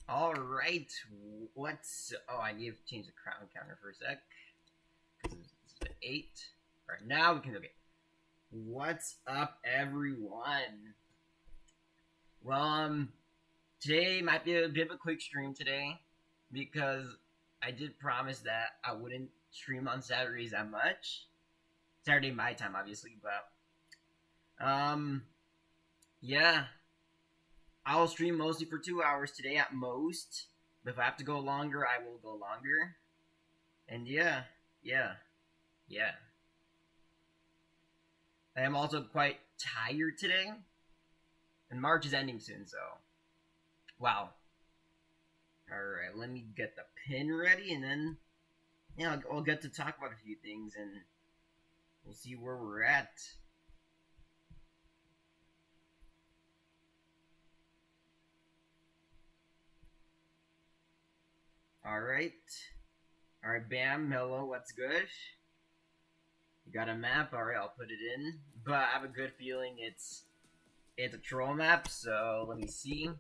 Alright, oh, I need to change the crown counter for a sec. Because it's the 8. Alright, now we can, okay. What's up, everyone? Well, today might be a bit of a quick stream today. Because I did promise that I wouldn't stream on Saturdays that much. Saturday my time, obviously, but... yeah. I'll stream mostly for 2 hours today at most. But if I have to go longer, I will go longer. And yeah. I am also quite tired today. And March is ending soon, so. Wow. Alright, let me get the pin ready, and then, yeah, I'll get to talk about a few things, and we'll see where we're at. Alright, Bam, hello, what's good? You got a map? Alright, I'll put it in. But I have a good feeling it's a troll map, so let me see.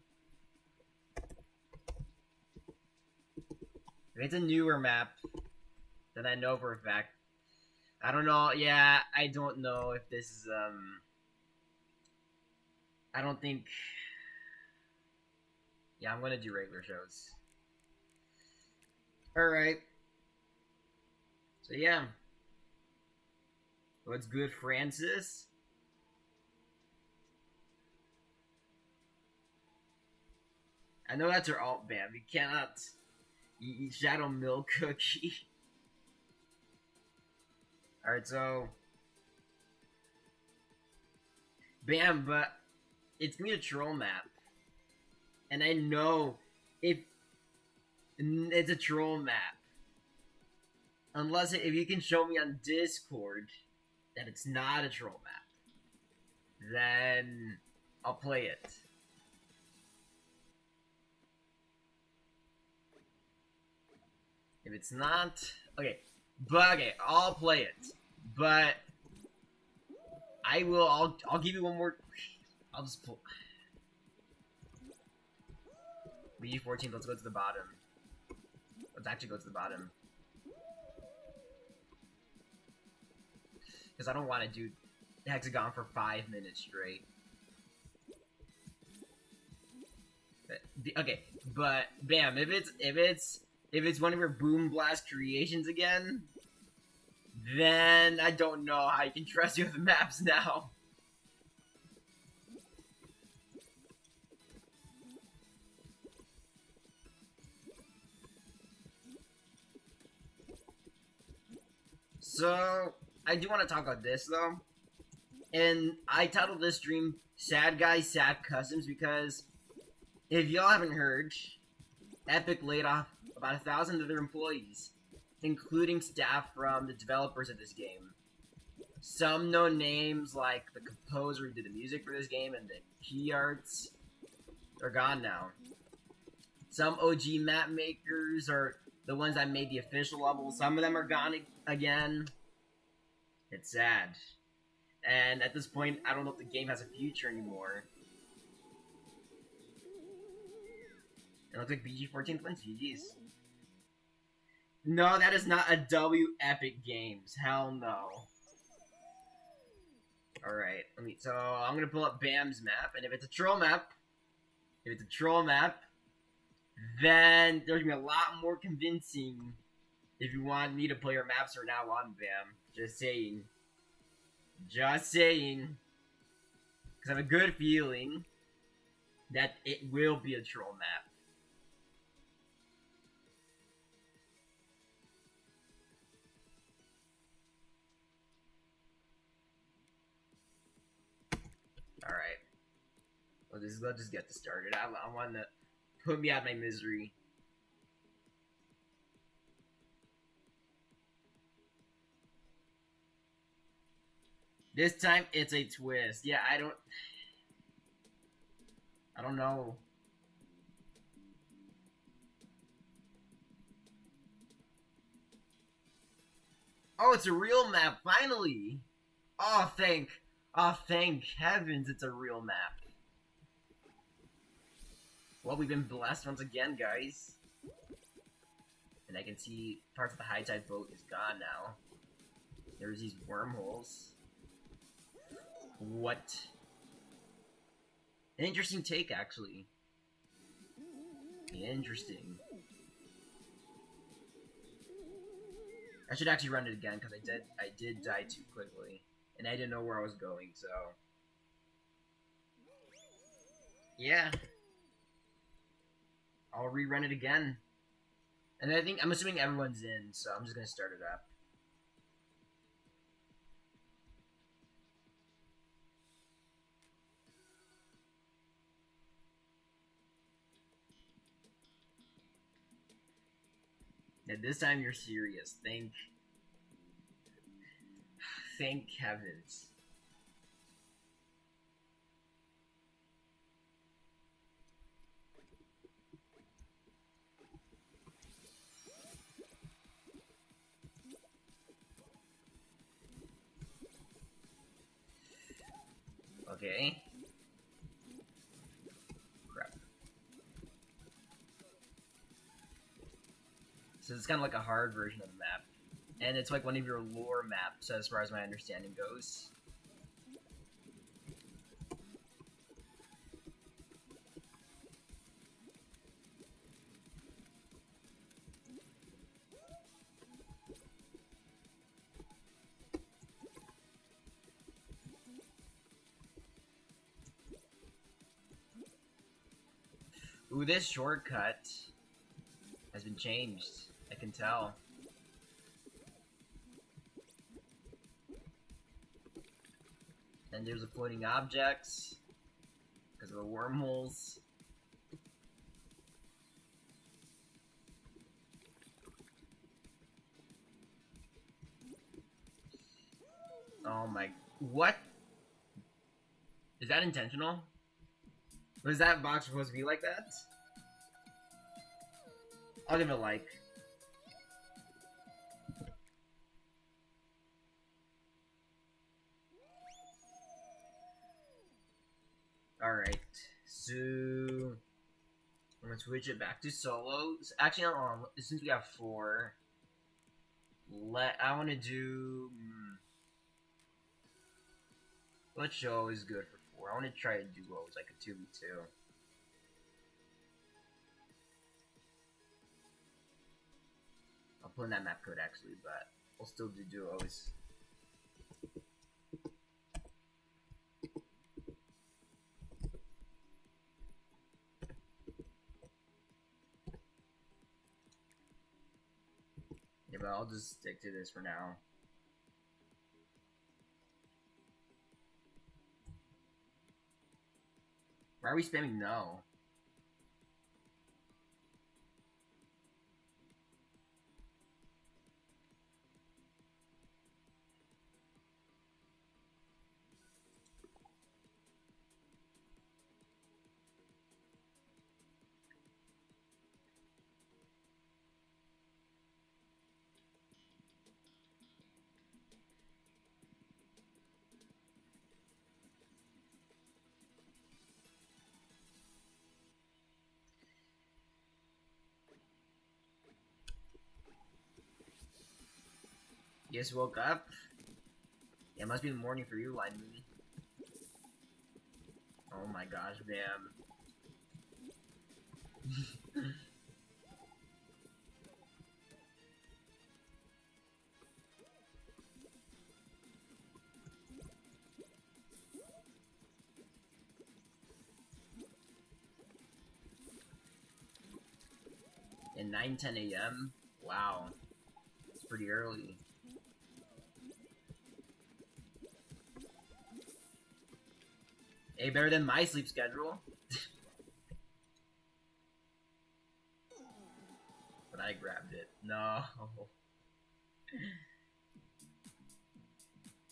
If it's a newer map, then I know for a fact. I don't know, yeah, I don't know if this is, I don't think... Yeah, I'm gonna do regular shows. Alright. So yeah. What's good, Francis? I know that's our alt ban. We cannot eat Shadow Milk Cookie. Alright, so... Bam, but it's gonna be a troll map. And I know if it's a troll map. Unless if you can show me on Discord that it's not a troll map, then I'll play it. If it's not, okay, but okay, I'll play it. But I will. I'll give you one more. I'll just pull. BG14. Let's go to the bottom. Let's actually go to the bottom. Because I don't want to do Hexagon for 5 minutes straight. Okay, but bam, if it's one of your Boom Blast creations again, then I don't know how you can trust you with the maps now. So, I do want to talk about this, though. And I titled this stream, Sad Guys, Sad Customs, because if y'all haven't heard, Epic laid off about 1,000 of their employees, including staff from the developers of this game. Some no names, like the composer who did the music for this game and the key arts, are gone now. Some OG map makers are the ones that made the official level. Some of them are gone again. It's sad. And at this point, I don't know if the game has a future anymore. It looks like BG14 wins. GG's. No, that is not a W Epic Games. Hell no. Alright, so I'm gonna pull up Bam's map, and if it's a troll map, then there's gonna be a lot more convincing if you want me to play your maps from now on, Bam. Just saying. Just saying. Because I have a good feeling that it will be a troll map. Alright. Well, let's just get this started. I want to put me out of my misery. This time it's a twist. Yeah, I don't know. Oh, it's a real map, finally! Oh, thank heavens it's a real map. Well, we've been blessed once again, guys. And I can see parts of the high tide boat is gone now. There's these wormholes. What? An interesting take, actually. Interesting. I should actually run it again because I did die too quickly, and I didn't know where I was going. So, yeah, I'll rerun it again. And I'm assuming everyone's in, so I'm just gonna start it up. And this time you're serious. Thank heavens. Okay. Crap. So it's kind of like a hard version of the map. And it's like one of your lore maps, as far as my understanding goes. Ooh, this shortcut has been changed. I can tell. And there's the floating objects because of the wormholes. Oh my... What? Is that intentional? Was that box supposed to be like that? I'll give it a like. Alright, so... I'm gonna switch it back to solos. Actually, no, since we have 4... I wanna do... What show is good for 4? I wanna try a duos, like a 2v2. I'll put in that map code actually, but we'll still do duos. Yeah, but I'll just stick to this for now. Why are we spamming no? You just woke up? Yeah, it must be the morning for you, Line Moon. Oh my gosh, damn. At 9:10 a.m.? Wow. It's pretty early. Hey, better than my sleep schedule. But I grabbed it. No.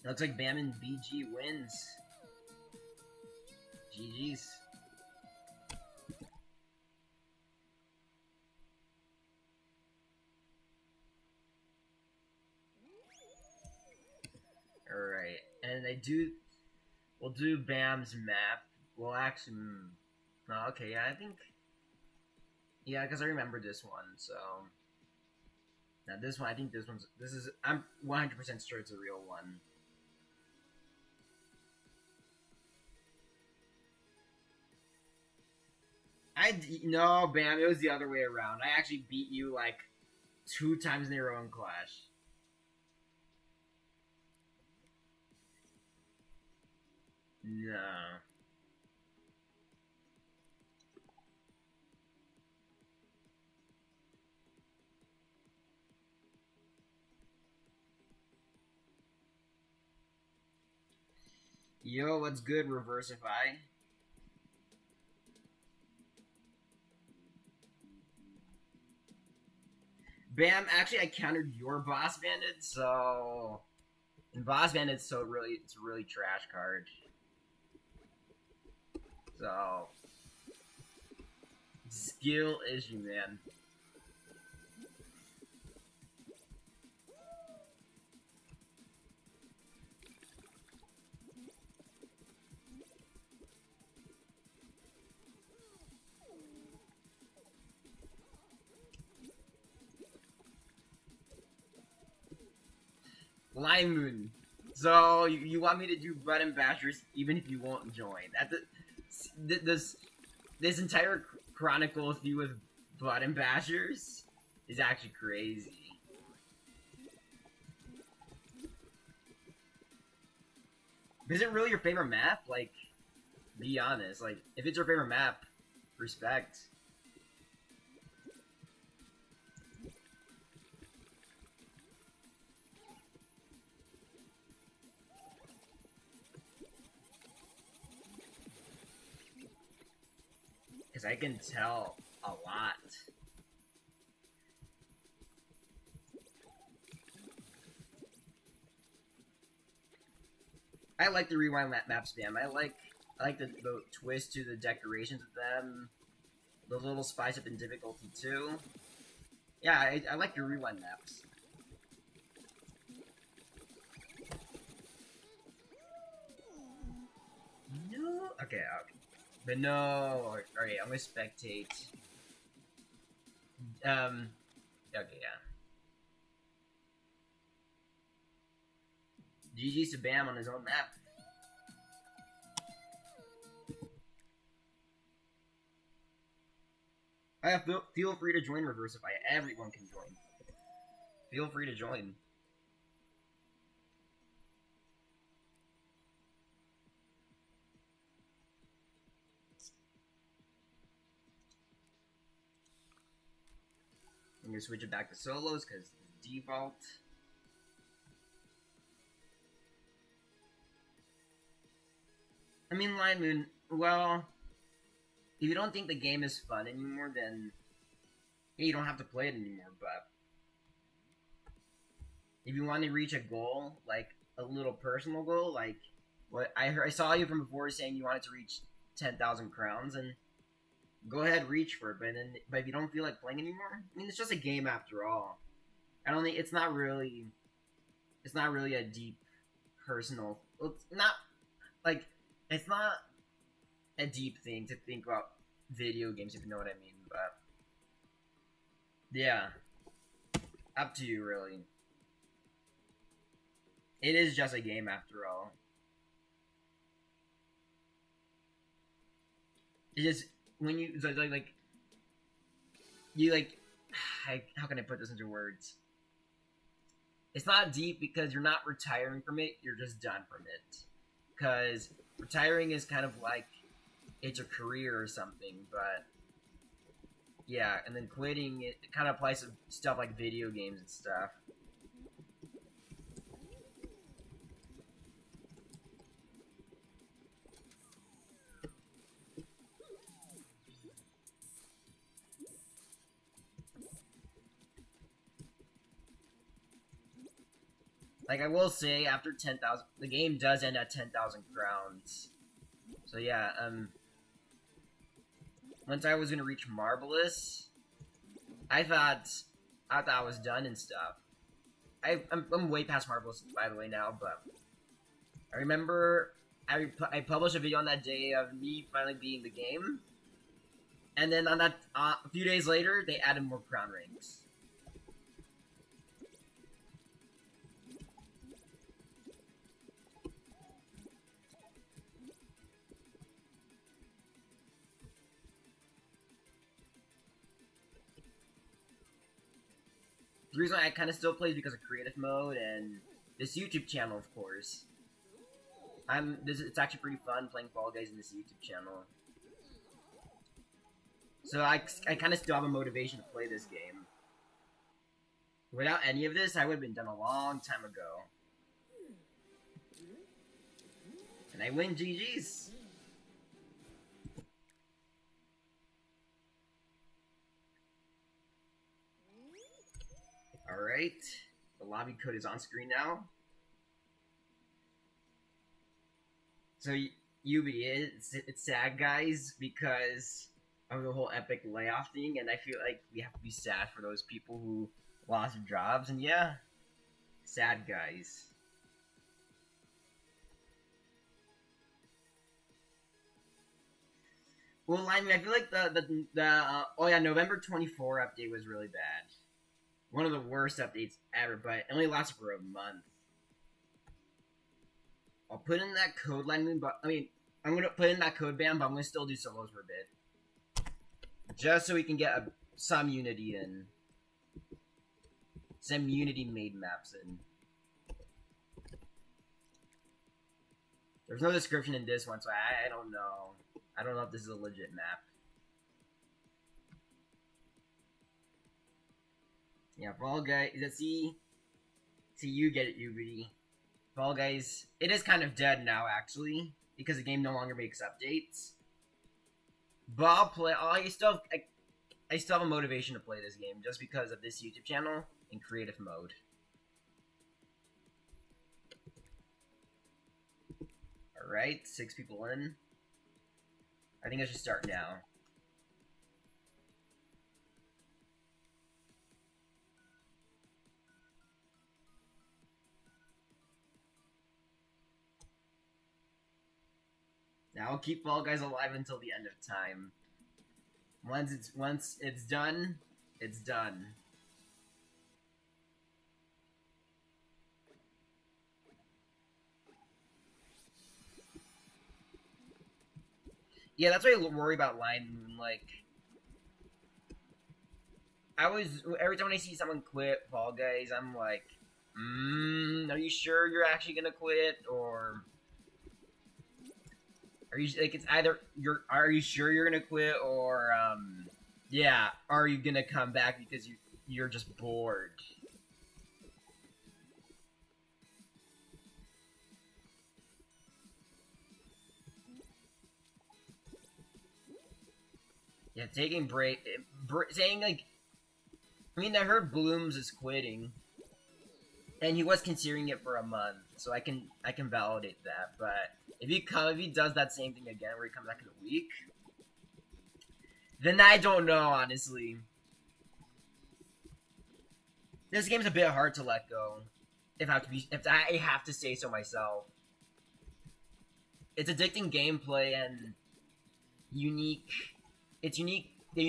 Looks like Bam and BG wins. GG's. Alright, and we'll do Bam's map. We'll actually, oh, okay, yeah, I think, yeah, because I remember this one, so, now this one, I think this is, I'm 100% sure it's a real one. No, Bam, it was the other way around. I actually beat you, like, 2 times in a row in Clash. No. Yo, what's good, Reversify? Bam, actually, I countered your Boss Bandit, so... And Boss Bandit's it's a really trash card. So... Skill issue, man. Lime Moon. So you want me to do Button Bashers even if you won't join? This entire chronicle through with Button Bashers is actually crazy. Is it really your favorite map? Like, be honest. Like, if it's your favorite map, respect. Because I can tell a lot. I like the rewind map spam. I like the twist to the decorations of them. Those little spice up in difficulty too. Yeah, I like your rewind maps. No. Okay. But no. Alright, I'm gonna spectate. Okay, yeah. GG's to Bam on his own map. Feel free to join Reversify. Everyone can join. Feel free to join. I'm gonna switch it back to solos because it's default. I mean, Lime Moon, well, if you don't think the game is fun anymore, then yeah, you don't have to play it anymore, but if you want to reach a goal, like a little personal goal, like what I saw you from before saying you wanted to reach 10,000 crowns, and go ahead, reach for it, but if you don't feel like playing anymore, I mean, it's just a game after all. I don't think, it's not really a deep personal, it's not, like, it's not a deep thing to think about video games, if you know what I mean, but yeah, up to you, really. It is just a game after all. It just, when you, like, you, like, how can I put this into words? It's not deep because you're not retiring from it, you're just done from it. Because retiring is kind of like, it's a career or something, but yeah, and then quitting, it kind of applies to stuff like video games and stuff. Like, I will say, after 10,000, the game does end at 10,000 crowns. So yeah, once I was gonna reach Marvelous, I thought I was done and stuff. I'm way past Marvelous, by the way, now, but I remember I published a video on that day of me finally beating the game, and then on that a few days later, they added more crown rings. The reason why I kind of still play is because of creative mode and this YouTube channel, of course. It's actually pretty fun playing Fall Guys in this YouTube channel. So I kind of still have a motivation to play this game. Without any of this, I would have been done a long time ago. And I win, GG's. Alright, the lobby code is on screen now. So, Yubi, it's sad, guys, because of the whole Epic layoff thing, and I feel like we have to be sad for those people who lost their jobs, and yeah, sad, guys. Well, I mean, I feel like oh yeah, November 24 update was really bad. One of the worst updates ever, but it only lasted for a month. I'll put in that code line, but I mean, I'm gonna put in that code ban, but I'm gonna still do solos for a bit, just so we can get some Unity in, some Unity made maps in. There's no description in this one, so I don't know. I don't know if this is a legit map. Yeah, Fall Guys. Let's see you get it, Ubity. Fall Guys. It is kind of dead now, actually, because the game no longer makes updates. But I'll play. I still have a motivation to play this game just because of this YouTube channel in creative mode. All right, 6 people in. I think I should start now. Now I'll keep Fall Guys alive until the end of time. Once it's done, it's done. Yeah, that's why I worry about Lion Moon. Like, every time I see someone quit Fall Guys, I'm like, are you sure you're actually gonna quit, or are you like it's either are you sure you're gonna quit, or yeah, are you gonna come back because you're just bored? Yeah, taking saying like, I mean, I heard Blooms is quitting, and he was considering it for a month, so I can validate that. But if he does that same thing again, where he comes back in a week, then I don't know, honestly. This game's a bit hard to let go, if I have to say so myself. It's addicting gameplay and unique. It's unique. The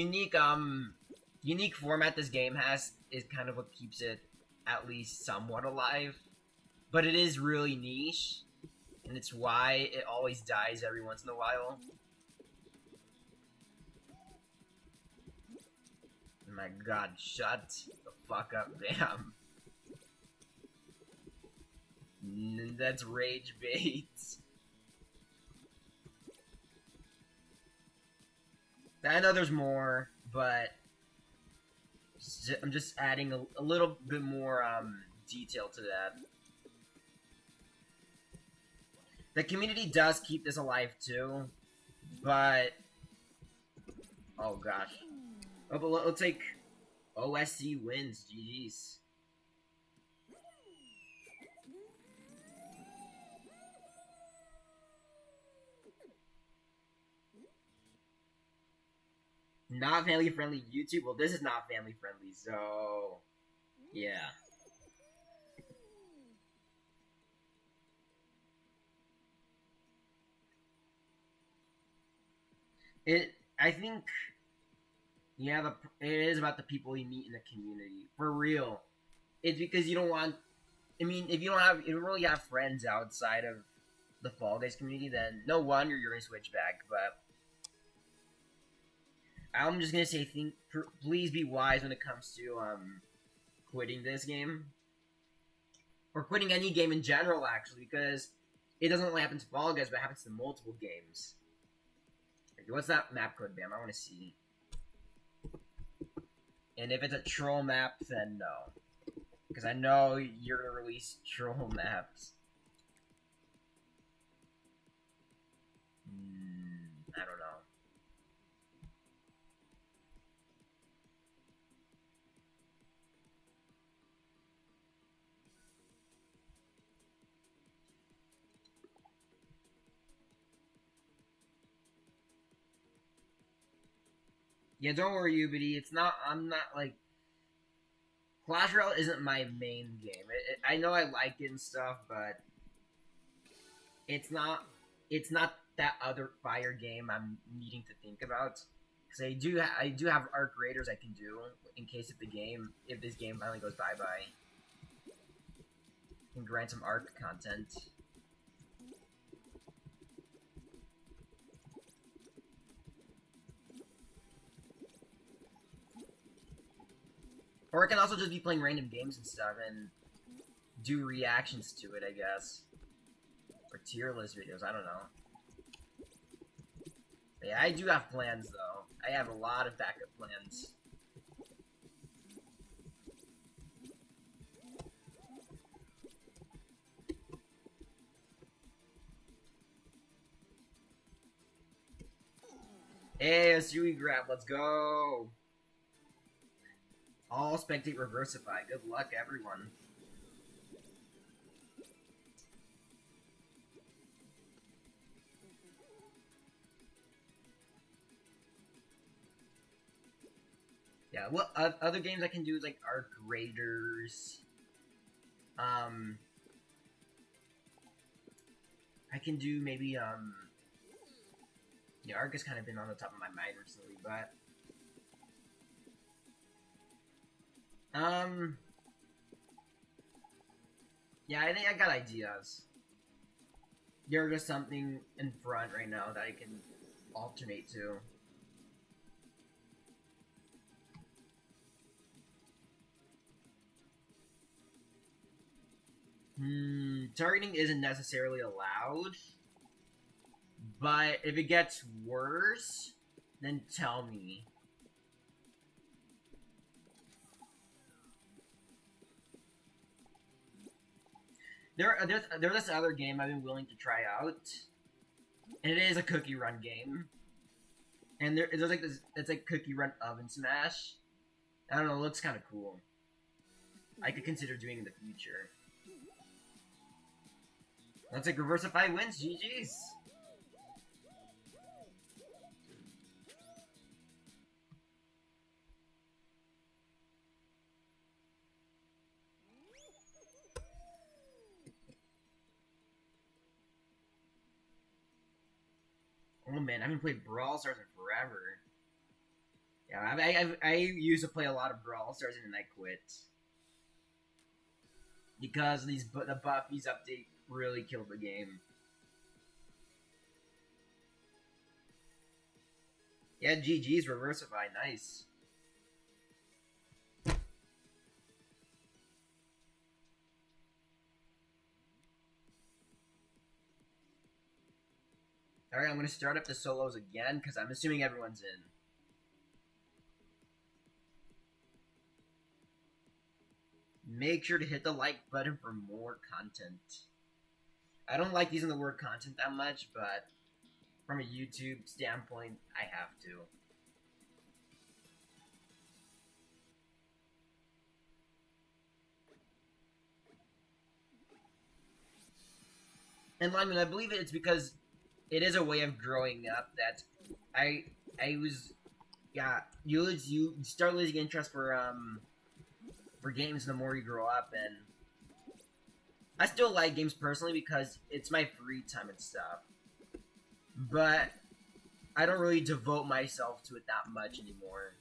unique format this game has is kind of what keeps it at least somewhat alive. But it is really niche, and it's why it always dies every once in a while. Oh my god, shut the fuck up, Bam. That's rage bait. I know there's more, but I'm just adding a little bit more detail to that. The community does keep this alive too, but oh gosh. Oh, but let's take OSC wins. GG's. Not family friendly YouTube. Well, this is not family friendly, so yeah. I think, yeah, it is about the people you meet in the community for real. It's because you don't want. I mean, if you don't really have friends outside of the Fall Guys community, then no wonder you're gonna switch back. But I'm just gonna say, please be wise when it comes to quitting this game or quitting any game in general, actually, because it doesn't only happen to Fall Guys, but it happens to multiple games. What's that map code, Bam? I want to see. And if it's a troll map, then no. Because I know you're going to release troll maps. I don't know. Yeah, don't worry, Ubity. It's not. I'm not like. Clash Royale isn't my main game. I know I like it and stuff, but it's not. It's not that other fire game I'm needing to think about. Because I do have Arc Raiders I can do in case if this game finally goes bye bye. Can grind some Arc content. Or I can also just be playing random games and stuff and do reactions to it, I guess. Or tier list videos, I don't know. But yeah, I do have plans, though. I have a lot of backup plans. Hey, a Sui grab, let's go! All spectate reversify. Good luck, everyone. Yeah, what other games I can do is like Arc Raiders. I can do maybe yeah, Arc has kind of been on the top of my mind recently, but yeah, I think I got ideas. There's just something in front right now that I can alternate to. Targeting isn't necessarily allowed, but if it gets worse, then tell me. There's this other game I've been willing to try out, and it is a cookie run game. And there's like this, it's like cookie run oven smash. I don't know, it looks kind of cool. I could consider doing in the future. Looks like Reversify wins. GG's. Oh man, I haven't played Brawl Stars in forever. Yeah, I used to play a lot of Brawl Stars and then I quit because the Buffy's update really killed the game. Yeah, GG's Reversify, nice. Alright, I'm gonna start up the solos again because I'm assuming everyone's in. Make sure to hit the like button for more content. I don't like using the word content that much, but from a YouTube standpoint, I have to. And Lyman, I believe it's because it is a way of growing up that I was yeah, you start losing interest for games the more you grow up, and I still like games personally because it's my free time and stuff. But I don't really devote myself to it that much anymore.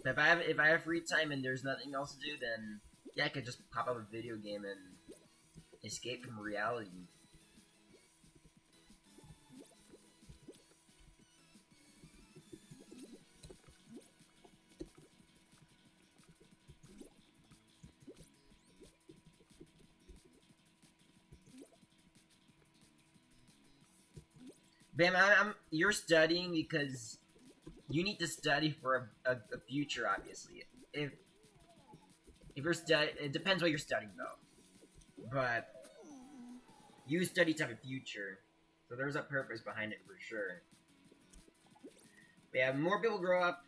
If I have free time and there's nothing else to do, then yeah, I could just pop up a video game and escape from reality. Bam, you're studying because you need to study for a future, obviously. If you're it depends what you're studying though. But you study to have a future, so there's a purpose behind it for sure. But yeah, more people grow up,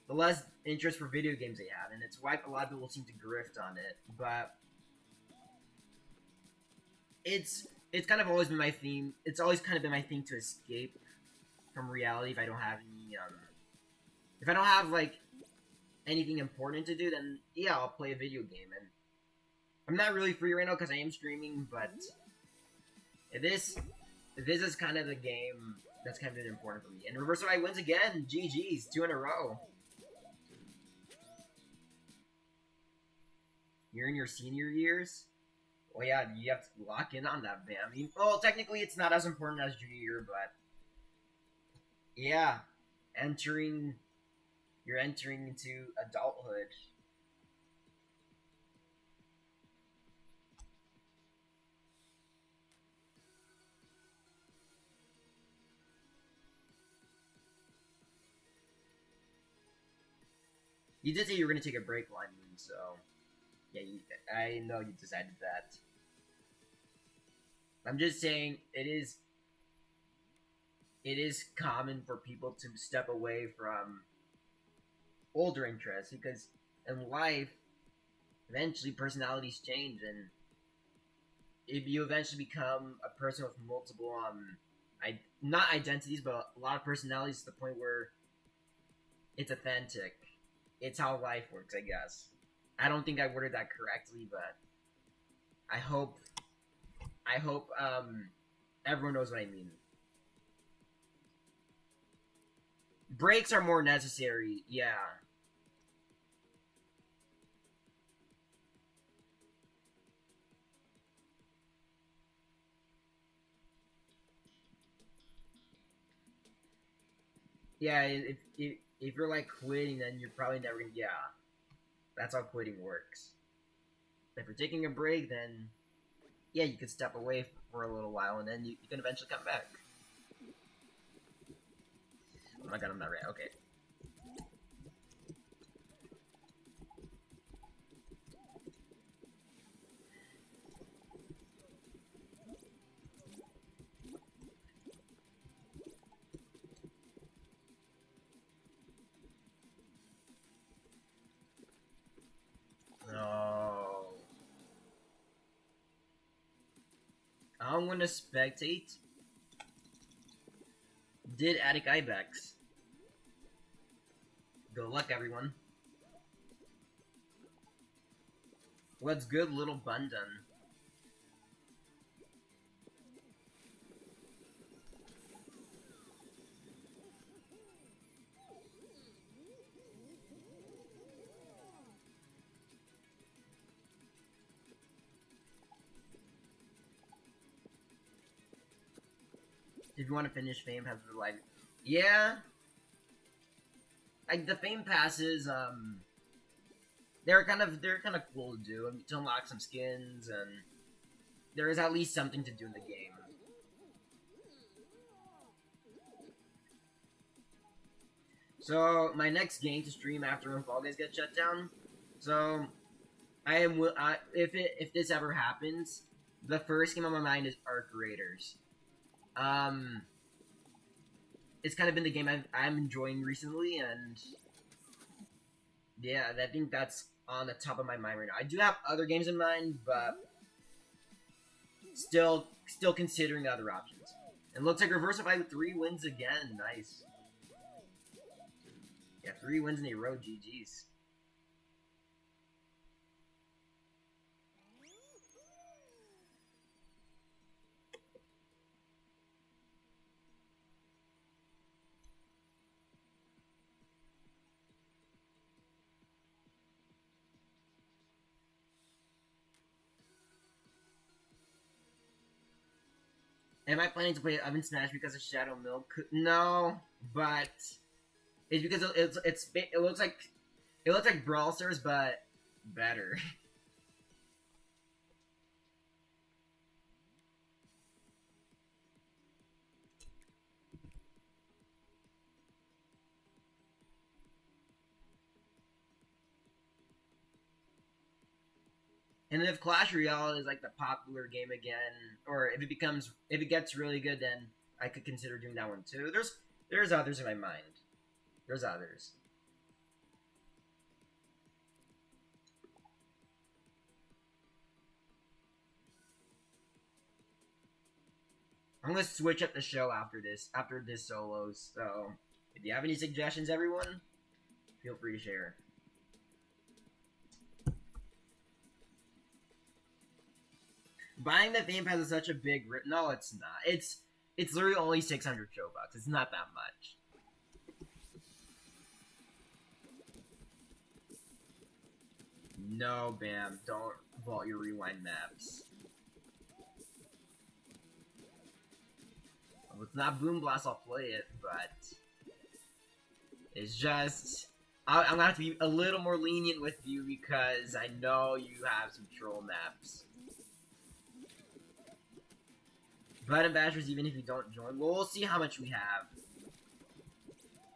the less interest for video games they have, and it's why a lot of people seem to grift on it. But it's kind of always been my theme. It's always kind of been my thing to escape from reality if I don't have any if I don't have like anything important to do, then yeah, I'll play a video game. And I'm not really free right now because I am streaming, but this is kind of the game that's kind of been important for me. And Reverso I wins again. GG's, 2 in a row. You're in your senior years? Well, yeah, you have to lock in on that, man. I mean, well, technically it's not as important as junior year, but yeah, you're entering into adulthood. You did say you were gonna take a break, Line Moon, so yeah, I know you decided that. I'm just saying it is common for people to step away from older interests because in life, eventually personalities change, and if you eventually become a person with multiple not identities, but a lot of personalities to the point where it's authentic. It's how life works, I guess. I don't think I worded that correctly, but I hope everyone knows what I mean. Breaks are more necessary, yeah. Yeah, if you're like quitting, then you're probably never gonna. Yeah, that's how quitting works. If you're taking a break, then yeah, you could step away for a little while, and then you can eventually come back. Oh my god, I'm not right. Okay. No. I'm gonna spectate. Did Attic Ibex. Good luck, everyone. What's good, little Bundun? If you want to finish Fame, have the live. Yeah, like the Fame passes. They're kind of cool to do. I mean, to unlock some skins, and there is at least something to do in the game. So my next game to stream after when Fall Guys get shut down. So I am if this ever happens, the first game on my mind is Arc Raiders. Um, it's kind of been the game I'm enjoying recently, and yeah, I think that's on the top of my mind right now. I do have other games in mind, but still still considering other options. And looks like Reversify with 3 wins again. Nice. Yeah, 3 wins in a row. GG's. Am I planning to play Oven Smash because of Shadow Milk? No, but it's because it looks like Brawl Stars, but better. And if Clash Royale is like the popular game again, or if it gets really good, then I could consider doing that one too. There's others in my mind. There's others. I'm gonna switch up the show after this solos. So, if you have any suggestions, everyone, feel free to share. Buying the Fame Pass is such a big rip. No, it's not. It's literally only 600 Showbucks. It's not that much. No, Bam. Don't vault your rewind maps. Well, it's not Boom Blast, I'll play it, but it's just I'm gonna have to be a little more lenient with you because I know you have some troll maps. Button bashers, even if you don't join. Well, we'll see how much we have.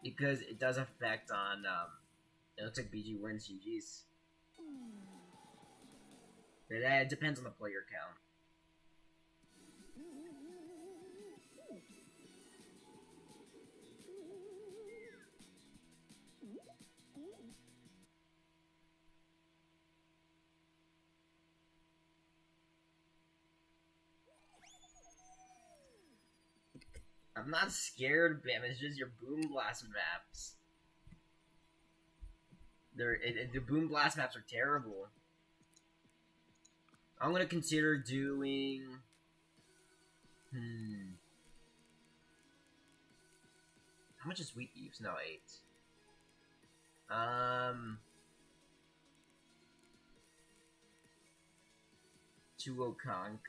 Because it does affect on, it looks like BG wins GG's. But it depends on the player count. I'm not scared, Bam. It's just your Boom Blast maps. The Boom Blast maps are terrible. I'm gonna consider doing. How much is Wheat Beefs? No, 8. Two Conk.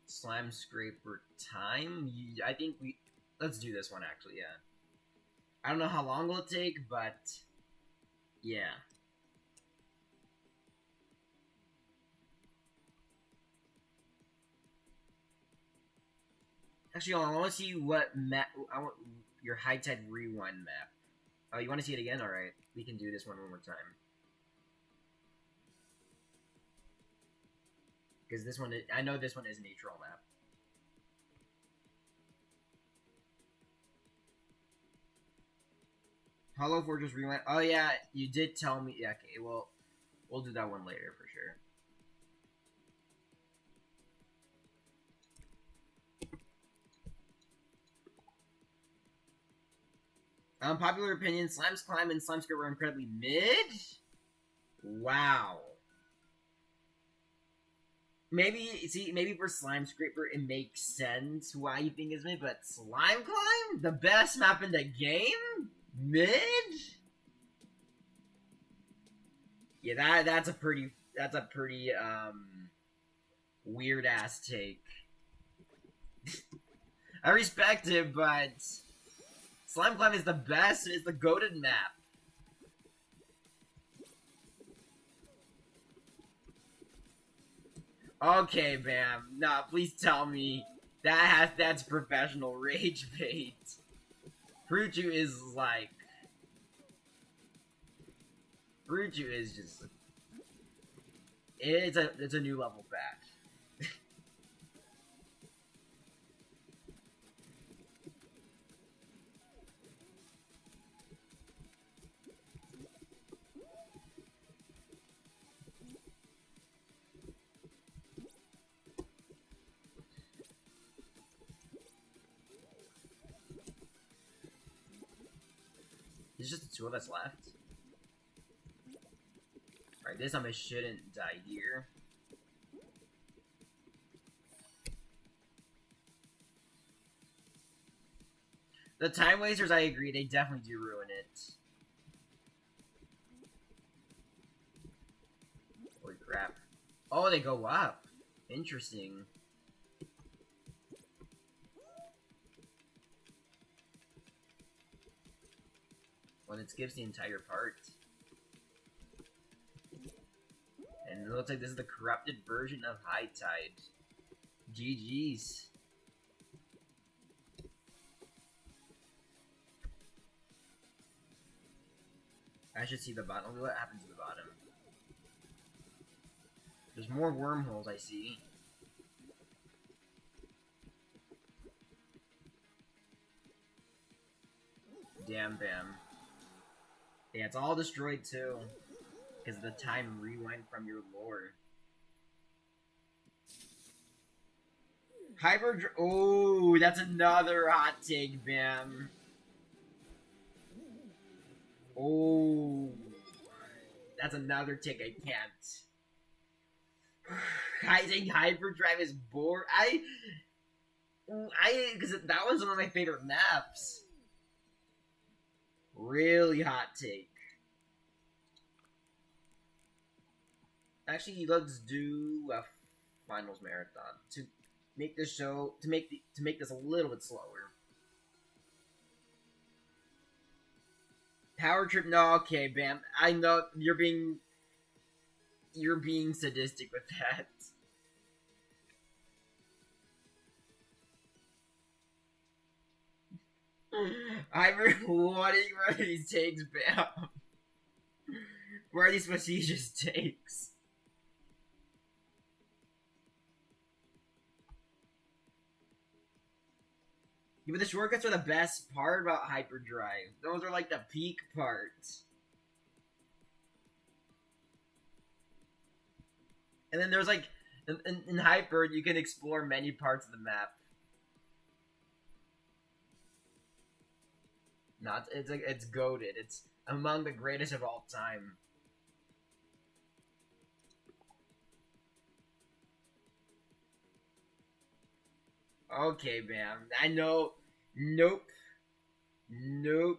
Slime Scraper time? I think let's do this one, actually, yeah. I don't know how long it'll take, but yeah. Actually, I want to see what map. I want your High Tide Rewind map. Oh, you want to see it again? Alright. We can do this one more time. Because this one, I know this one is an troll map. Hollow Fortress Rewind. Oh yeah, you did tell me. Yeah, okay, well, we'll do that one later for sure. Popular opinion: Slime's Climb and Slime Scraper were incredibly mid. Wow. Maybe for Slime Scraper it makes sense why you think it's mid, but Slime Climb, the best map in the game, mid. Yeah, that's a pretty weird ass take. I respect it, but Slime Climb is the best. It's the goated map. Okay, Bam. Nah, please tell me that's professional rage bait. Fruitu is like Fruitu is just it's a new level back. There's just the two of us left. Alright, this time I shouldn't die here. The time wasters, I agree, they definitely do ruin it. Holy crap. Oh, they go up. Interesting. Well, it skips the entire part. And it looks like this is the corrupted version of High Tide. GG's. I should see the bottom. What happened to the bottom? There's more wormholes, I see. Damn, Bam. Yeah, it's all destroyed too. Because of the time rewind from your lore. Oh, that's another hot take, Bam. Oh, that's another take I can't. I think Hyperdrive is bored. Because that was one of my favorite maps. Really hot take. Actually, let's do a finals marathon to make this show to make this a little bit slower. Power trip? No, okay, Bam. I know you're being sadistic with that. I'm rewarding one of these takes, Bam. Where are these facetious takes? Yeah, but the shortcuts are the best part about Hyperdrive. Those are like the peak parts. And then there's like, in Hyper, you can explore many parts of the map. It's goated. It's among the greatest of all time. Okay, Bam. I know. Nope. Nope.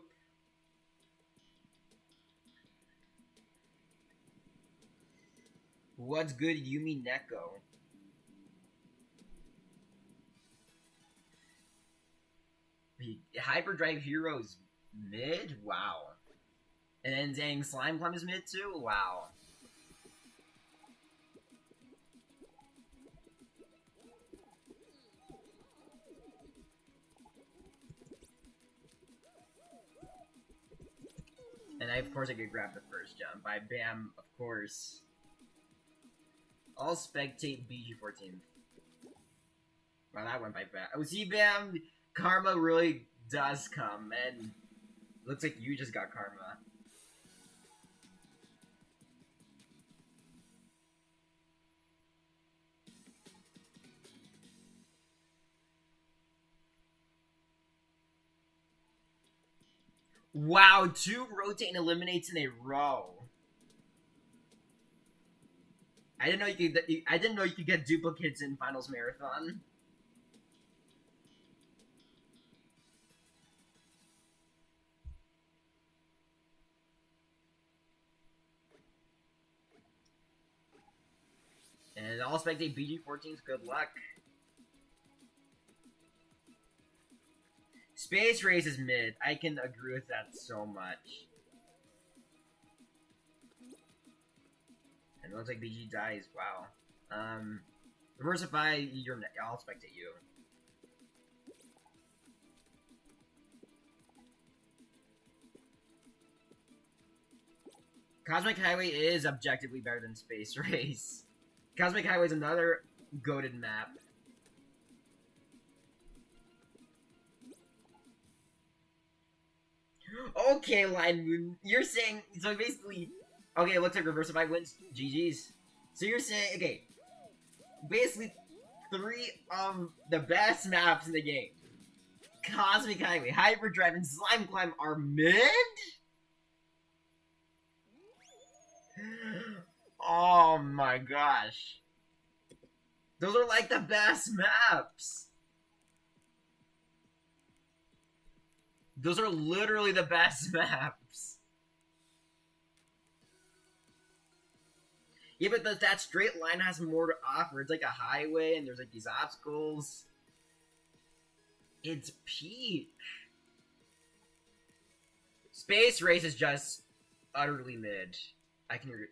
What's good, Yumi Neko? Hyperdrive Heroes mid? Wow. And then dang, Slime Climb is mid too? Wow. And of course I could grab the first jump by Bam, of course. I'll spectate BG14. Wow, that went by fast. Oh, see, Bam, karma really does come, and looks like you just got karma. Wow, 2 rotate and eliminates in a row. I didn't know you could get duplicates in Finals Marathon. And I'll spectate BG14's good luck. Space Race is mid. I can agree with that so much. And it looks like BG dies. Wow. Reversify, I'll spectate you. Cosmic Highway is objectively better than Space Race. Cosmic Highway is another goated map. Okay, Line Moon, you're saying, so basically, okay, it looks like Reversify wins, GG's. So you're saying, okay, basically 3 of the best maps in the game, Cosmic Highway, Hyperdrive, and Slime Climb are mid? Oh my gosh. Those are like the best maps. Those are literally the best maps. Yeah, but that straight line has more to offer. It's like a highway, and there's like these obstacles. It's peak. Space Race is just utterly mid.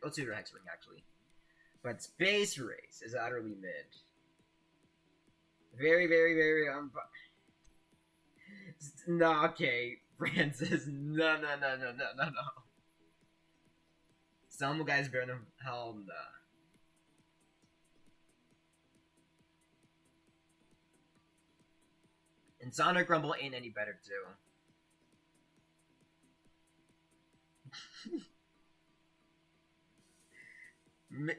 Let's do the Hex Ring actually. But Space Race is utterly mid. Very, very, very no, okay, Francis. No, no, no, no, no, no, no. Some guys better than hell no. And Sonic Rumble ain't any better too.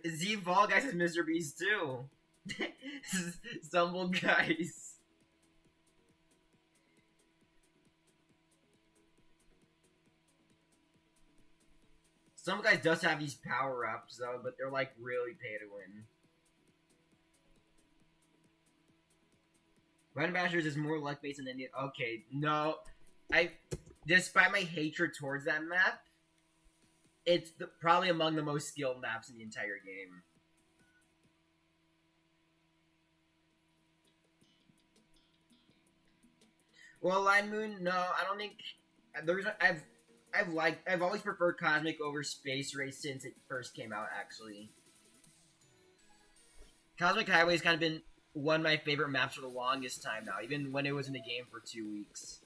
Z Fall Guys is Mr. Beast too. Stumble Guys. Some guys does have these power ups though, but they're like really pay to win. Run Bashers is more luck based than any. Okay, no, despite my hatred towards that map, it's probably among the most skilled maps in the entire game. Well, Line Moon, no, I don't think I've always preferred Cosmic over Space Race since it first came out. Actually, Cosmic Highway's kind of been one of my favorite maps for the longest time now, even when it was in the game for 2 weeks.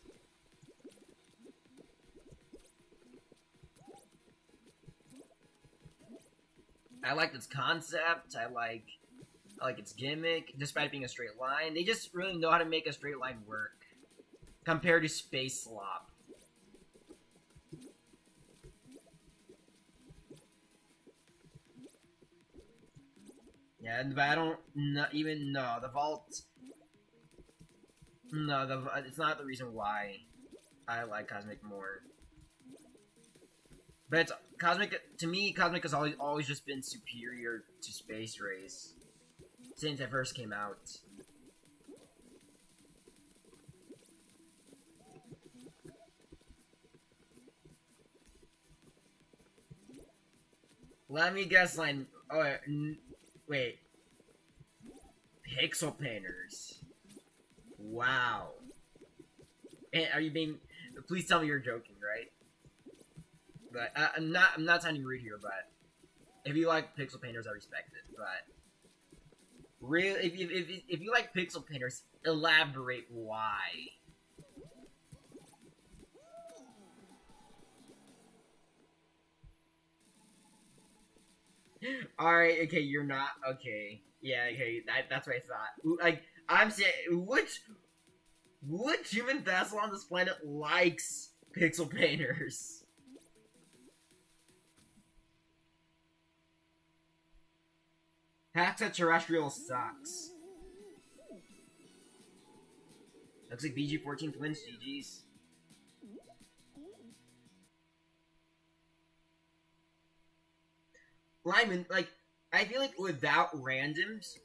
I like its concept. I like its gimmick, despite it being a straight line. They just really know how to make a straight line work compared to Space Slop. Yeah, but I don't even know the vault. No, it's not the reason why I like Cosmic more. But it's, Cosmic to me, Cosmic has always just been superior to Space Race since it first came out. Let me guess, line. Oh wait, Pixel Painters. Wow. And are you being? Please tell me you're joking, right? But I'm not sounding rude here, but if you like Pixel Painters, I respect it. But really, if you like Pixel Painters, elaborate why. All right, okay, you're not okay. Yeah, okay, that's what I thought. Like I'm saying, which human vessel on this planet likes Pixel Painters? Terrestrial sucks. Looks like BG14 wins. GG's. Lyman, like, I feel like without randoms,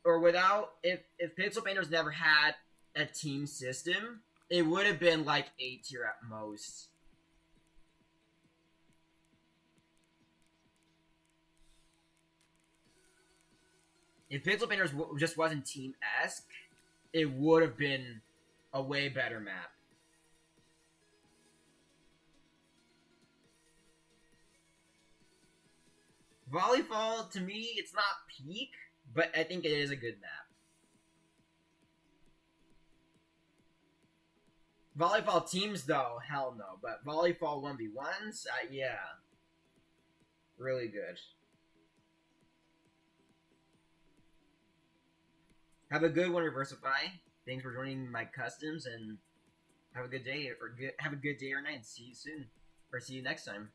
or without, if Pixel Painters never had a team system, it would have been like A tier at most. If Pixel Painters just wasn't team-esque, it would have been a way better map. Volleyfall, to me, it's not peak, but I think it is a good map. Volleyball teams, though, hell no. But Volleyfall 1v1s, yeah. Really good. Have a good one, Reversify. Thanks for joining my customs, and have a good day, have a good day or night. See you soon, or see you next time.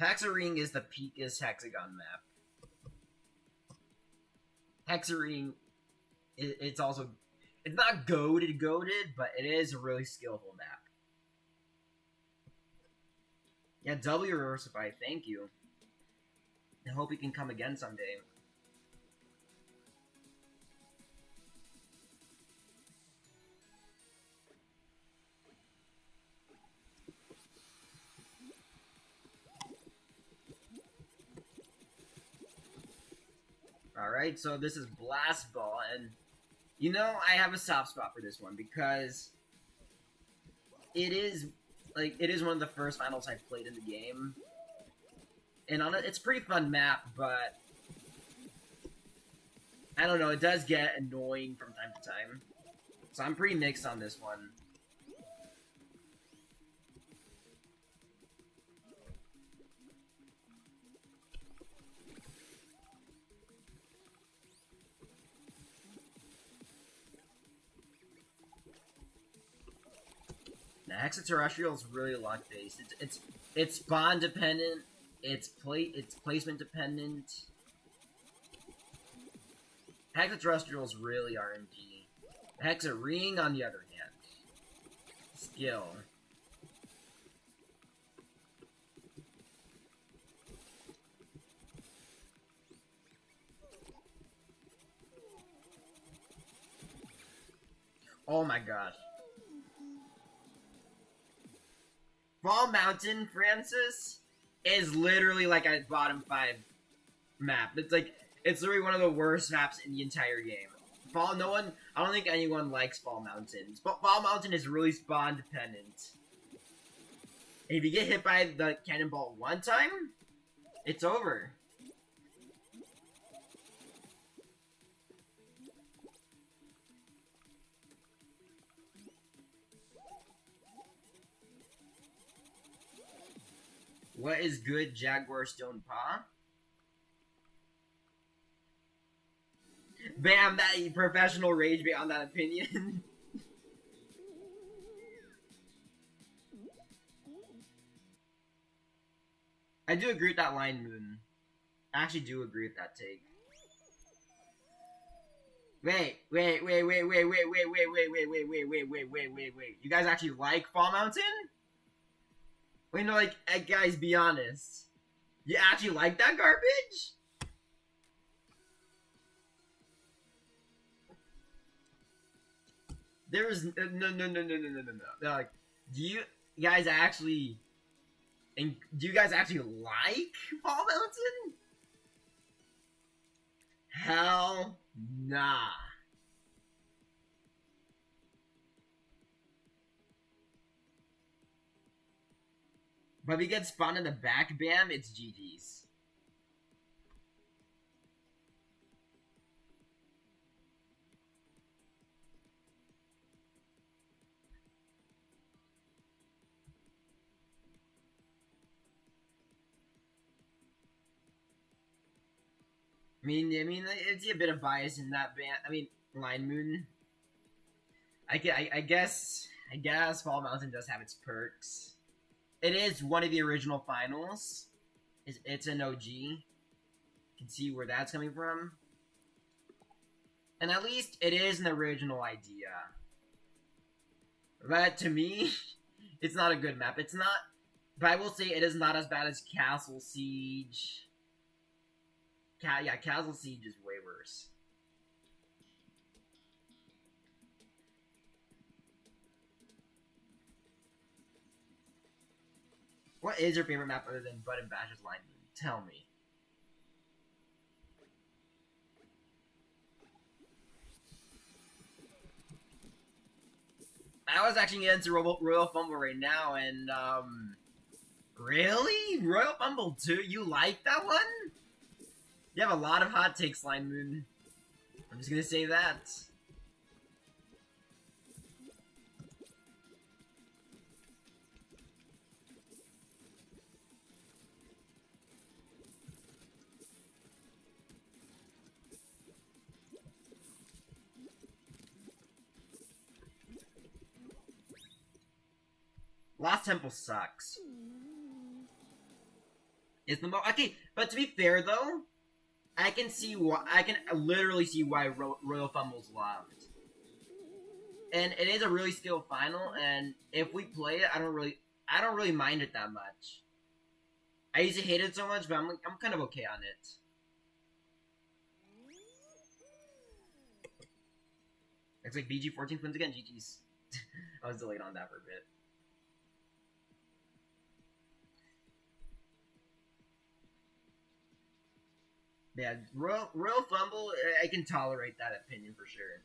Hexaring is the peakest hexagon map. Hexaring, it's also, it's not goated, but it is a really skillful map. Yeah, W Reversify, thank you. I hope he can come again someday. Alright, so this is Blast Ball, and you know, I have a soft spot for this one because it is one of the first finals I've played in the game. And on it, it's a pretty fun map, but I don't know, it does get annoying from time to time. So I'm pretty mixed on this one. The Hexaterrestrial is really luck based. It's spawn dependent. It's placement dependent. Hexaterrestrial is really RNG. Hexaring, on the other hand, skill. Oh my gosh. Fall Mountain, Francis, is literally like a bottom 5 map. It's literally one of the worst maps in the entire game. I don't think anyone likes Fall Mountain. Fall Mountain is really spawn dependent. And if you get hit by the cannonball one time, it's over. What is good, Jaguar Stone Paw? Bam, that professional rage bait on that opinion. I do agree with that line, Moon. I actually do agree with that take. Wait. You guys actually like Fall Mountain? Wait, no, like, guys, be honest. You actually like that garbage? There was no. Like, do you guys actually like Fall Mountain? Hell nah. But if you get spawned in the back, bam, it's GG's. I mean, it's a bit of bias in that band. I mean, Line Moon. I guess Fall Mountain does have its perks. It is one of the original finals. It's an OG. You can see where that's coming from. And at least it is an original idea. But to me, it's not a good map. It's not... But I will say it is not as bad as Castle Siege. Yeah, Castle Siege is way worse. What is your favorite map other than Bud and Bash's Line Moon? Tell me. I was actually into Royal Fumble right now, and, really? Royal Fumble 2? You like that one? You have a lot of hot takes, Line Moon. I'm just gonna say that. Lost Temple sucks. It's the most okay, but to be fair though, I can see why. I can literally see why Royal Fumble's loved, and it is a really skilled final. And if we play it, I don't really mind it that much. I used to hate it so much, but I'm kind of okay on it. Looks like BG14 wins again. GG's. I was delayed on that for a bit. Yeah, Royal Fumble, I can tolerate that opinion for sure.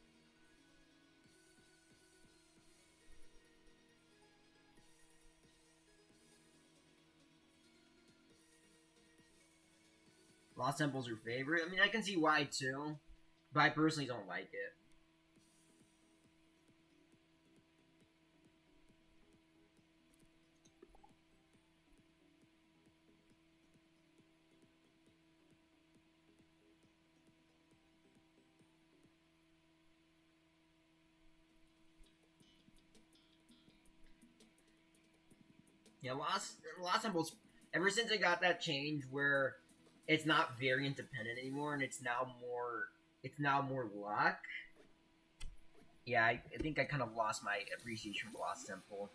Lost Temple's your favorite? I mean, I can see why too, but I personally don't like it. Yeah, Lost Temple's ever since it got that change where it's not variant dependent anymore and it's now more luck. Yeah, I think I kind of lost my appreciation for Lost Temple.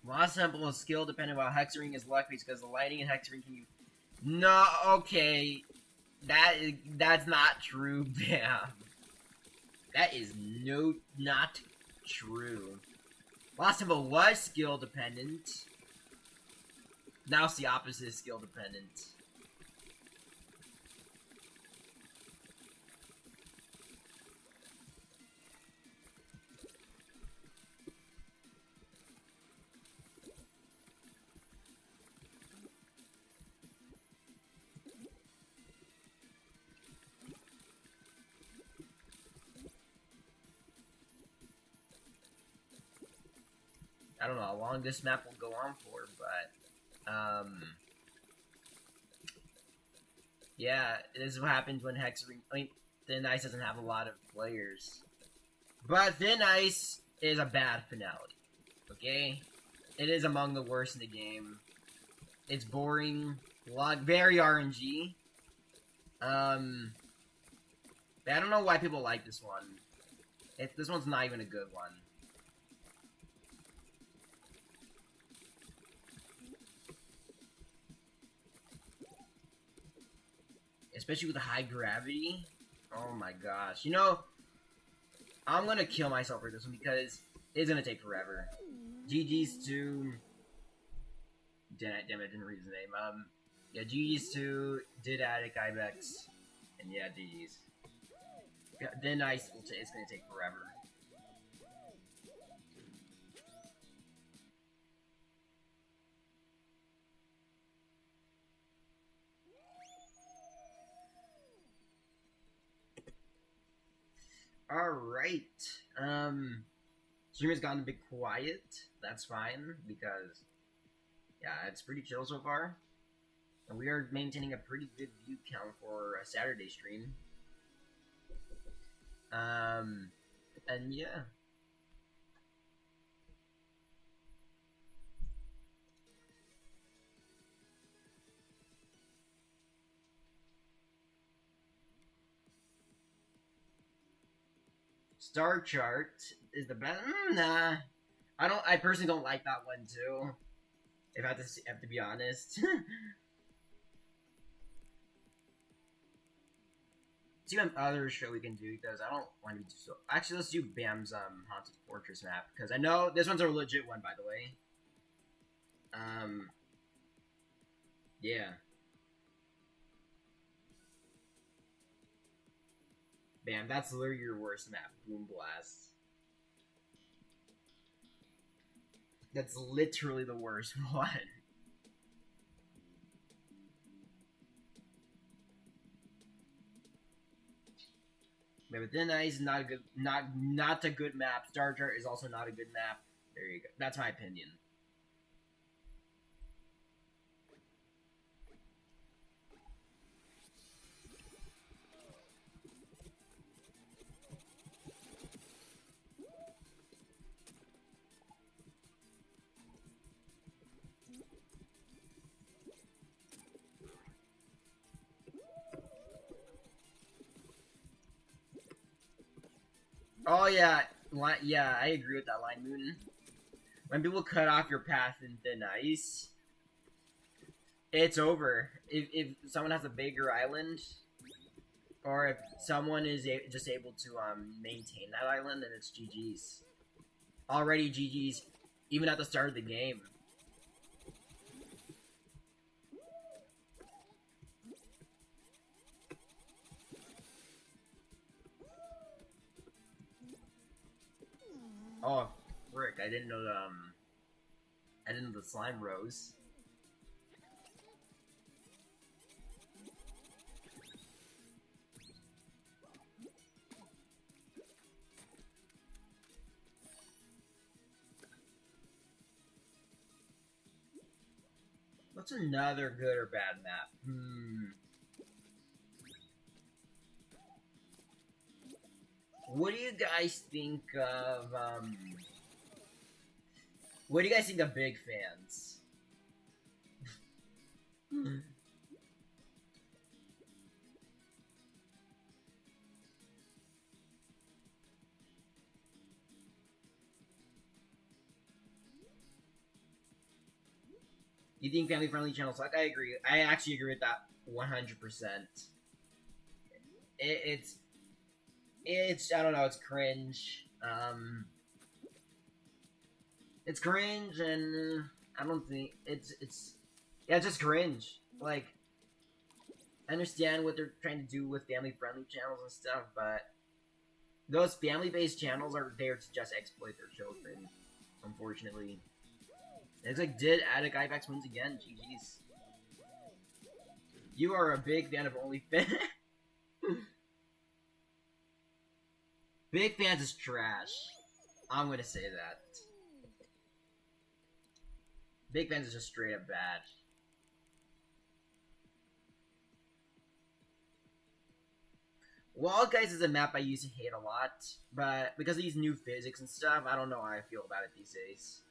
Lost Temple is skill dependent while Hexering is luck based because the lightning and Hexering can use. No, okay, that's not true, Bam. That is not true. Lost Temple was skill dependent. Now it's the opposite, skill dependent. I don't know how long this map will go on for, but yeah, this is what happens when Hexering. I mean, Thin Ice doesn't have a lot of players, but Thin Ice is a bad finality. Okay, it is among the worst in the game. It's boring, very RNG. I don't know why people like this one. This one's not even a good one. Especially with the high gravity. Oh my gosh. You know, I'm gonna kill myself for this one because it's gonna take forever. GG's to... Damn it, I didn't read his name. Yeah, GG's to Didatic Ibex. And yeah, GG's. Yeah, then it's gonna take forever. Alright. Stream has gotten a bit quiet. That's fine, because, yeah, it's pretty chill so far. And we are maintaining a pretty good view count for a Saturday stream. And yeah. Star Chart is the best. Nah, I personally don't like that one too. If I have to be honest. See what other show we can do because I don't want to be too so. Actually, let's do Bam's Haunted Fortress map because I know this one's a legit one, by the way. Yeah. Bam, that's literally your worst map, Boom Blast. That's literally the worst one. But Thin Ice is not a good, not a good map. Star Chart is also not a good map. There you go. That's my opinion. Oh yeah, yeah, I agree with that line, Moon. When people cut off your path in thin ice, it's over. If someone has a bigger island, or if someone is just able to maintain that island, then it's GG's. Already GG's, even at the start of the game. Oh, frick! I didn't know I didn't know the slime rose. What's another good or bad map? What do you guys think of, what do you guys think of Big Fans? You think family-friendly channels suck? I agree. I actually agree with that 100%. It's, I don't know, it's cringe. It's cringe, and I don't think, yeah, it's just cringe. Like, I understand what they're trying to do with family-friendly channels and stuff, but those family-based channels are there to just exploit their children, unfortunately. It's like, did Attic Ibex wins again? GG's. You are a big fan of OnlyFans. Big Fans is trash. I'm gonna say that. Big Fans is just straight up bad. Wall Guys is a map I used to hate a lot, but because of these new physics and stuff, I don't know how I feel about it these days.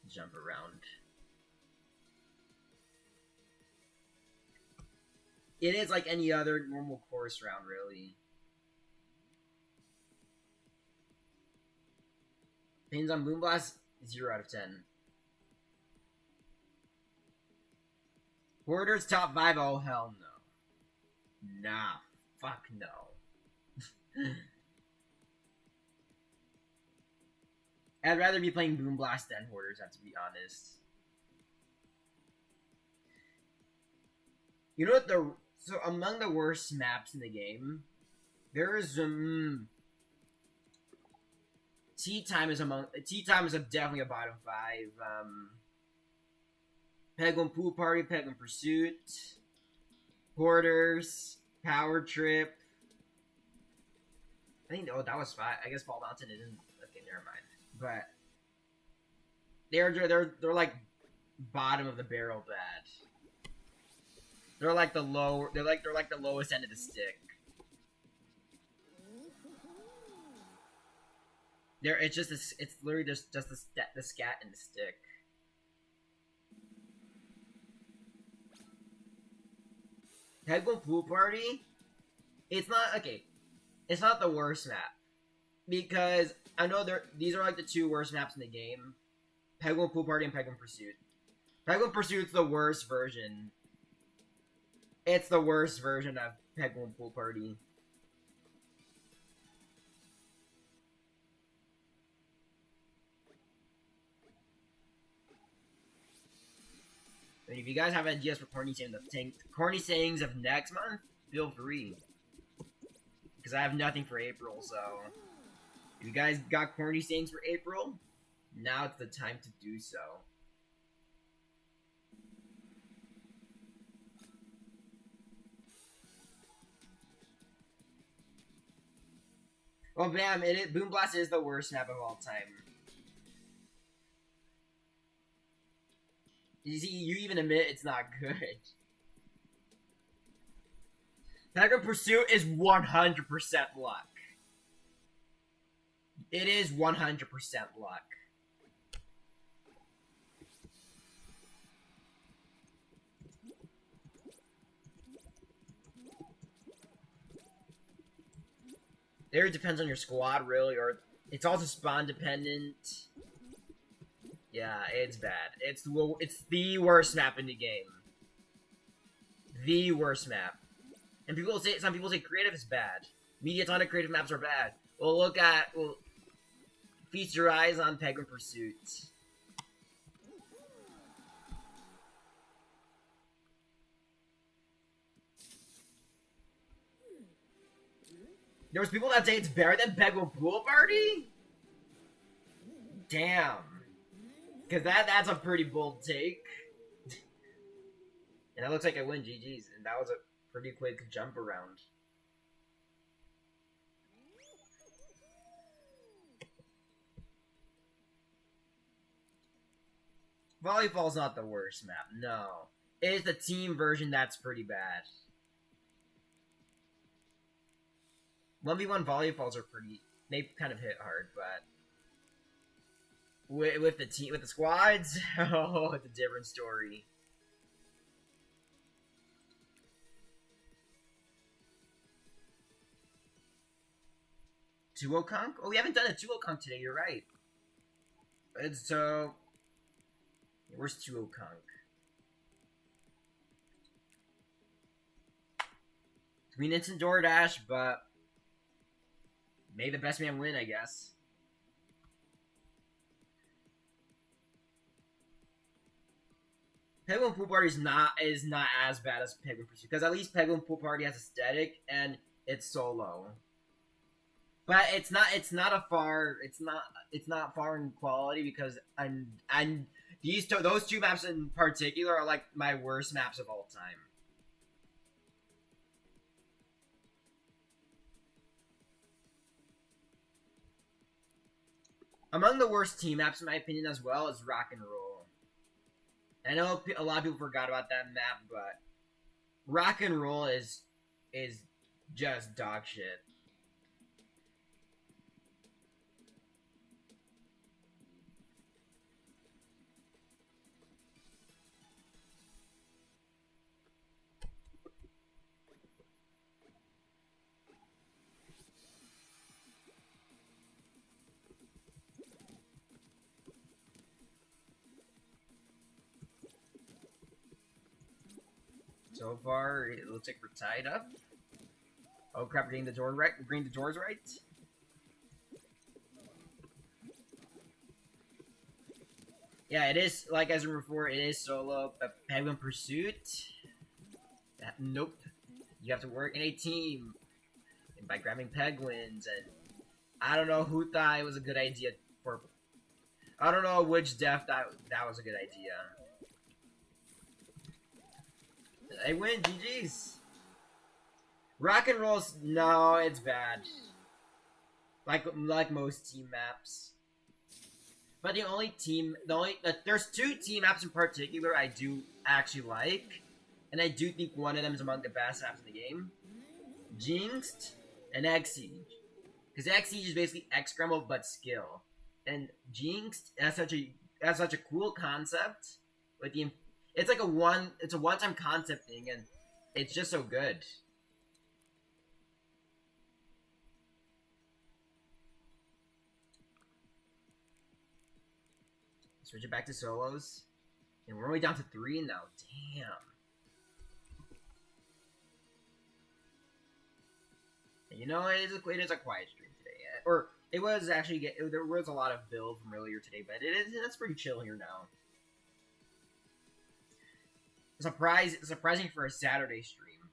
Jump around. It is like any other normal course round, really. Opinions on Moonblast? 0 out of 10. Hoarders top 5? Oh, hell no. Nah, fuck no. I'd rather be playing Moonblast than Hoarders, I have to be honest. You know what so among the worst maps in the game, there's Tea Time is definitely a bottom 5. Penguin Pool Party, Penguin Pursuit, Hoarders, Power Trip. I think that was 5. I guess Fall Mountain isn't. Okay, never mind. But they're like bottom of the barrel bad. They're like the lowest end of the stick. It's literally just the scat and the stick. Penguin Pool Party, it's not okay. It's not the worst map because I know these are like the 2 worst maps in the game: Penguin Pool Party and Penguin Pursuit. Penguin Pursuit's the worst version. It's the worst version of Penguin Pool Party. I mean, if you guys have ideas for corny sayings of next month, feel free. Because I have nothing for April, so if you guys got corny sayings for April, now it's the time to do so. Well, bam! Boomblast is the worst map of all time. You see, you even admit it's not good. Penguin Pursuit is 100% luck. It is 100% luck. It depends on your squad, really, or it's also spawn dependent. Yeah, it's bad. It's the worst map in the game. The worst map. And some people say creative is bad. Mediatonic creative maps are bad. Well, feast your eyes on Penguin Pursuit. There was people that say it's better than Penguin Pool Party? Damn. Because that's a pretty bold take. And that looks like I win GG's. And that was a pretty quick jump around. Volleyball's not the worst map, no. It is the team version that's pretty bad. 1v1 volleyballs are pretty... They kind of hit hard, but... With the squads, oh, it's a different story. Tuo Conk? Oh, we haven't done a Tuo Conk today, you're right. It's so... Where's Tuo Conk? I mean, it's in DoorDash, but... May the best man win, I guess. Penguin Pool Party is not as bad as Penguin Pursuit, because at least Penguin Pool Party has aesthetic and it's solo. But it's not far in quality because those two maps in particular are like my worst maps of all time. Among the worst team maps in my opinion as well is Rock and Roll. I know a lot of people forgot about that map, but Rock and Roll is just dog shit. So far, it looks like we're tied up. Oh crap, we're getting the door right. We're getting the doors right. Yeah, it is, like as before, it is solo, but Penguin Pursuit. Nope. You have to work in a team. And by grabbing penguins, and I don't know who thought it was a good idea for... I don't know which dev thought that was a good idea. I win, GG's. Rock and Roll's, no, it's bad. Like most team maps. But there's two team maps in particular I do actually like, and I do think one of them is among the best maps in the game. Jinxed and Egg Siege. Because Egg Siege is basically X Scramble but skill. And Jinxed has such a cool concept with the... It's a one-time concept thing, and it's just so good. Switch it back to solos. And we're only down to 3 now. Damn. And you know, it is a quiet stream today. Or, it was actually... There was a lot of build from earlier today, but it's pretty chill here now. Surprising for a Saturday stream.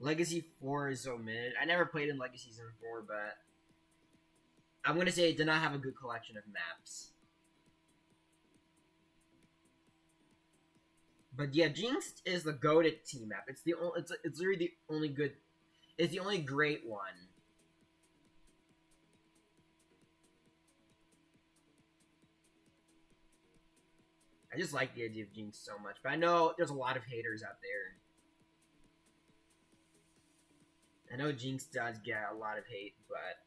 Legacy 4 is so mid. I never played in Legacy Season 4, but I'm gonna say it did not have a good collection of maps. But yeah, Jinxed is the goated team map. It's literally the only good. It's the only great one. I just like the idea of Jinx so much, but I know there's a lot of haters out there. I know Jinx does get a lot of hate, but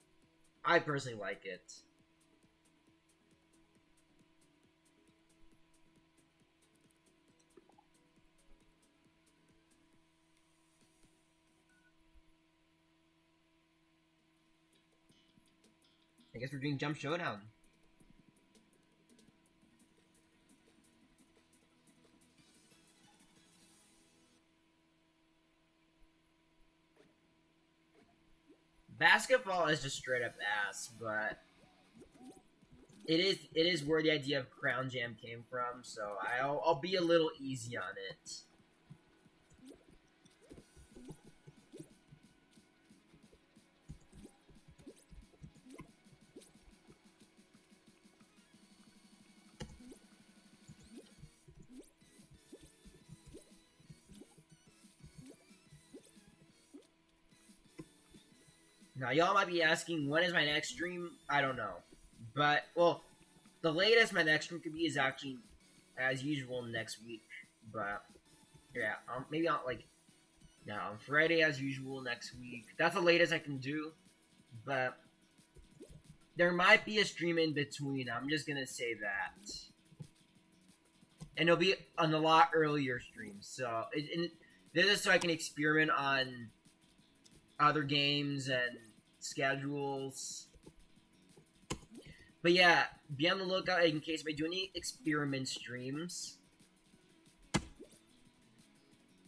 I personally like it. I guess we're doing Jump Showdown. Basketball is just straight up ass, but it is where the idea of Crown Jam came from, so I'll be a little easy on it. Now, y'all might be asking, when is my next stream? I don't know. But, well, the latest my next stream could be is actually, as usual, next week. But, yeah, maybe on, like, no, on Friday as usual next week. That's the latest I can do. But, there might be a stream in between. I'm just gonna say that. And it'll be on a lot earlier stream. So, this is so I can experiment on other games and schedules. But yeah, be on the lookout in case I do any experiment streams.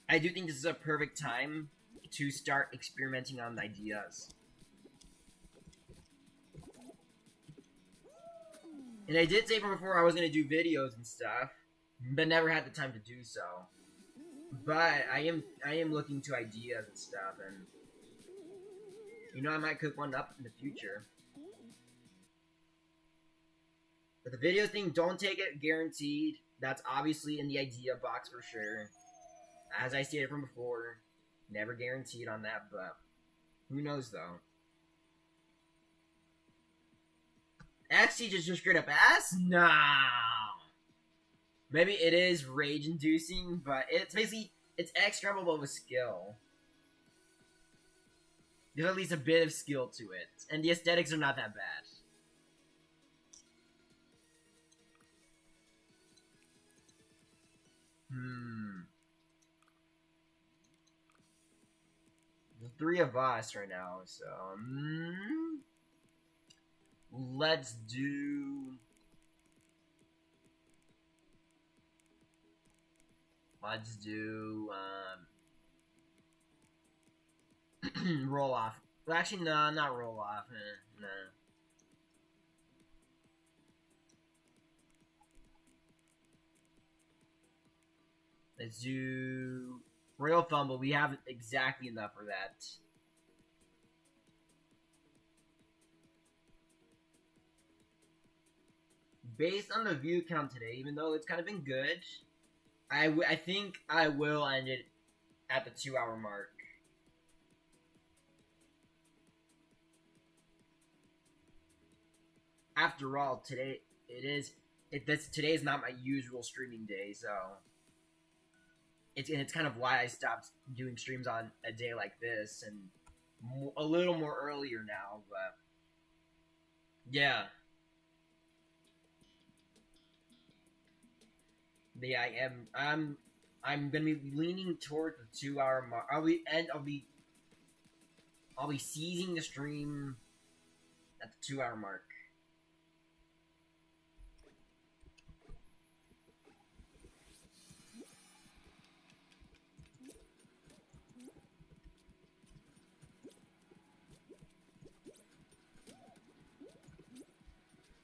I do think this is a perfect time to start experimenting on ideas. And I did say from before I was going to do videos and stuff, but never had the time to do so. But I am looking to ideas and stuff, and you know, I might cook one up in the future. But the video thing, don't take it guaranteed. That's obviously in the idea box for sure. As I stated from before, never guaranteed on that, but who knows though. XT just straight up ass? Nah. Maybe it is rage inducing, but it's basically, it's X scramble with skill. There's at least a bit of skill to it, and the aesthetics are not that bad. The three of us right now, so let's do roll off. Well, actually, no, not roll off. No. Let's do Royal Fumble. We have exactly enough for that. Based on the view count today, even though it's kind of been good, I think I will end it at the 2-hour mark. After all, today today is not my usual streaming day, so it's kind of why I stopped doing streams on a day like this and a little more earlier now, but yeah. But yeah, I'm gonna be leaning toward the 2-hour mark. I'll be seizing the stream at the 2-hour mark.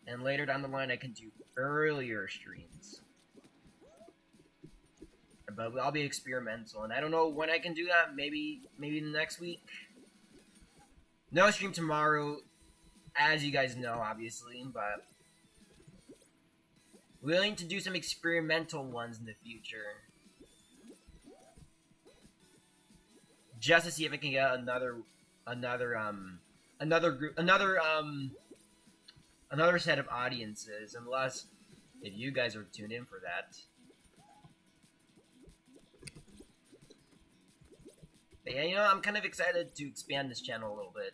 And later down the line, I can do earlier streams. But I'll be experimental, and I don't know when I can do that. Maybe next week. No stream tomorrow, as you guys know, obviously, but willing to do some experimental ones in the future, just to see if I can get another set of audiences, unless if you guys are tuned in for that. But yeah, you know, I'm kind of excited to expand this channel a little bit.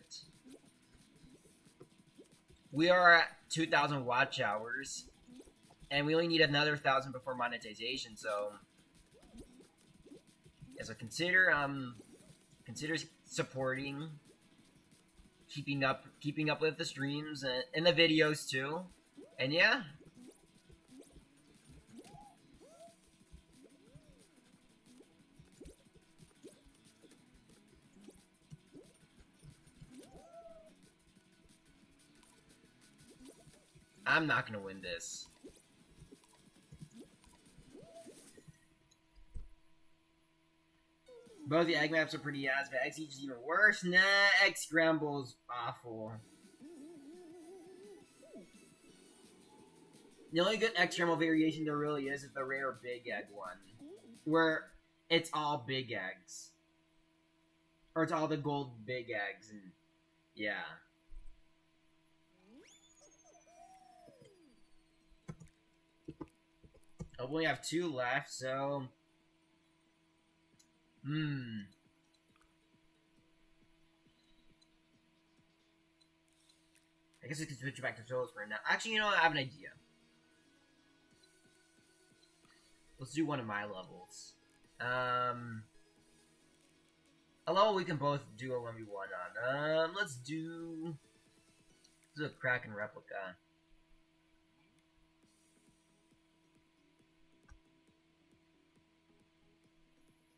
We are at 2,000 watch hours, and we only need another 1,000 before monetization. So, yeah, so consider supporting. keeping up with the streams and the videos too. And yeah. I'm not gonna win this. Both the egg maps are pretty ass, but Egg Siege is even worse. Nah, Egg Scramble's awful. The only good Egg Scramble variation there really is the rare Big Egg one. Where it's all big eggs. Or it's all the gold big eggs, and yeah. I only have 2 left, so... I guess I can switch back to solos for now. Actually, you know what? I have an idea. Let's do one of my levels. A level we can both do a 1v1 on. Let's do a Kraken replica.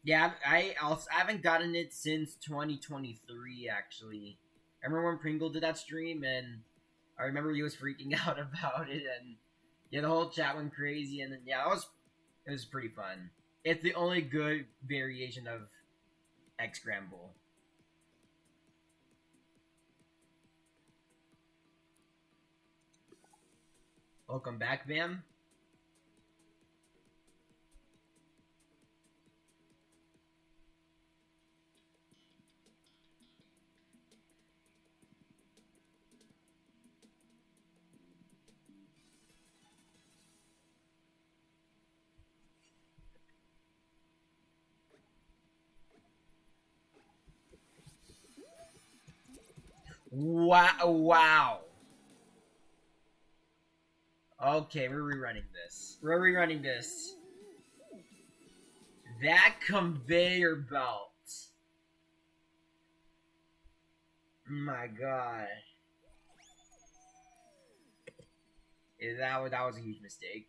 Yeah, I haven't gotten it since 2023. Actually, I remember when Pringle did that stream, and I remember he was freaking out about it, and yeah, the whole chat went crazy, and then yeah, it was pretty fun. It's the only good variation of Egg Scramble. Welcome back, Bam. Wow. Okay, we're rerunning this. That conveyor belt. My god. Yeah, that was a huge mistake.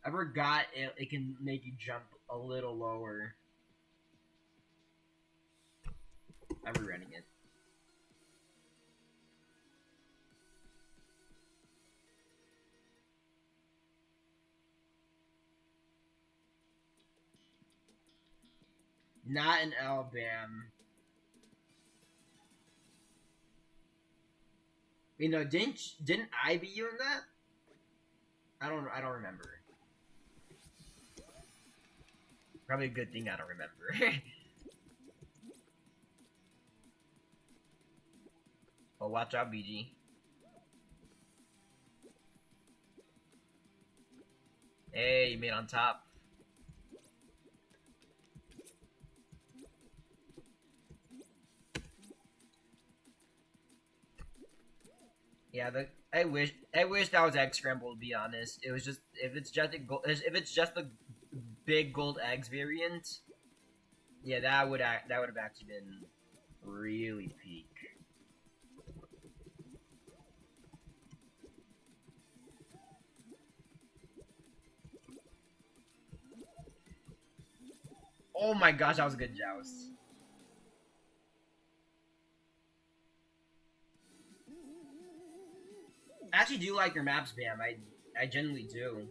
I forgot it can make you jump a little lower. I'm rerunning it. Not in Alabama. You know, didn't I beat you in that? I don't remember. Probably a good thing I don't remember. Well, watch out, BG. Hey, you made on top. Yeah, I wish that was Egg Scramble, to be honest. It was just if it's just the big gold eggs variant, yeah, that would have actually been really peak. Oh my gosh, that was a good joust. I actually do like your maps, Bam. I genuinely do.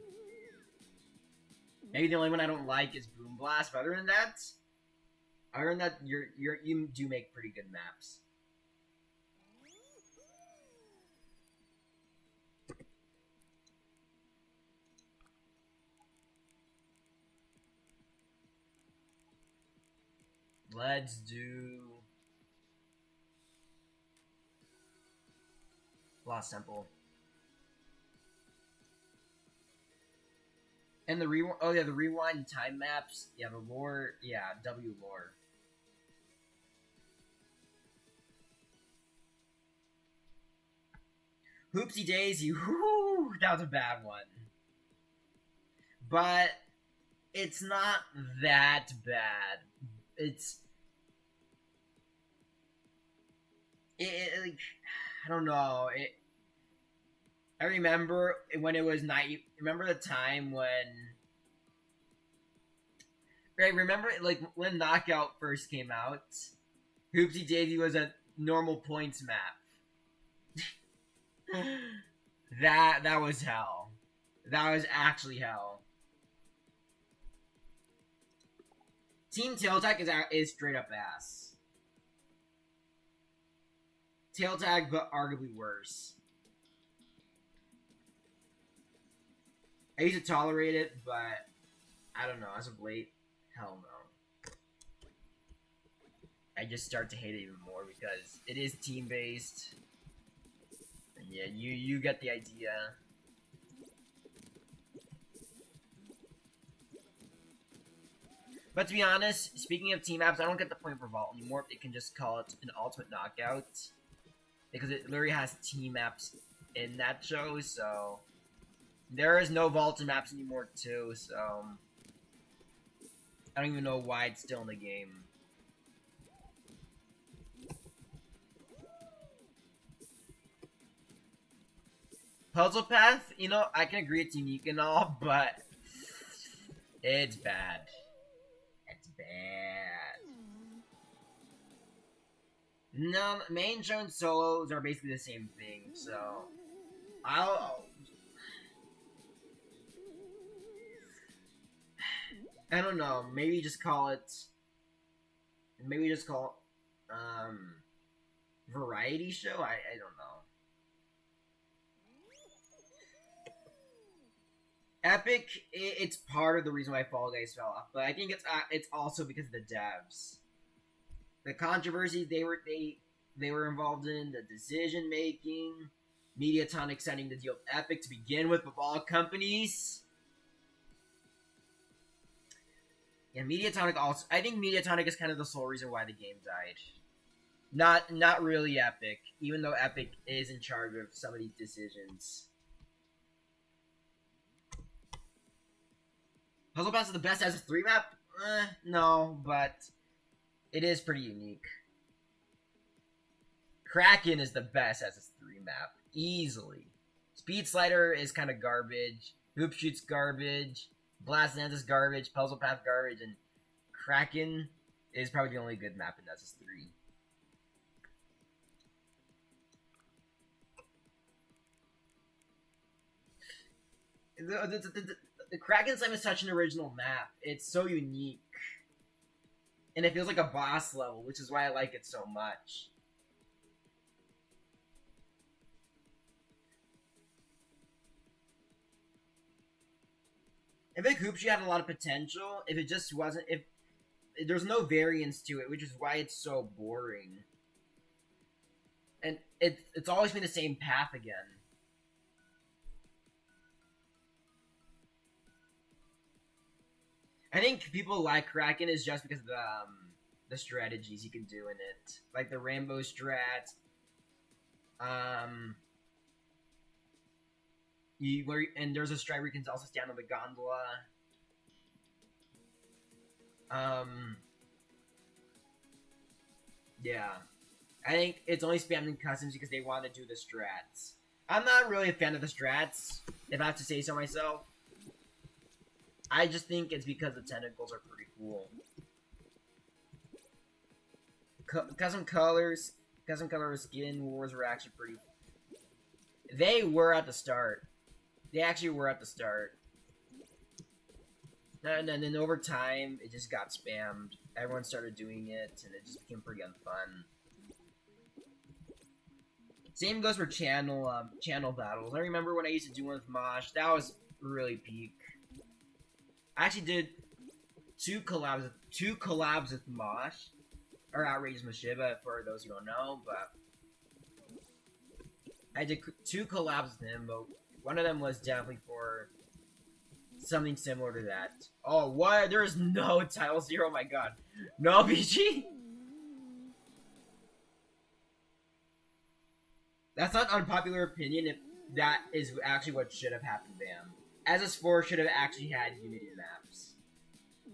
Maybe the only one I don't like is Boom Blast, but other than that, you do make pretty good maps. Let's do Lost Temple. And the rewind. Oh yeah, the rewind time maps. Yeah, the lore. Yeah, W lore. Hoopsie Daisy. Whoo, that was a bad one. But it's not that bad. It's Like, I don't know. I remember when it was night. Remember the time when? Right. Remember like when Knockout first came out. Hoopsie Daisy was a normal points map. That was hell. That was actually hell. Team Tail Tag is straight up ass. Tail Tag, but arguably worse. I used to tolerate it, but I don't know. As of late, hell no. I just start to hate it even more because it is team based. And yeah, you get the idea. But to be honest, speaking of team apps, I don't get the point for Vault anymore. They can just call it an Ultimate Knockout because it literally has team apps in that show. So there is no Vault maps anymore too. So I don't even know why it's still in the game. Puzzle Path, you know, I can agree it's unique and all, but it's bad. It's bad. No, main show and solos are basically the same thing, so I don't know. Maybe just call it. Variety show. I don't know. Epic, it's part of the reason why Fall Guys fell off, but I think it's also because of the devs, the controversy they were involved in, the decision making, Mediatonic signing the deal with Epic to begin with all companies. Yeah, Mediatonic also. I think Mediatonic is kind of the sole reason why the game died. Not really Epic, even though Epic is in charge of some of these decisions. Puzzle Pass is the best as a 3 map? No, but it is pretty unique. Kraken is the best as a 3 map. Easily. Speed Slider is kind of garbage. Hoop Shoot's garbage. Blast Dance is garbage. Puzzle Path garbage. And Kraken is probably the only good map in SS3. The Kraken Slime is such an original map. It's so unique. And it feels like a boss level, which is why I like it so much. I think Hoopsy had a lot of potential. If it just wasn't... if there's no variance to it, which is why it's so boring. And it's always been the same path again. I think people like Kraken is just because of the strategies you can do in it, like the Rambo strat. And there's a strat where you can also stand on the gondola. Yeah, I think it's only spamming customs because they want to do the strats. I'm not really a fan of the strats, if I have to say so myself. I just think it's because the tentacles are pretty cool. Custom color skin wars were actually pretty... They were at the start. They actually were at the start. And then over time, it just got spammed. Everyone started doing it, and it just became pretty unfun. Same goes for channel battles. I remember when I used to do one with Mosh. That was really peak. I actually did two collabs with Mosh, or Outrageous Mashiba, for those who don't know, but I did 2 collabs with him, but one of them was definitely for something similar to that. Oh, what? There is no Title Zero, oh my god. No BG? That's not unpopular opinion if that is actually what should have happened to him. SS4 should have actually had Unity maps.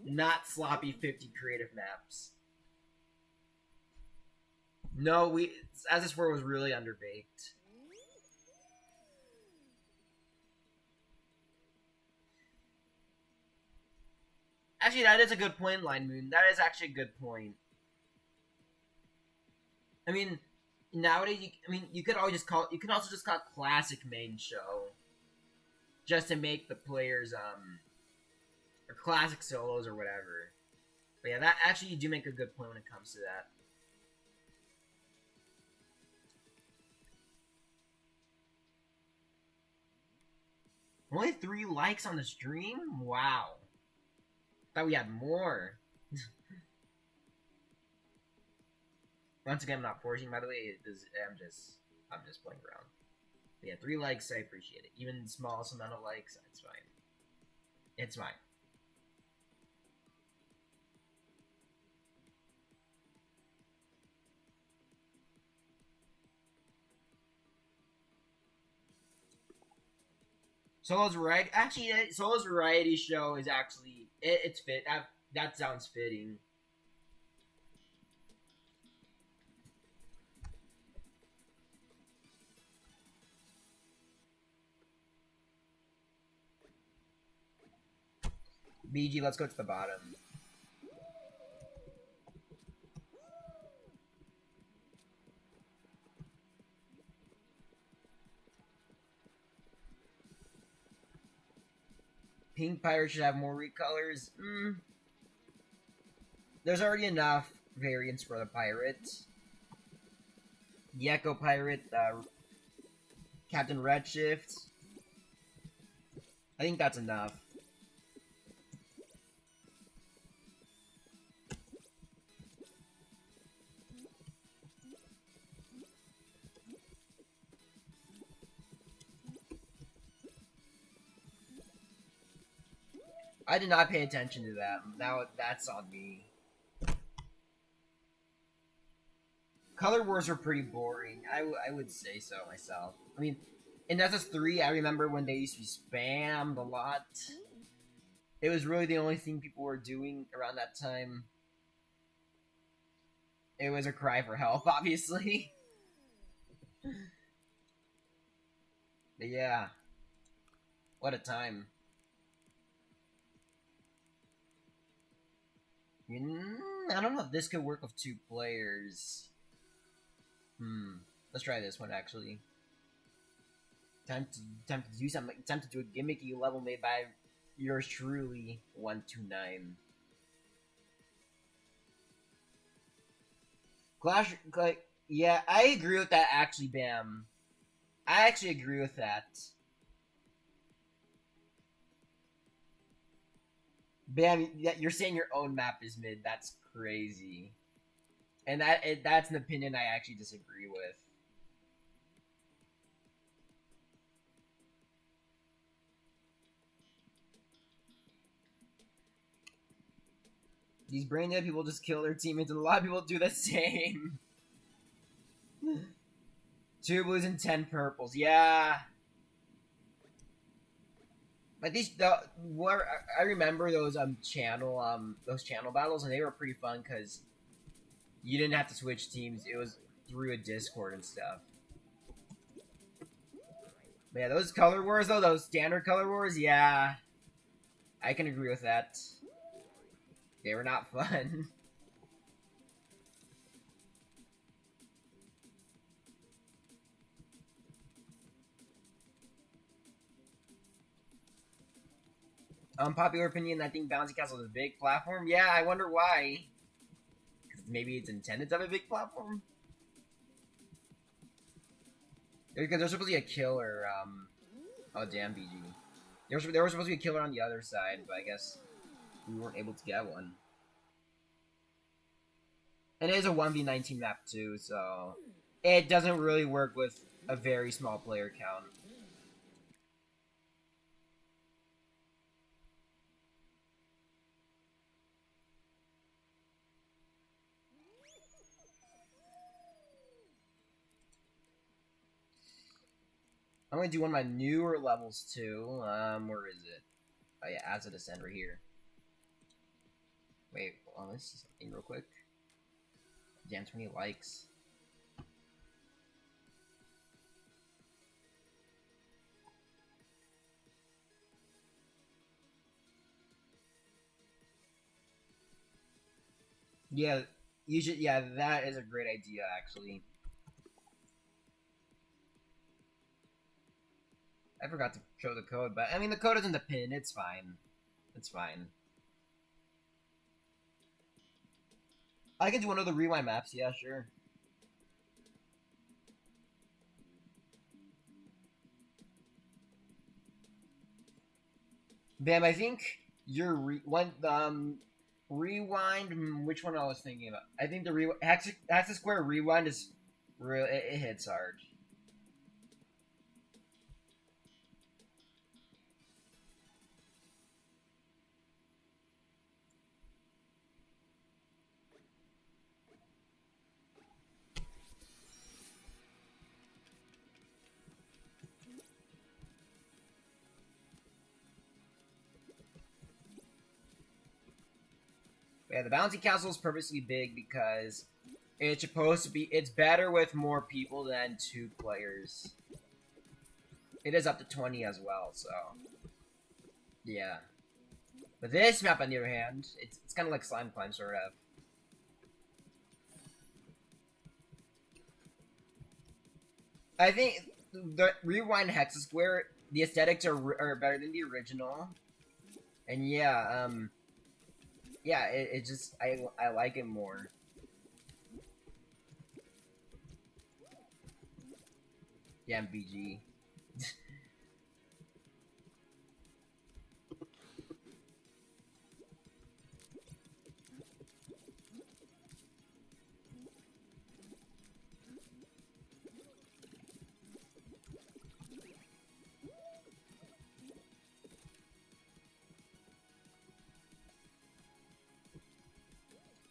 Not sloppy 50 creative maps. No, As This War was really underbaked. Actually, that is a good point, Line Moon. That is actually a good point. I mean, nowadays, you could always just call. You can also just call it classic main show, just to make the players or classic solos or whatever. But yeah, that actually you do make a good point when it comes to that. Only 3 likes on the stream? Wow. Thought we had more. Once again, I'm not forcing, by the way. I'm just playing around. But yeah, 3 likes, I appreciate it. Even the smallest amount of likes, it's fine. It's fine. Solo's variety, actually, Solo's variety show is actually it's fit. That sounds fitting. BG, let's go to the bottom. Pink Pirate should have more recolors. There's already enough variants for the pirate. The Echo Pirate, Captain Redshift. I think that's enough. I did not pay attention to that. Now that's on me. Color Wars were pretty boring. I would say so myself. I mean, in SS3, I remember when they used to be spammed a lot. It was really the only thing people were doing around that time. It was a cry for help, obviously. But yeah. What a time. I don't know if this could work with 2 players. Let's try this one, actually. Time to do something. Time to do a gimmicky level made by yours truly, 129. Clash, yeah, I agree with that, actually, Bam. I actually agree with that. Bam, you're saying your own map is mid. That's crazy. And that's an opinion I actually disagree with. These brain dead people just kill their teammates, and a lot of people do the same. 2 blues and 10 purples. Yeah. But I remember those channel battles, and they were pretty fun because you didn't have to switch teams. It was through a Discord and stuff. But yeah, those color wars though, those standard color wars, yeah, I can agree with that. They were not fun. Unpopular opinion, I think Bouncy Castle is a big platform. Yeah, I wonder why. Maybe it's intended to have a big platform? Because there's supposed to be a killer, oh damn, BG. There was supposed to be a killer on the other side, but I guess we weren't able to get one. And it is a 1v19 map too, so it doesn't really work with a very small player count. I'm gonna do one of my newer levels too. Where is it? Oh yeah, As a Descent right here. Wait, hold on, let's see something real quick. Damn, 20 likes. Yeah, you should. Yeah, that is a great idea, actually. I forgot to show the code, but I mean, the code is in the pin. It's fine. It's fine. I can do one of the rewind maps. Yeah, sure. Bam, I think your rewind. Which one I was thinking about? I think the Hexa Square rewind is real. It hits hard. Yeah, the bouncy castle is purposely big because it's supposed to be. It's better with more people than 2 players. It is up to 20 as well, so yeah. But this map, on the other hand, it's kind of like Slime Climb, sort of. I think the Rewind Hexa Square, the aesthetics are better than the original, and yeah, it just I like it more. Yeah, MBG.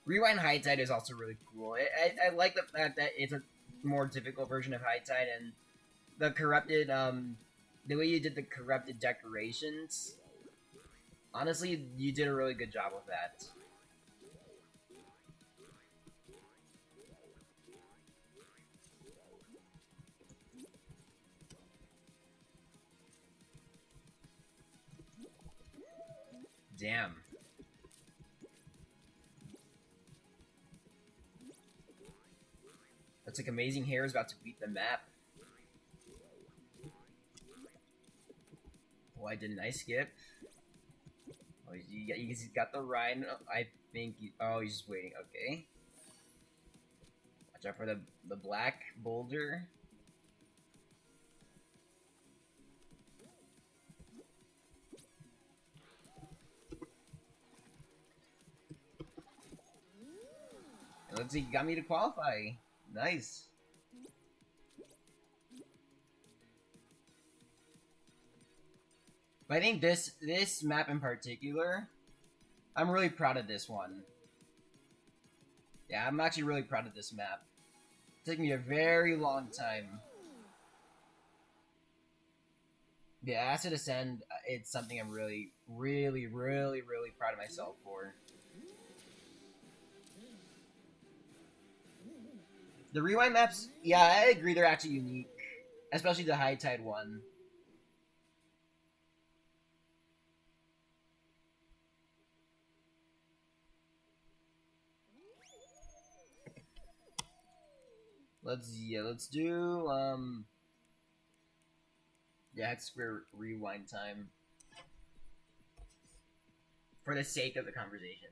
Rewind High Tide is also really cool. I like the fact that it's a more difficult version of High Tide, and the corrupted the way you did the corrupted decorations. Honestly, you did a really good job with that. Damn. Looks like Amazing Hair is about to beat the map. Oh, I did a nice skip. Oh, he's got the Rhino. I think. Oh, he's just waiting. Okay. Watch out for the black boulder. And let's see. Got me to qualify. Nice. But I think this map in particular, I'm really proud of this one. Yeah, I'm actually really proud of this map. It took me a very long time. The Acid Ascend, it's something I'm really, really, really, really proud of myself for. The rewind maps, yeah, I agree they're actually unique. Especially the High Tide one. Let's do yeah, Hex Square rewind time. For the sake of the conversation.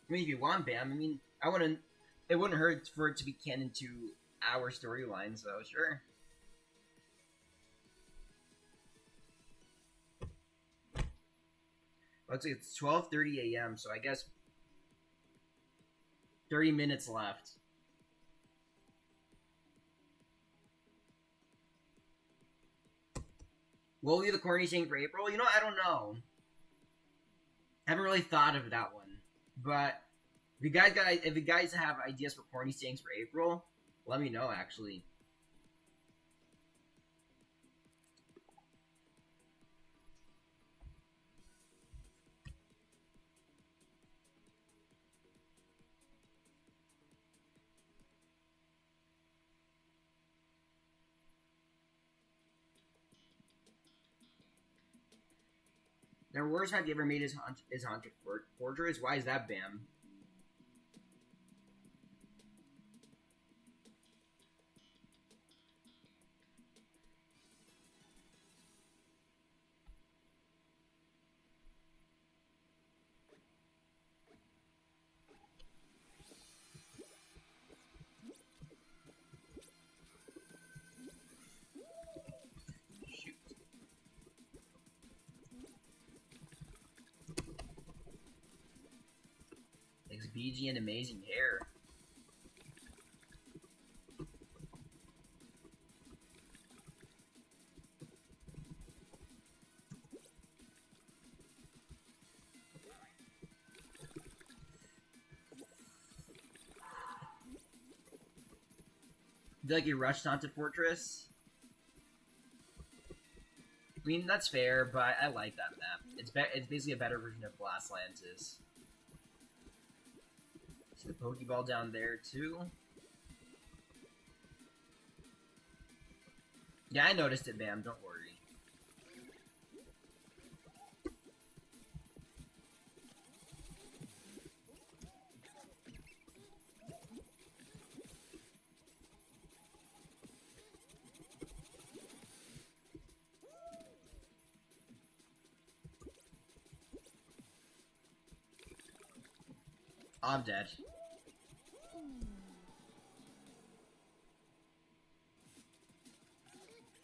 I mean, if you want, Bam. I mean, I wouldn't. It wouldn't hurt for it to be canon to our storyline, so sure. Let's see, it's 12:30 a.m. So I guess 30 minutes left. Will we be the corny saying for April? You know, I don't know. I haven't really thought of that one, but if you guys have ideas for corny sayings for April, let me know. Actually, Now, worst have you ever made is Haunted Fortress? Why is that, Bam? Shoot. XBG and amazing hair. Feel like you rushed onto Fortress? I mean, that's fair, but I like that map. It's basically a better version of Blast Lantis. See the Pokeball down there, too? Yeah, I noticed it, Bam. Don't worry. I'm dead.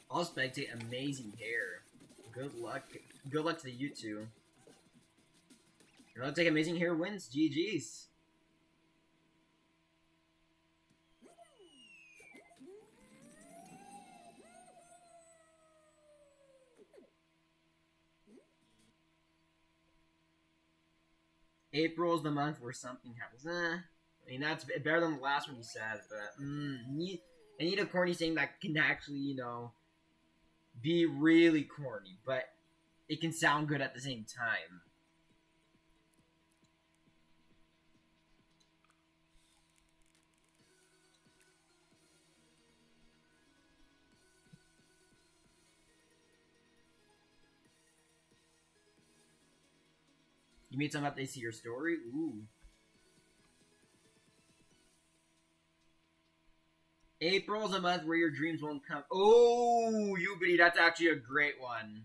I'll spectate amazing hair. Good luck. Good luck to you two. You're about to take amazing hair wins. GG's. April's the month where something happens. I mean, that's better than the last one you said, but I need a corny saying that can actually, you know, be really corny, but it can sound good at the same time. You meet someone up, they see your story? Ooh. April's a month where your dreams won't come. Oh, Yubity, that's actually a great one.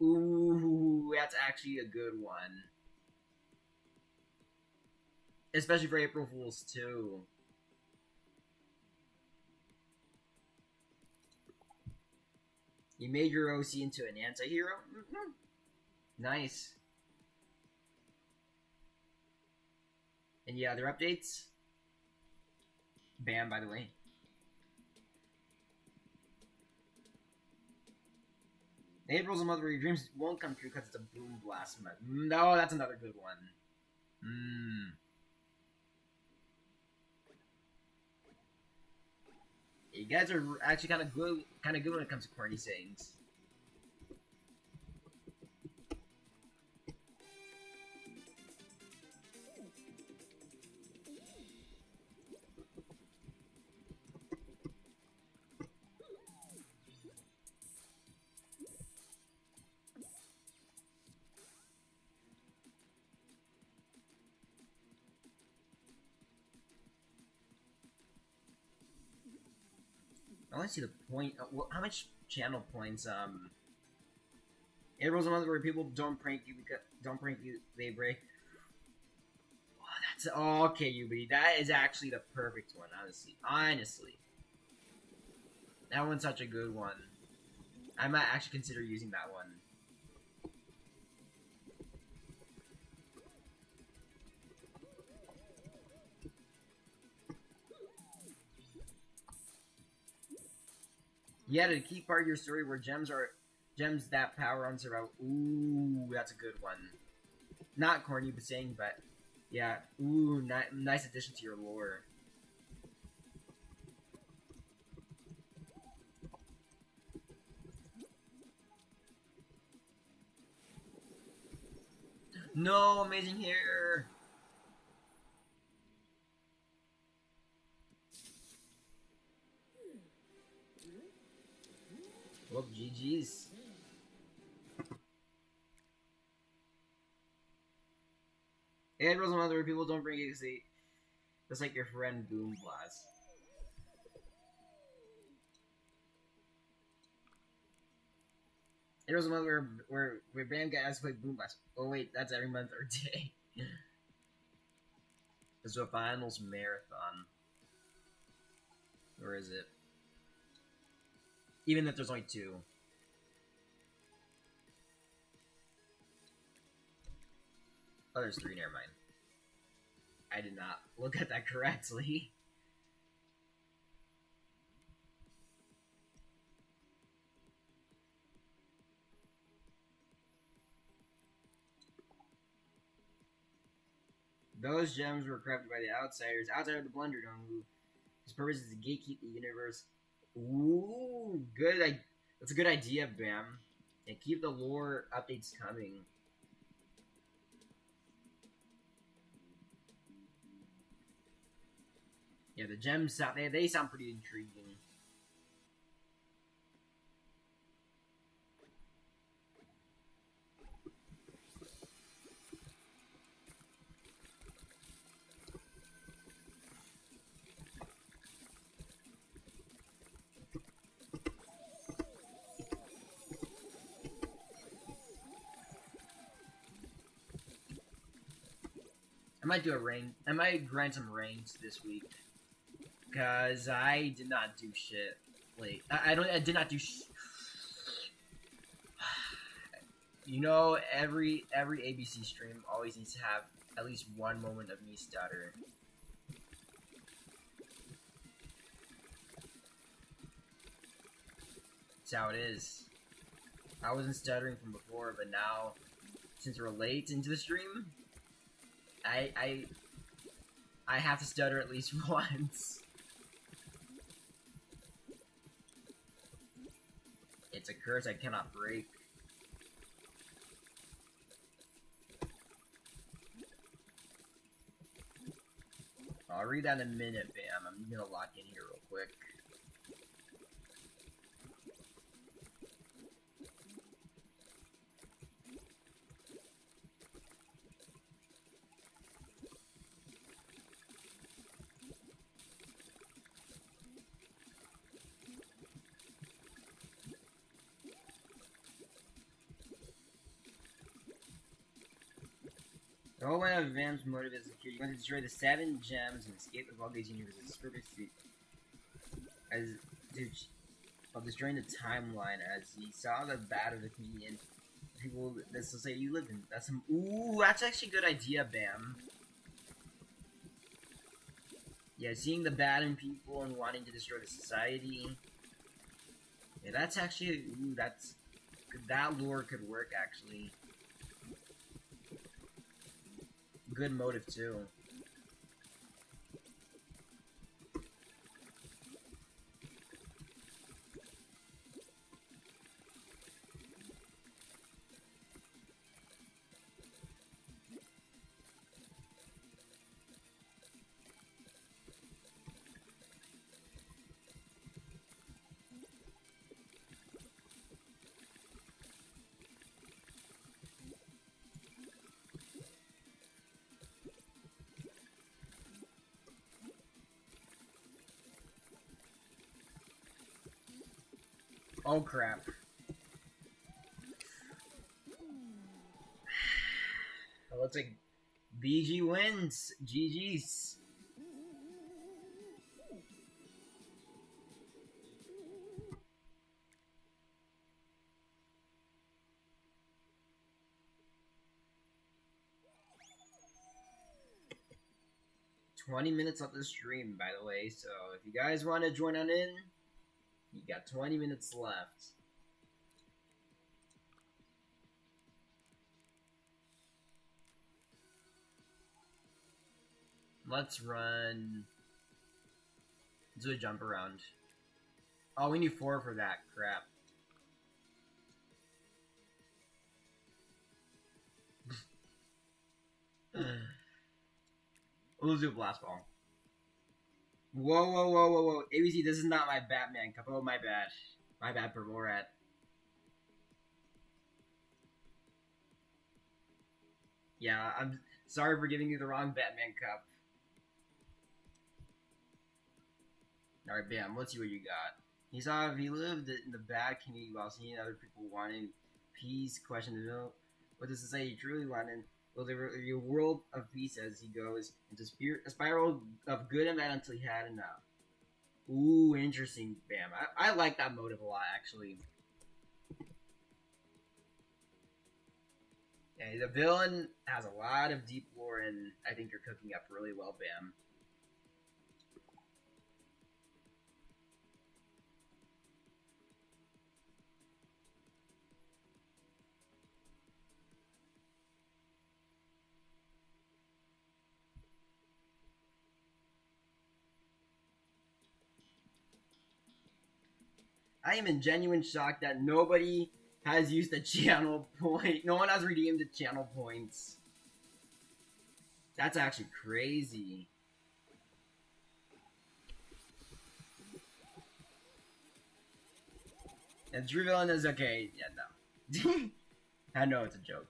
Ooh, that's actually a good one. Especially for April Fools, too. You made your OC into an anti-hero? Mm-hmm. Nice. Any other updates? Bam, by the way. April's a month where your dreams won't come true because it's a boom blast month. No, that's another good one. You guys are actually kind of good when it comes to corny sayings. I want to see the point. How much channel points? April's a month where people don't prank you they break. Oh, that's okay, Yubi. That is actually the perfect one, honestly. That one's such a good one. I might actually consider using that one. Yeah, the key part of your story where gems that power on survival. Ooh, that's a good one. Not corny, but saying, but yeah. Ooh, nice addition to your lore. No, amazing hair. Well, GG's. And rules on other people don't bring it because they just like your friend Boom Blast. There was a month where Bam got asked to play Boom Blast. Oh wait, that's every month or day. This is a finals marathon. Or is it? Even if there's only 2. Oh, there's 3, never mind. I did not look at that correctly. Those gems were corrupted by the outsiders outside of the Blunder Dome, whose purpose is to gatekeep the universe. Ooh, good. That's a good idea, Bam. And keep the lore updates coming. Yeah, the gems sound they sound pretty intriguing. I might do a rank. I might grind some ranks this week, cause I did not do shit. Wait, I did not do. You know, every ABC stream always needs to have at least one moment of me stutter. That's how it is. I wasn't stuttering from before, but now, since we're late into the stream, I have to stutter at least once. It's a curse I cannot break. I'll read that in a minute, Bam. I'm gonna lock in here real quick. The whole point of Vam's motive is secure. You want to destroy the 7 gems and escape the Vulgate's universe. It's purpose of destroying the timeline as he saw the bad of the comedian. People that society you live in. That's some. Ooh, that's actually a good idea, Bam. Yeah, seeing the bad in people and wanting to destroy the society. Yeah, that's actually. Ooh, that lore could work actually. Good motive too. Oh crap. It looks like BG wins. GG's. $20 of the stream, by the way, so if you guys want to join on in, you got 20 minutes left. Let's run. Let's do a jump around. Oh, we need 4 for that. Crap. We'll do a blast ball. Whoa, whoa, whoa, whoa, whoa. ABC, this is not my Batman cup. Oh, my bad. My bad, Permorat. Yeah, Sorry for giving you the wrong Batman cup. Alright, bam, let's see what you got. He saw if he lived in the bad community while seeing other people wanting peace, questioned to know what does society truly want, and will there be a world of peace as he goes into a spiral of good and bad until he had enough. Ooh, interesting, bam. I like that motive a lot, actually. Yeah, the villain has a lot of deep lore, and I think you're cooking up really well, bam. I am in genuine shock that nobody has used a channel point. No one has redeemed the channel points. That's actually crazy. And True Villain is okay. Yeah, no. I know it's a joke.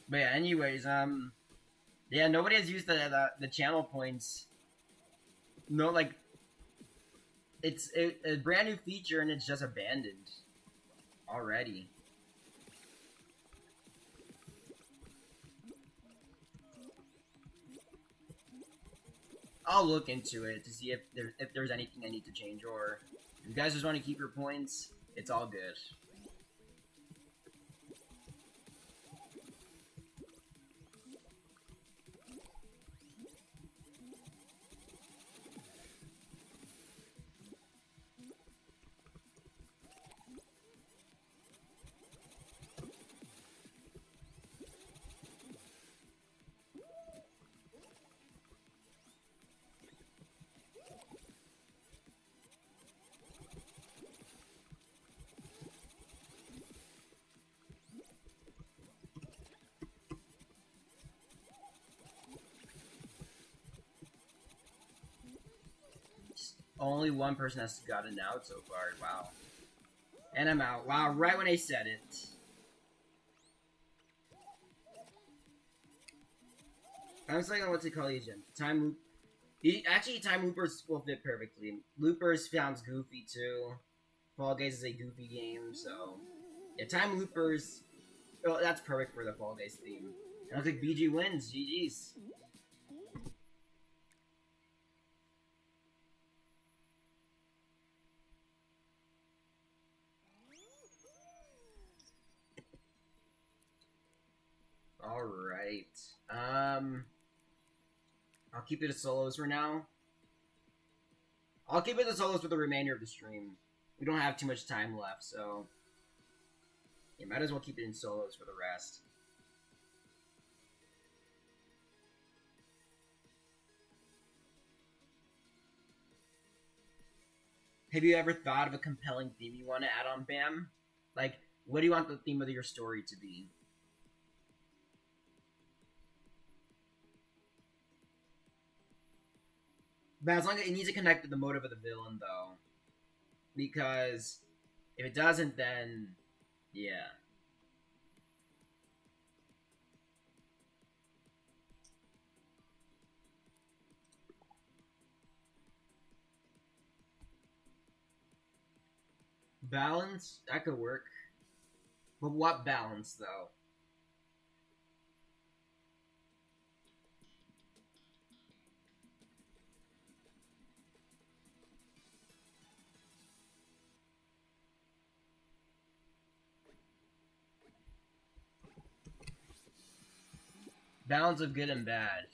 But yeah, anyways, yeah, nobody has used the channel points. No, like, it's a brand new feature and it's just abandoned already. I'll look into it to see if there's anything I need to change, or if you guys just want to keep your points, it's all good. Only one person has gotten out so far. Wow. And I'm out. Wow, right when I said it. I was like, what's it called, Agent? Time Loop. Actually, Time Loopers will fit perfectly. Loopers sounds goofy too. Fall Guys is a goofy game, so yeah, Time Loopers. Oh, that's perfect for the Fall Guys theme. And I think BG wins. GG's. All right. I'll keep it as solos for now. I'll keep it as solos for the remainder of the stream. We don't have too much time left, so you might as well keep it in solos for the rest. Have you ever thought of a compelling theme you want to add on BAM? Like, what do you want the theme of your story to be? But as long as it needs to connect to the motive of the villain, though. Because if it doesn't, then yeah. Balance? That could work. But what balance, though? Balance of good and bad.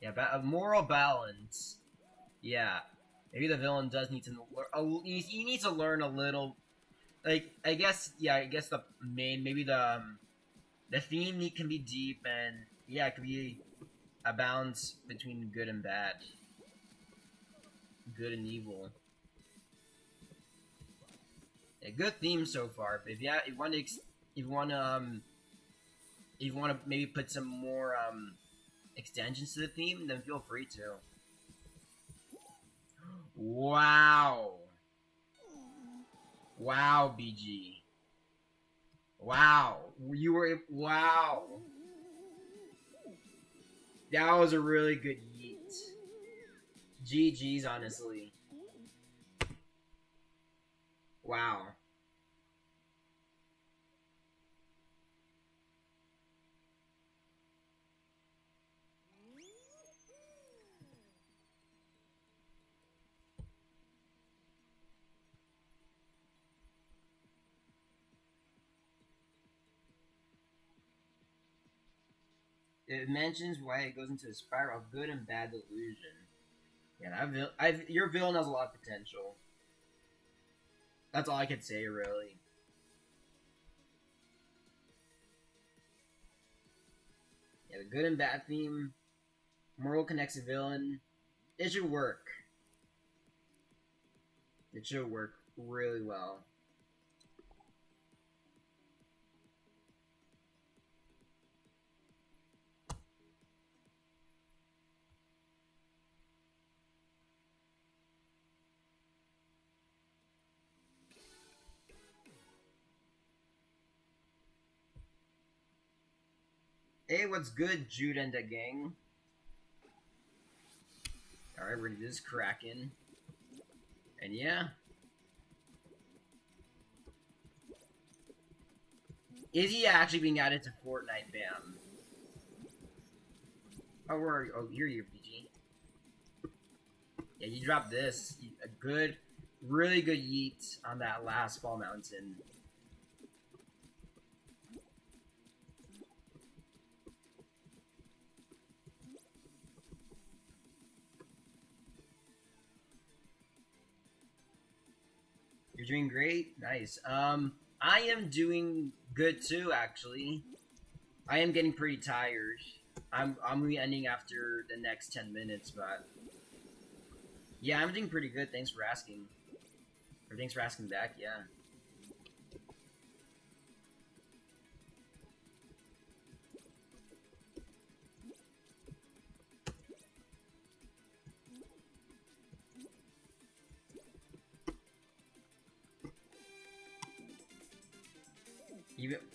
Yeah, a moral balance. Yeah. Maybe the villain does need to... He needs to learn a little... Like, I guess the main... Maybe the theme can be deep, and yeah, it could be a balance between good and bad. Good and evil. A good theme so far, but if you want to maybe put some more extensions to the theme, then feel free to. Wow. Wow, BG. Wow. You were... Wow. That was a really good yeet. GG's, honestly. Wow. It mentions why it goes into a spiral of good and bad delusion. Yeah, your villain has a lot of potential. That's all I could say, really. Yeah, the good and bad theme, moral connects a villain. It should work. It should work really well. Hey, what's good, Jude and the gang? Alright, we're gonna do this Kraken. And yeah. Is he actually being added to Fortnite Bam? Oh, where are you? Oh, here you, PG. Yeah, you dropped this. A good, really good yeet on that last Fall Mountain. You're doing great. Nice. I am doing good too, actually. I am getting pretty tired. I'm gonna be ending after the next 10 minutes, but yeah, I'm doing pretty good. Thanks for asking. Or thanks for asking back. Yeah.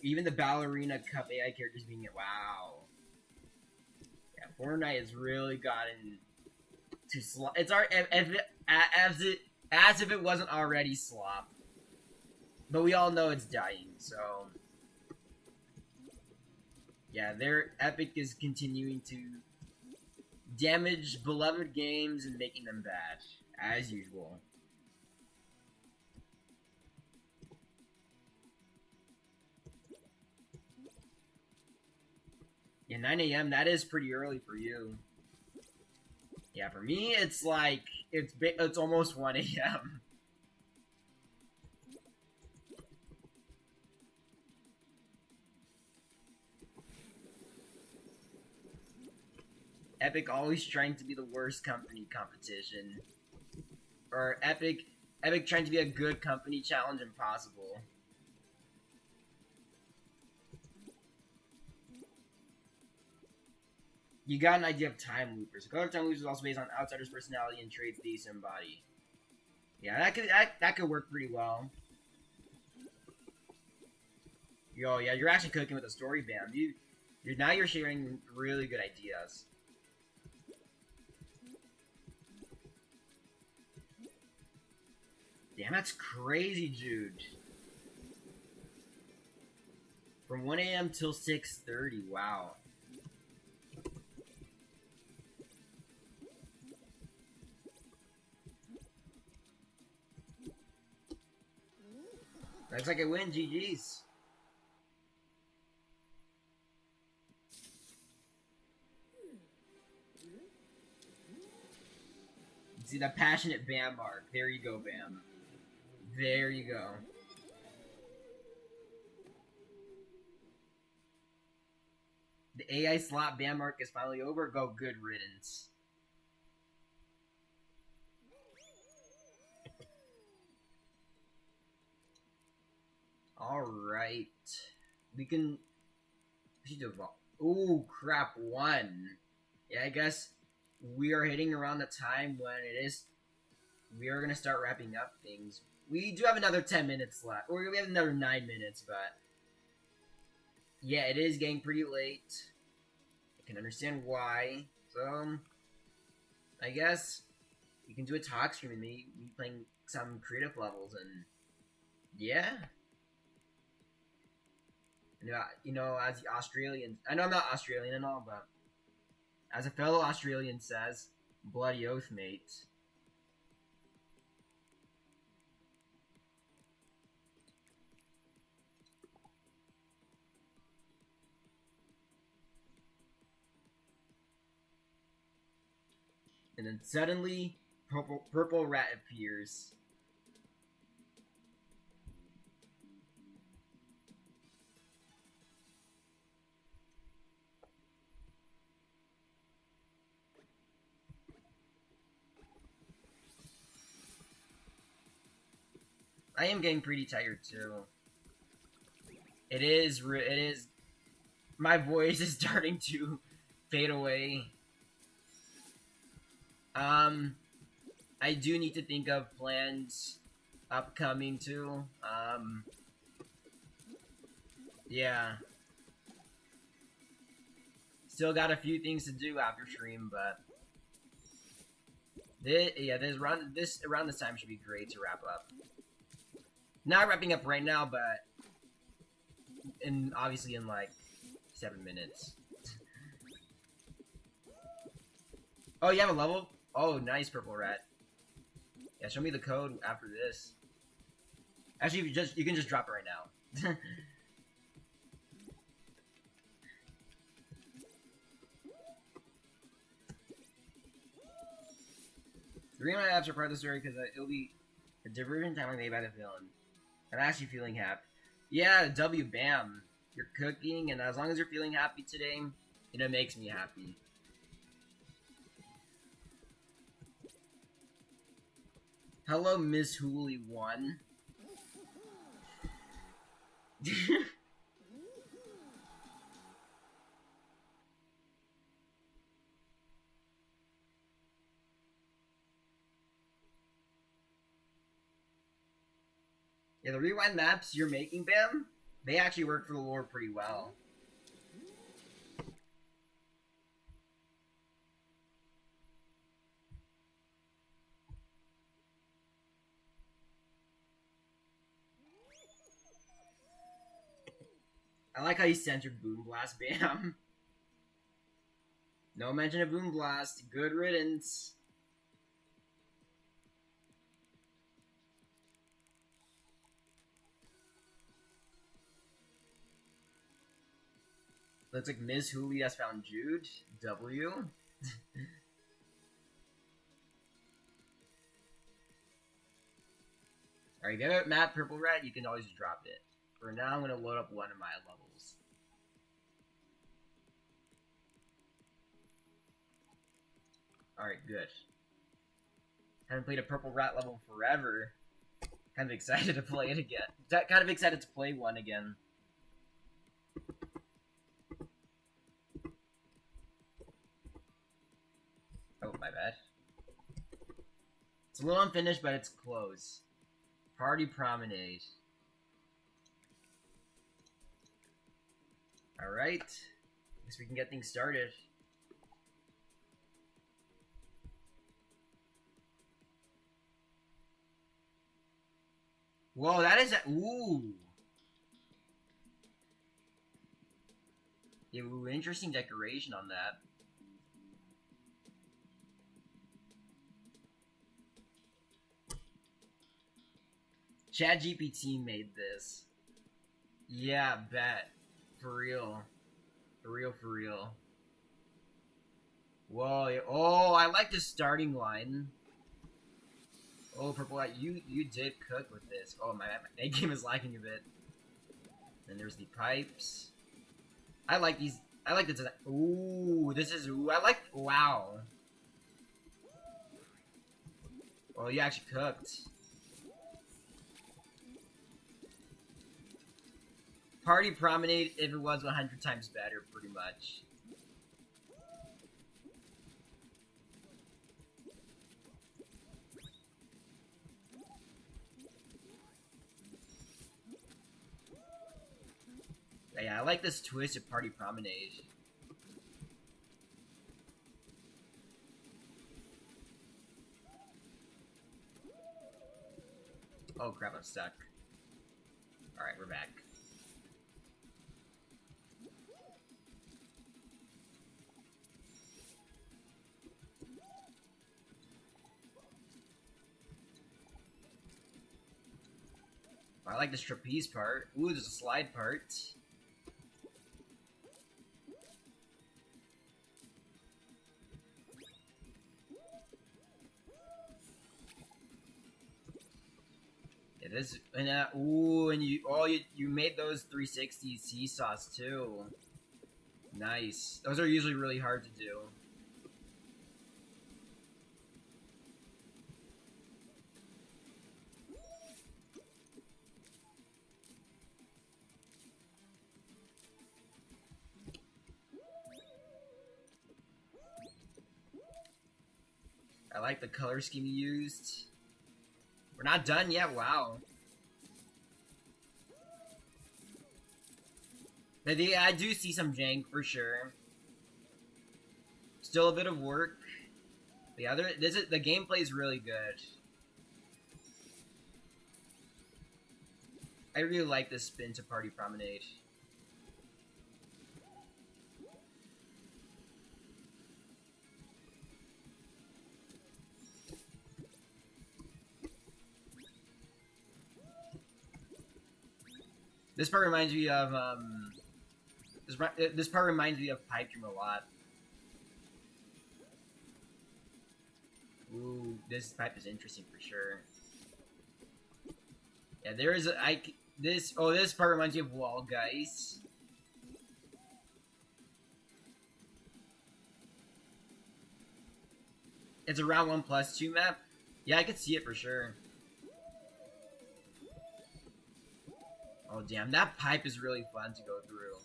Even the Ballerina Cup AI characters being it. Wow. Yeah, Fortnite has really gotten to slop. It's our as if it wasn't already slop. But we all know it's dying, so yeah, their Epic is continuing to damage beloved games and making them bad, as usual. Yeah, 9 a.m. That is pretty early for you. Yeah, for me, it's like it's almost 1 a.m. Epic always trying to be the worst company competition, or Epic trying to be a good company challenge impossible. You got an idea of Time Loopers. Color Time Loopers is also based on Outsider's personality and traits they embody. Yeah, that could work pretty well. Yo, yeah, you're actually cooking with a story, Bam. Now you're sharing really good ideas. Damn, that's crazy, Jude. From 1 a.m. till 6:30. Wow. Looks like I win. GG's. See the passionate Bam mark. There you go, Bam. There you go. The AI slot Bam mark is finally over. Go good riddance. Alright. We can... Ooh, crap, 1. Yeah, I guess we are hitting around the time when it is... We are going to start wrapping up things. We do have another 10 minutes left. Or we have another 9 minutes, but... Yeah, it is getting pretty late. I can understand why. So, I guess we can do a talk stream and me playing some creative levels and yeah. As the Australian, I know I'm not Australian and all, but as a fellow Australian says, bloody oath, mate. And then suddenly, purple rat appears. I am getting pretty tired too. It is. My voice is starting to fade away. I do need to think of plans upcoming too. Yeah. Still got a few things to do after stream, but around this time should be great to wrap up. Not wrapping up right now, but obviously in like 7 minutes. Oh, you have a level? Oh, nice, purple rat. Yeah, show me the code after this. Actually, you can just drop it right now. 3 of my apps are part of the story because it'll be a diversion time made by the villain. I'm actually feeling happy. Yeah, W, bam. You're cooking, and as long as you're feeling happy today, it makes me happy. Hello, Miss Hooley 1. Yeah, the rewind maps you're making, Bam, they actually work for the lore pretty well. I like how you censored Boom Blast, Bam. No mention of Boom Blast. Good riddance. Looks like Ms. Hooley has found Jude. W. Alright, get a map, Purple Rat, you can always just drop it. For now, I'm going to load up one of my levels. Alright, good. Haven't played a Purple Rat level forever. Kind of excited to play it again. Kind of excited to play one again. Oh, my bad. It's a little unfinished, but it's close. Party Promenade. Alright. Guess we can get things started. Whoa, that is a... Ooh. Yeah, ooh, interesting decoration on that. ChatGPT made this. Yeah, bet. For real. For real, for real. Whoa, oh, I like the starting line. Oh, Purple Light, you did cook with this. Oh, my game is lagging a bit. Then there's the pipes. I like these. I like the design. Ooh, this is. Ooh, I like. Wow. Well, you actually cooked. Party Promenade, if it was 100 times better, pretty much. Yeah, Yeah, I like this Twisted Party Promenade. Oh crap, I'm stuck. Alright, we're back. I like this trapeze part. Ooh, there's a slide part. It is, and ooh, and you made those 360 seesaws too. Nice. Those are usually really hard to do. I like the color scheme you used. We're not done yet, wow. But yeah, I do see some jank for sure. Still a bit of work. But yeah, the gameplay is really good. I really like this spin to Party Promenade. This part reminds me of this part reminds me of Pipe Dream a lot. Ooh, this pipe is interesting for sure. Yeah, there is this part reminds me of Wall Guys. It's a round 1+2 map. Yeah, I could see it for sure. Oh damn, that pipe is really fun to go through.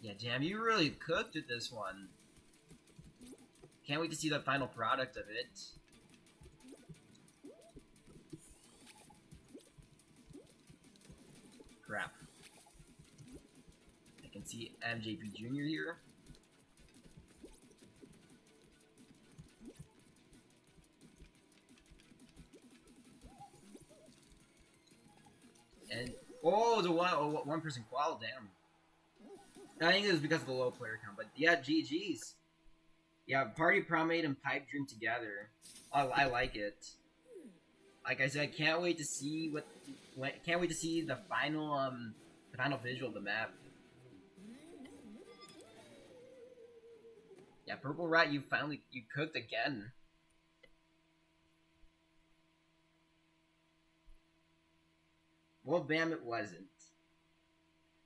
Yeah, damn, you really cooked with this one. Can't wait to see the final product of it. Crap. I can see MJP Jr. here. And oh, the one person qual, damn. I think it was because of the low player count, but yeah, GG's. Yeah, Party Promenade and Pipe Dream together. I like it. Like I said, can't wait to see the final visual of the map. Yeah, Purple Rat, you cooked again. Well, bam, it wasn't.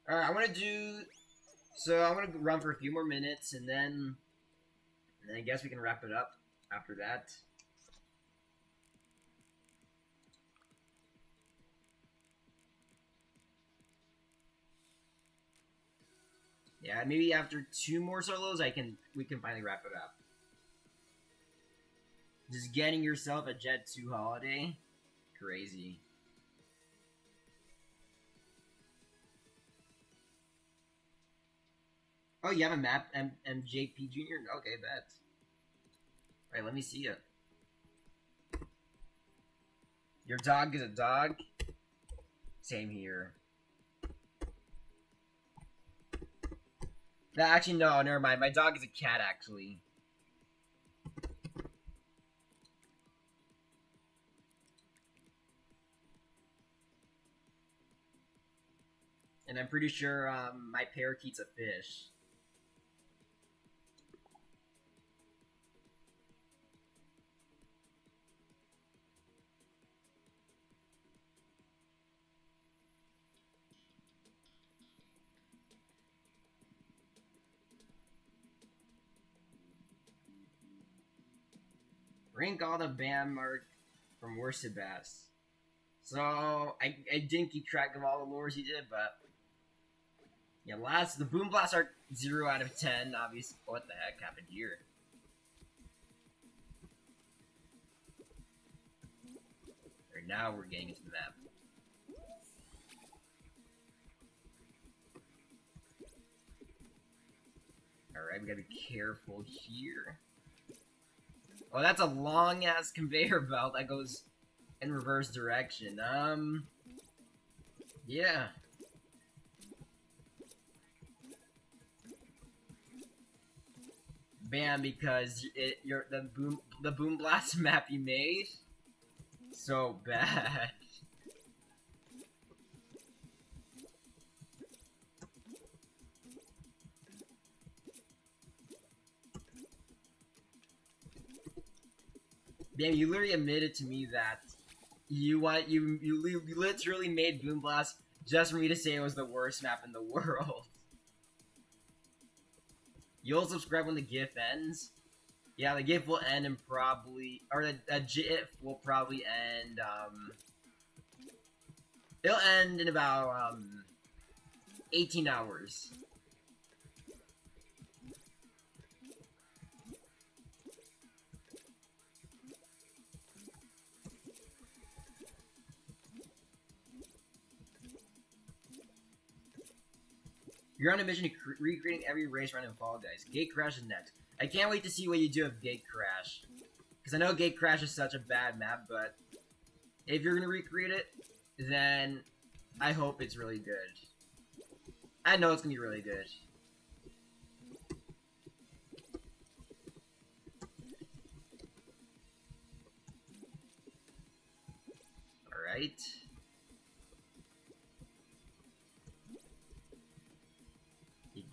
Alright, I'm gonna run for a few more minutes, and then I guess we can wrap it up after that. Yeah, maybe after 2 more solos, we can finally wrap it up. Just getting yourself a Jet 2 holiday, crazy. Oh, you have a map, MJP Jr.? Okay, bet. Alright, let me see it. Your dog is a dog? Same here. No, actually, no, never mind. My dog is a cat, actually. And I'm pretty sure my parakeet's a fish. Rank all the band mark from worst to best. So I didn't keep track of all the lures he did, but yeah, the boom blasts are 0 out of 10. Obviously, what the heck happened here? Alright, now we're getting into the map. Alright, we gotta be careful here. Oh, that's a long-ass conveyor belt that goes in reverse direction. Yeah. Bam, because the Boom Blast map you made so bad. Bam, you literally admitted to me that you literally made Boom Blast just for me to say it was the worst map in the world. You'll subscribe when the GIF ends. Yeah, the GIF will end in probably, or the GIF will probably end, it'll end in about, 18 hours. You're on a mission to recreating every race run in Fall Guys. Gate Crash is next. I can't wait to see what you do with Gate Crash. Because I know Gate Crash is such a bad map, but if you're going to recreate it, then I hope it's really good. I know it's going to be really good. Alright.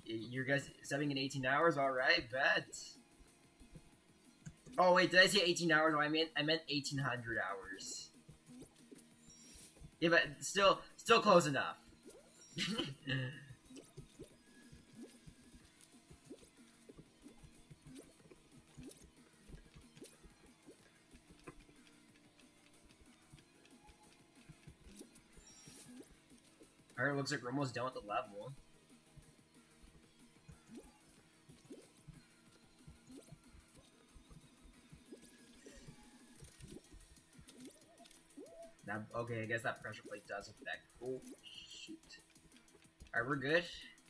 You guys subbing in 18 hours? Alright, bet. Oh wait, did I say 18 hours? No, I meant 1800 hours. Yeah, but still close enough. Alright, looks like we're almost done with the level. Now, okay, I guess that pressure plate does affect. Oh, shoot. Alright, we're good.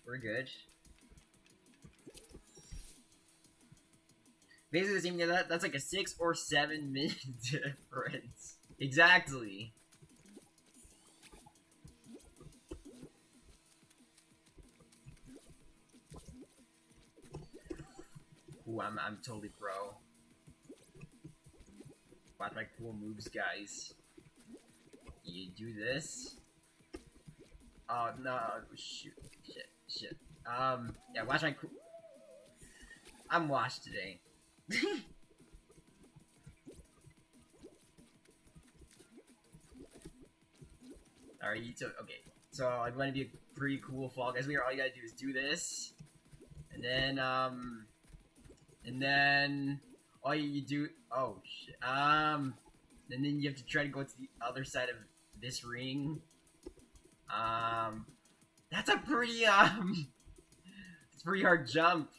We're good. Basically, the same thing. That's like a 6 or 7 minute difference. Exactly. Ooh, I'm totally pro. Watch my cool moves, guys. You do this. Oh no! Shoot! Shit! Yeah. Watch my. I'm washed today. Alright, you took. Okay, so I'm going to be a pretty cool Fall Guys. All you gotta do is do this, and then all you do. Oh shit. And then you have to try to go to the other side of this ring. That's a pretty it's a pretty hard jump.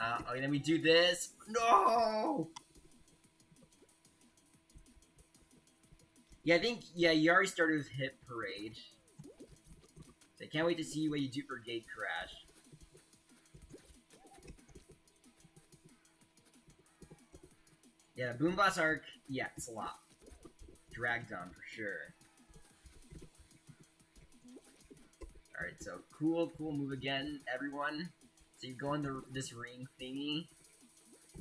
Okay, then we do this. No. Yeah, I think you already started with Hit Parade. So I can't wait to see what you do for Gate Crash. Yeah, Boom Blast Arc. Yeah, it's a lot. Dragged on for sure. Alright, so cool move again, everyone. So you go in this ring thingy,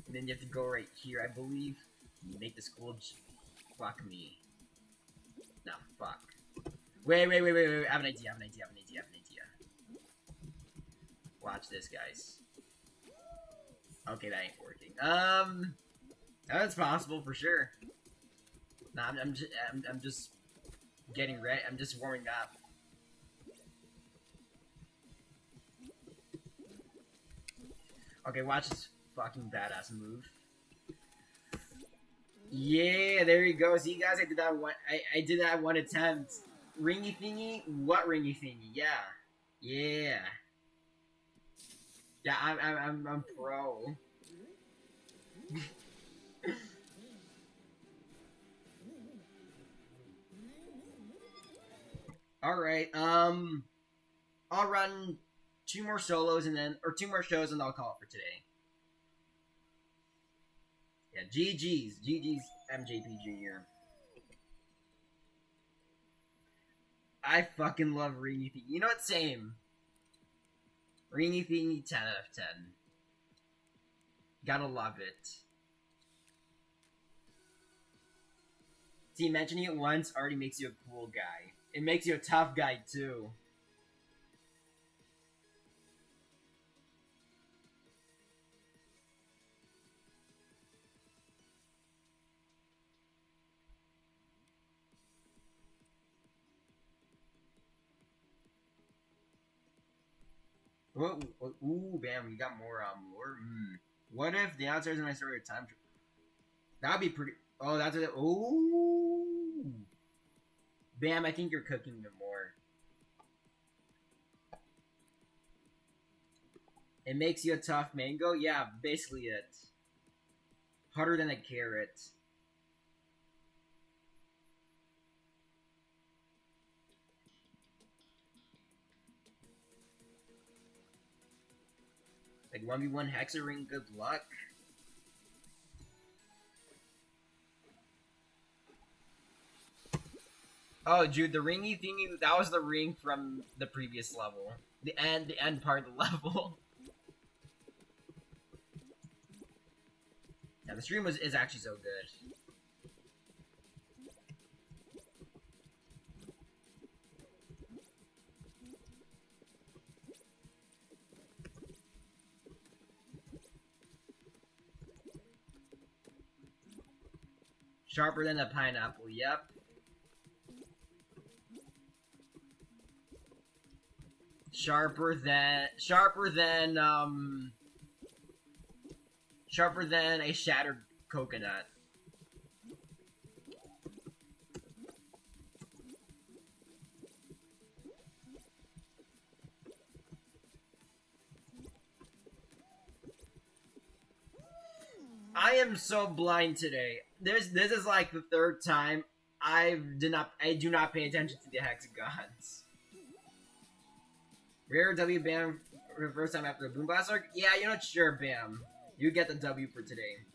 and then you have to go right here, I believe. You make this cool. Fuck me. No, fuck. Wait. I have an idea. Watch this, guys. Okay, that ain't working. That's possible for sure. Nah, I'm just getting ready. I'm just warming up. Okay, watch this fucking badass move. Yeah, there you go. See, guys, I did that one. I did that one attempt. Ringy thingy? What ringy thingy? Yeah. Yeah, I'm pro. Alright, I'll run 2 more solos and then, or 2 more shows and I'll call it for today. Yeah, GG's MJP Jr. I fucking love Ringy Thingy. You know what? Same. Ringy Thingy, 10 out of 10. Gotta love it. See, mentioning it once already makes you a cool guy. It makes you a tough guy, too. Ooh, bam, we got more, lore. What if the outsiders and I started a time trip? That'd be pretty. Oh, that's it. Ooh. Bam, I think you're cooking them more. It makes you a tough mango? Yeah, basically it. Harder than a carrot. Like 1v1 Hexaring, good luck. Oh, dude, the ringy thingy, that was the ring from the previous level. The end part of the level. Yeah, the stream is actually so good. Sharper than a pineapple, yep. Sharper than a shattered coconut. I am so blind today. This is like the 3rd time I do not pay attention to the hexagons. Rare W Bam for the first time after the Boom Blast arc? Yeah, you know what? Sure, Bam. You get the W for today.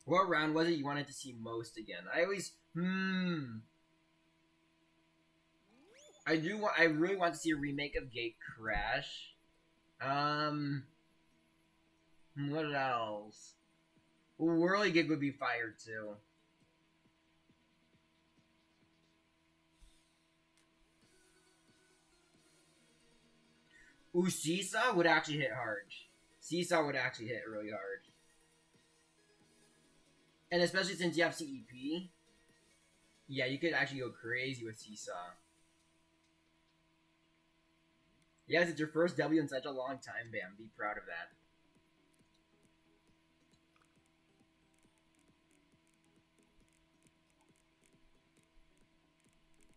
What round was it you wanted to see most again? I always I really want to see a remake of Gate Crash. What else? Whirligig would be fire too. Ooh, Seesaw would actually hit hard. Seesaw would actually hit really hard. And especially since you have CEP, yeah, you could actually go crazy with Seesaw. Yes, it's your first W in such a long time, Bam. Be proud of that.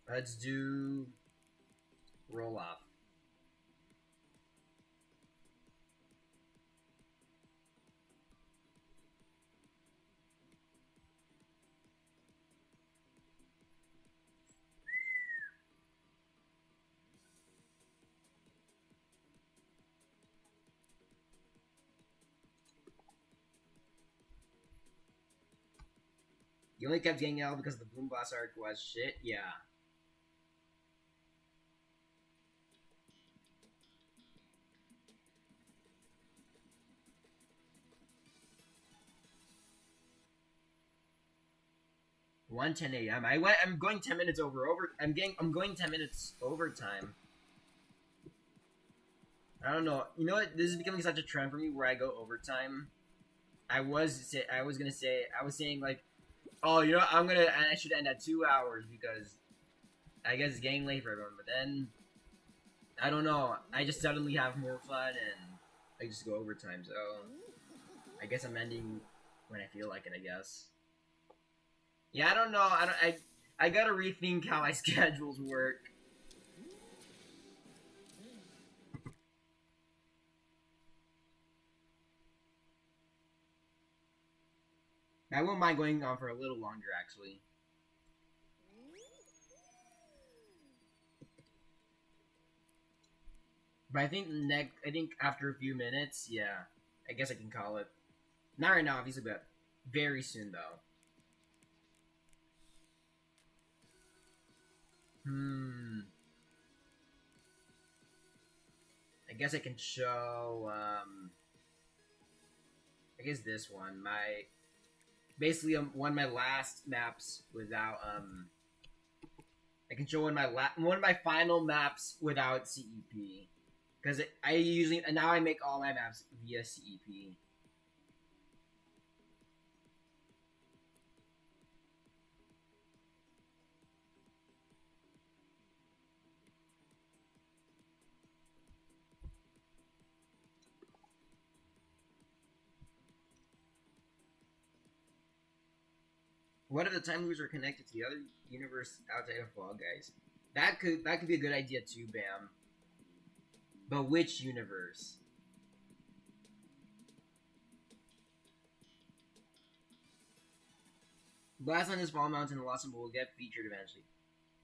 Let's do roll off. You only kept getting L because the Boom Blast arc was shit? Yeah. One 10 a.m. I'm going 10 minutes I'm going 10 minutes overtime. I don't know. You know what? This is becoming such a trend for me where I go overtime. I was saying like, oh, you know, I should end at 2 hours because I guess it's getting late for everyone. But then, I don't know. I just suddenly have more fun and I just go overtime. So I guess I'm ending when I feel like it. I guess. Yeah, I don't know. I gotta rethink how my schedules work. I won't mind going on for a little longer, actually. But I think after a few minutes, yeah, I guess I can call it. Not right now, obviously, but very soon though. Hmm. I guess I can show. I guess this one. My basically one of my last maps without. I can show one of my final maps without CEP. Because I usually and now I make all my maps via CEP. What if the time loops are connected to the other universe outside of Fall Guys? That could be a good idea too, Bam. But which universe? Blast on this Fall Mountain and Lost Symbol will get featured eventually.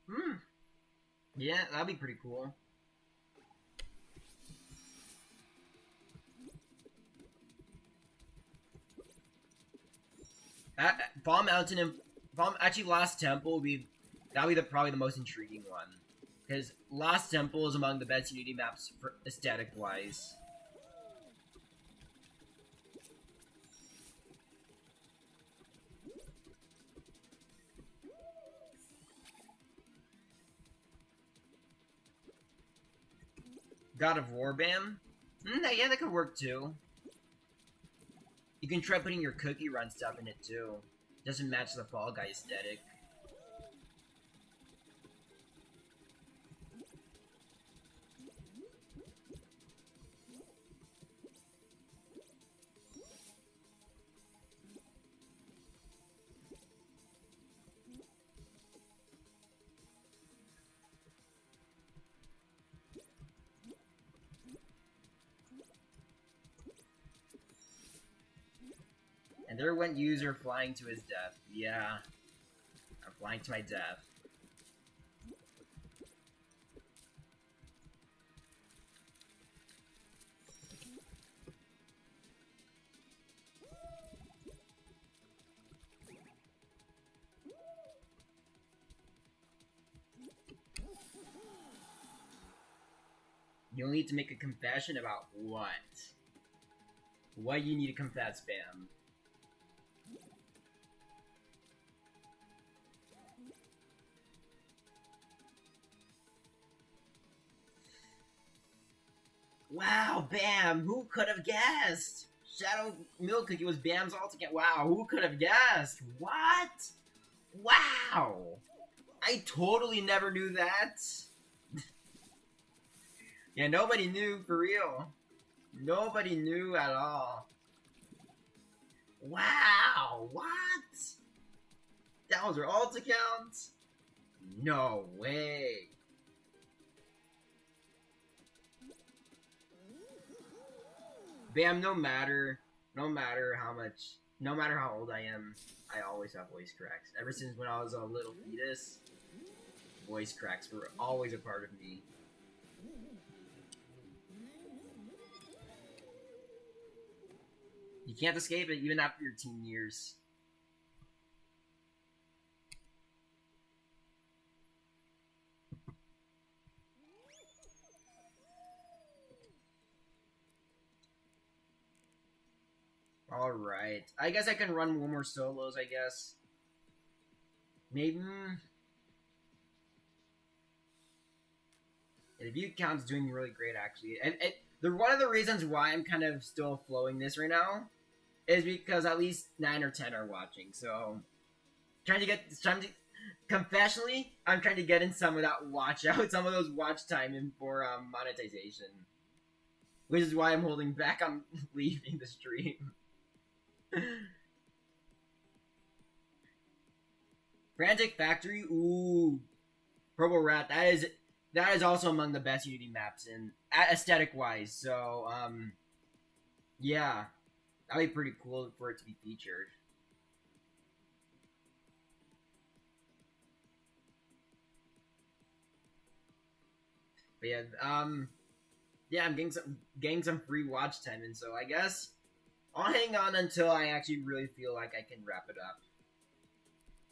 Hmm. Yeah, that'd be pretty cool. Fall Mountain and actually Lost Temple would be that'd be probably the most intriguing one because Lost Temple is among the best Unity maps for aesthetic wise. God of War Bam? Yeah, that could work too. You can try putting your cookie run stuff in it too. Doesn't match the Fall Guy aesthetic. And there went user flying to his death. Yeah. I'm flying to my death. You'll need to make a confession about what? What you need to confess, Bam? Wow, Bam! Who could have guessed? Shadow Milk Cookie was Bam's ultimate. Wow, who could have guessed? What? Wow! I totally never knew that. Yeah, nobody knew for real. Nobody knew at all. Wow! What? That was her alt account? No way. Bam, no matter how old I am, I always have voice cracks. Ever since when I was a little fetus, voice cracks were always a part of me. You can't escape it even after your teen years. Alright. I guess I can run one more solos, I guess. Maybe... The view count's doing really great, actually. And one of the reasons why I'm kind of still flowing this right now is because at least 9 or 10 are watching, so... Confessionally, I'm trying to get in some of that watch out, some of those watch time in for monetization. Which is why I'm holding back on leaving the stream. Frantic Factory, ooh. Purple Rat, that is also among the best Unity maps in aesthetic wise, so yeah. That'd be pretty cool for it to be featured. But yeah, yeah, I'm getting some free watch time, and so I guess I'll hang on until I actually really feel like I can wrap it up.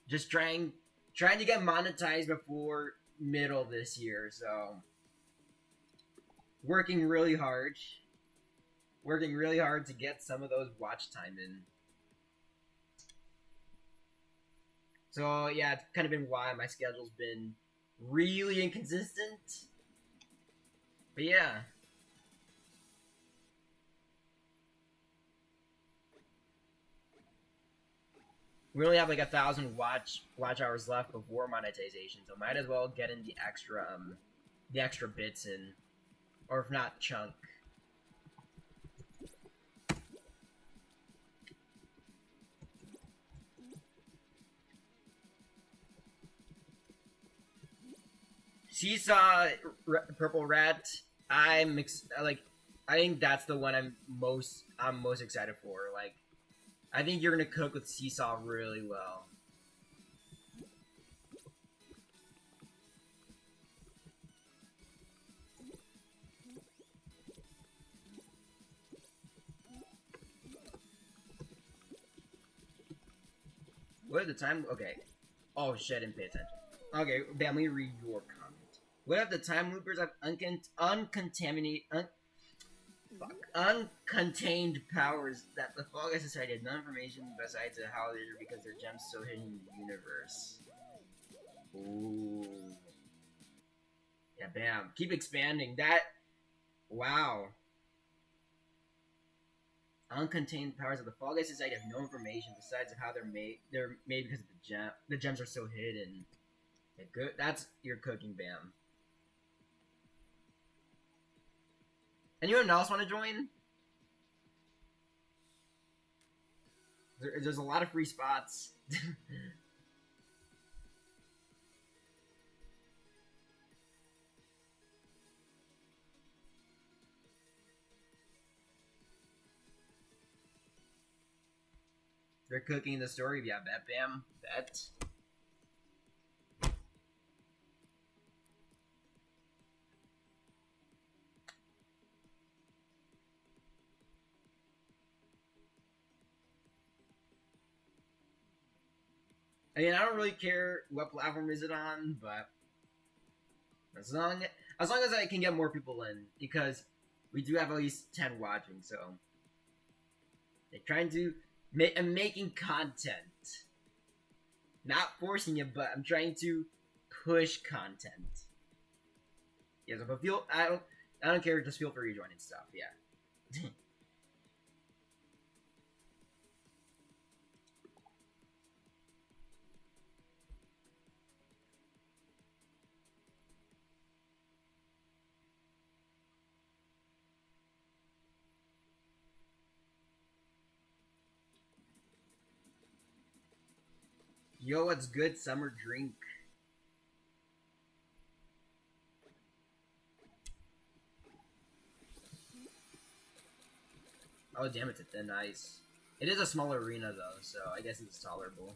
Just trying to get monetized before middle this year, so working really hard. Working really hard to get some of those watch time in. So yeah, it's kind of been why my schedule's been really inconsistent. But yeah. We only have like 1,000 watch hours left before monetization, so might as well get in the extra bits in, or if not, chunk. Seesaw Purple Rat. Like, I think that's the one I'm most excited for. Like, I think you're gonna cook with Seesaw really well. What is the time? Okay. Oh shit, I didn't pay attention. Okay, bam, let me read your comment. What if the time loopers have uncontained powers that the Fall Guys Society had no information besides how they are because their gems so hidden in the universe? Ooh. Yeah, bam. Keep expanding. That. Wow. Uncontained powers of the Fall Guys Society have no information besides of how they're made. They're made because of the gem. The gems are so hidden. Yeah, good. That's your cooking, bam. Anyone else want to join? There's a lot of free spots. They're cooking the story. Yeah, bet, bam, bet. I mean, I don't really care what platform is it on, but as long as I can get more people in, because we do have at least 10 watching, so they're trying to I'm making content, not forcing it, but I'm trying to push content. Yeah, so but I don't care. Just feel free to join and stuff. Yeah. Yo, what's good? Summer drink. Oh damn, it's a thin ice. It is a small arena though, so I guess it's tolerable.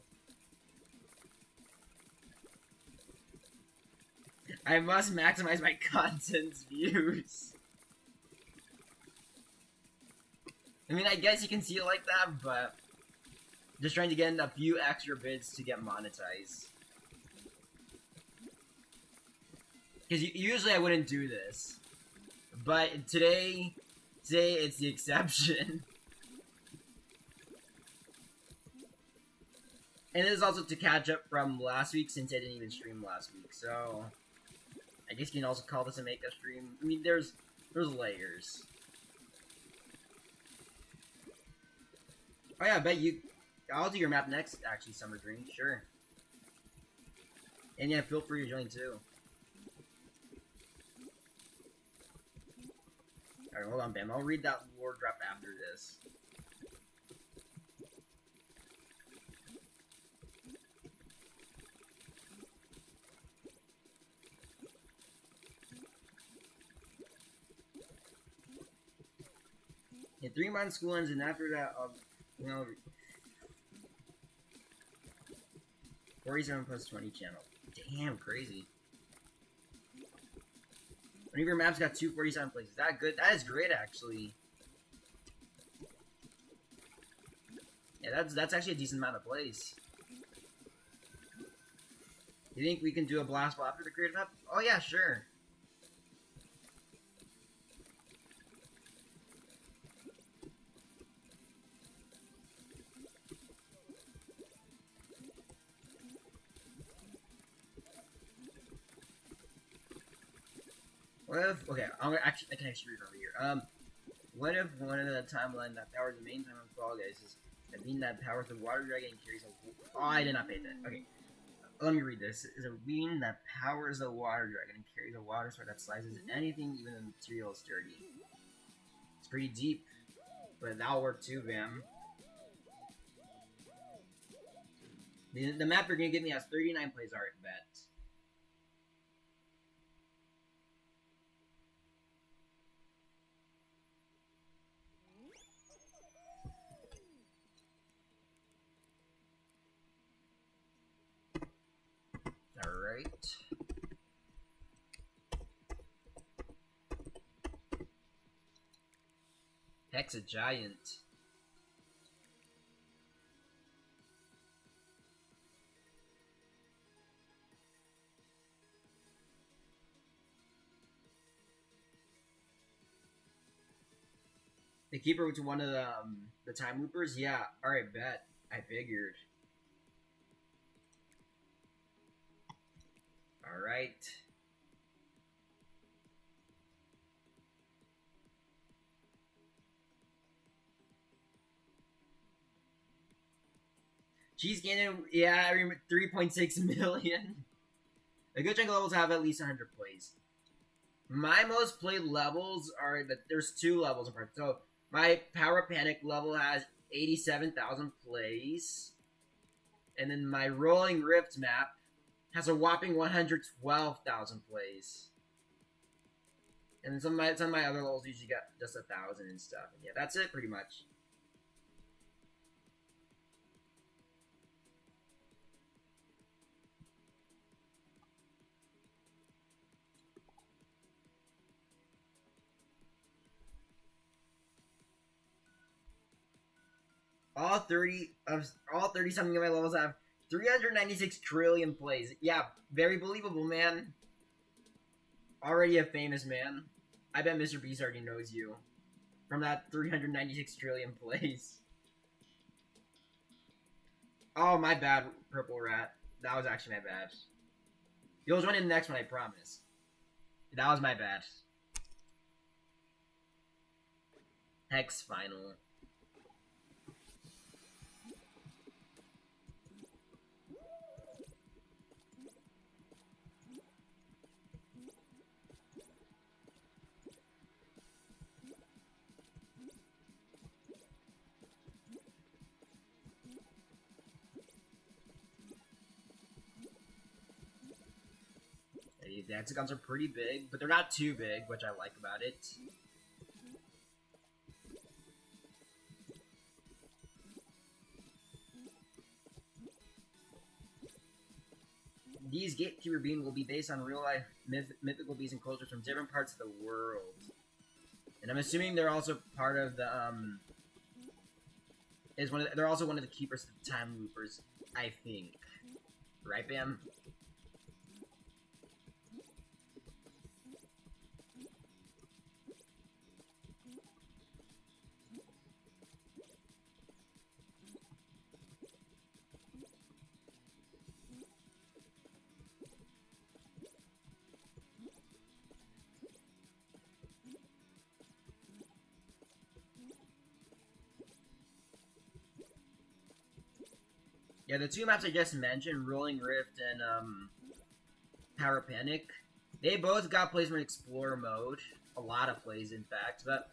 I must maximize my content's views. I mean, I guess you can see it like that, but just trying to get in a few extra bits to get monetized. Because usually I wouldn't do this, but today it's the exception. And it is also to catch up from last week since I didn't even stream last week, so I guess you can also call this a makeup stream. I mean, there's layers. Oh yeah, I bet you. I'll do your map next, actually, Summer Dream. Sure. And yeah, feel free to join too. Alright, hold on, Bam. I'll read that lore drop after this. In 3 months, school ends, and after that, you know, 47 plus 20 channel. Damn, crazy. One of your maps got 247 plays. Is that good? That is great, actually. Yeah, that's actually a decent amount of plays. You think we can do a blast ball after the creative map? Oh yeah, sure. What if, okay, I can actually read over here. What if one of the timeline that powers the main time of Fall Guys is a being that powers the water dragon and carries a... Oh, I did not pay that. Okay, let me read this. Is a being that powers the water dragon and carries a water sword that slices anything, even the material is dirty. It's pretty deep, but that'll work too, Vam. The map you're gonna give me has 39 plays, alright, bet. Alright. Hex a giant. The keeper to one of the time loopers? Yeah, alright, bet. I figured. Alright. Cheese Cannon, yeah, I remember 3.6 million. A good chunk of levels have at least 100 plays. My most played levels are that there's 2 levels in part. So my Power Panic level has 87,000 plays. And then my Rolling Rift map has a whopping 112,000 plays. And then some of my other levels usually got just 1,000 and stuff. And yeah, that's it pretty much. All 30 something of my levels have 396 trillion plays. Yeah, very believable, man. Already a famous man. I bet Mr. Beast already knows you. From that 396 trillion plays. Oh, my bad, Purple Rat. That was actually my bad. You'll join in the next one, I promise. That was my bad. Hex final. The hexagons are pretty big, but they're not too big, which I like about it. These Gatekeeper beings will be based on real-life mythical beasts and cultures from different parts of the world. And I'm assuming they're also part of the, they're also one of the keepers of the time loopers, I think. Right, Bam? Yeah, the 2 maps I just mentioned, Rolling Rift and Power Panic, they both got plays from Explorer mode. A lot of plays, in fact. But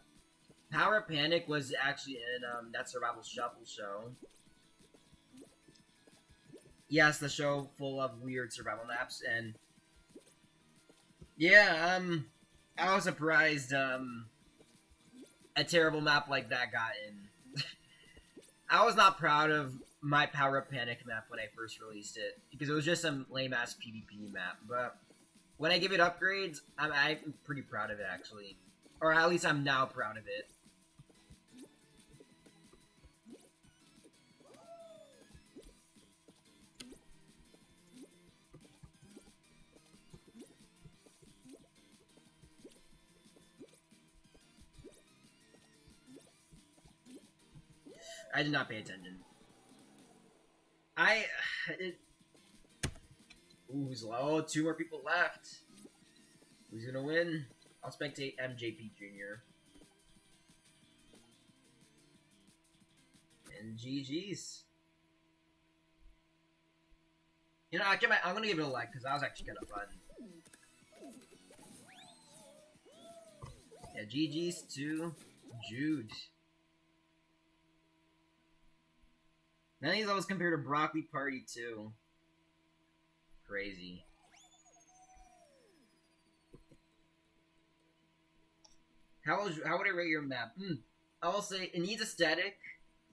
Power Panic was actually in that Survival Shuffle show. Yes, the show full of weird survival maps, and yeah, I was surprised a terrible map like that got in. I was not proud of my Power Panic map when I first released it, because it was just some lame-ass PvP map, but when I give it upgrades, I'm pretty proud of it actually, or at least I'm now proud of it. I did not pay attention. Ooh, who's low? Two more people left. Who's gonna win? I'll spectate MJP Jr. And GG's. You know, I'm gonna give it a like because that was actually kind of fun. Yeah, GG's to Jude. None of these levels compared to Broccoli Party 2. Crazy. How would I rate your map? I will say it needs aesthetic.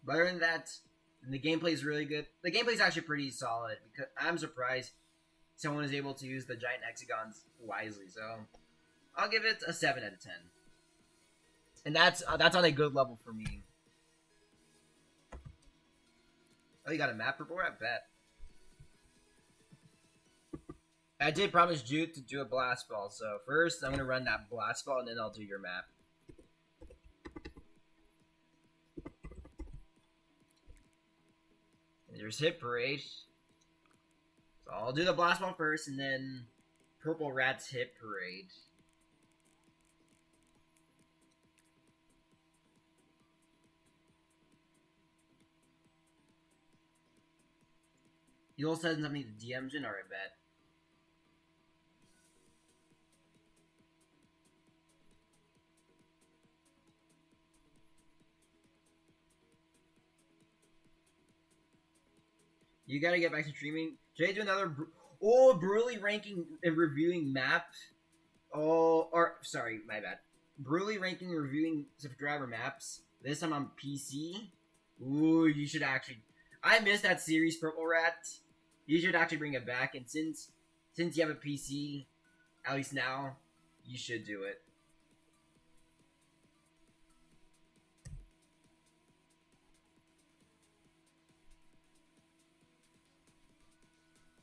But other than that, the gameplay is really good. The gameplay is actually pretty solid because I'm surprised someone is able to use the giant hexagons wisely. So I'll give it a 7 out of 10. And that's on a good level for me. Oh, you got a map report? I bet. I did promise Jude to do a blast ball, so first I'm gonna run that blast ball and then I'll do your map. And there's Hit Parade. So I'll do the blast ball first and then Purple Rat's Hit Parade. You all said something to DMs in, or I bet. You gotta get back to streaming. Should I do another Brutally ranking and reviewing map? Oh, or sorry, my bad. Brutally ranking and reviewing Driver maps. This time on PC. Ooh, you should actually. I missed that series, Purple Rat. You should actually bring it back, and since you have a PC, at least now, you should do it.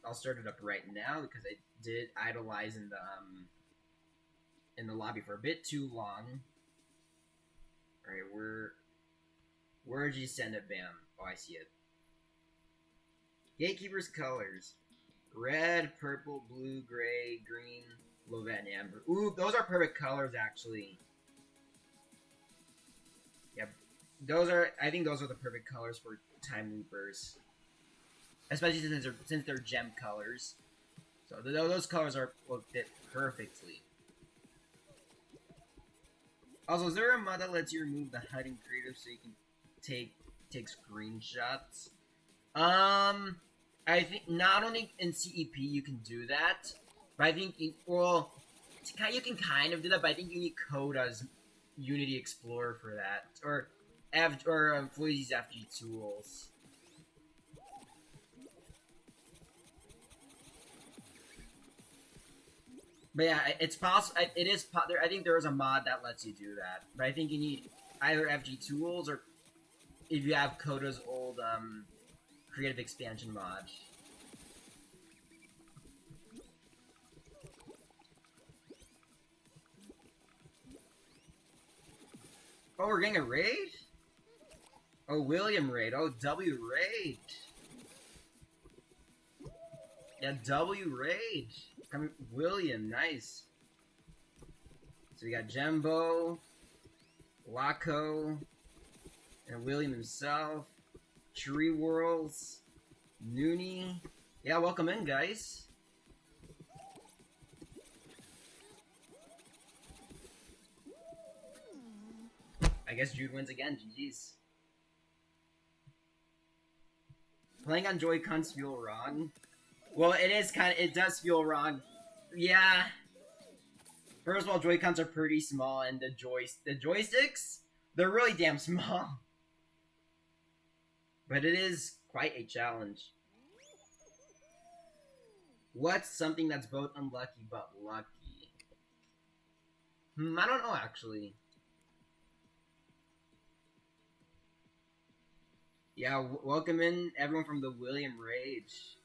I'll start it up right now because I did idolize in the lobby for a bit too long. All right, where did you send it, Bam? Oh, I see it. Gatekeeper's colors: red, purple, blue, gray, green, Lovette, and amber. Ooh, those are perfect colors, actually. Yep, I think those are the perfect colors for time loopers. Especially since they're gem colors. So those colors will fit perfectly. Also, is there a mod that lets you remove the hiding creative so you can take screenshots? I think not only in CEP you can do that, but I think you can kind of do that, but I think you need Coda's Unity Explorer for that, or Fluidy's FG tools. But yeah, it's possible. It is. I think there is a mod that lets you do that. But I think you need either FG tools or if you have Coda's old creative expansion mod. Oh, we're getting a raid? Oh, William raid. Oh, W raid. Yeah, W raid. William, nice. So we got Jembo, Laco, and William himself, Tree Worlds, Noonie. Yeah, welcome in, guys. I guess Jude wins again. GG's. Playing on Joy-Cons feel wrong. Well, it does feel wrong. Yeah. First of all, Joy-Cons are pretty small, and the joysticks, they're really damn small. But it is quite a challenge. What's something that's both unlucky but lucky? I don't know actually. Yeah, welcome in everyone from the William Rage.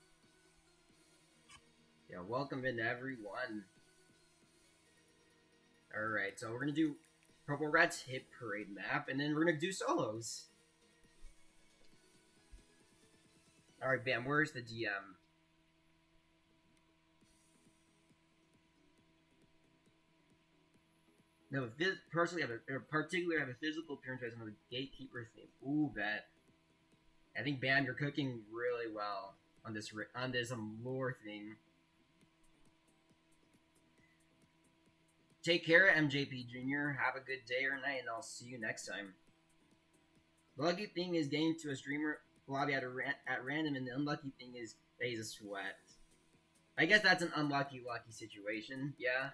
Yeah, welcome in everyone. Alright, so we're gonna do Purple Rat's Hit Parade map, and then we're gonna do solos. Alright, Bam, where's the DM? No, particularly have a physical appearance based on the Gatekeeper theme. Ooh, bet. I think Bam, you're cooking really well on this lore thing. Take care, MJP Jr. Have a good day or night, and I'll see you next time. The lucky thing is getting to a streamer lobby at random, and the unlucky thing is that he's a sweat. I guess that's an unlucky lucky situation. Yeah.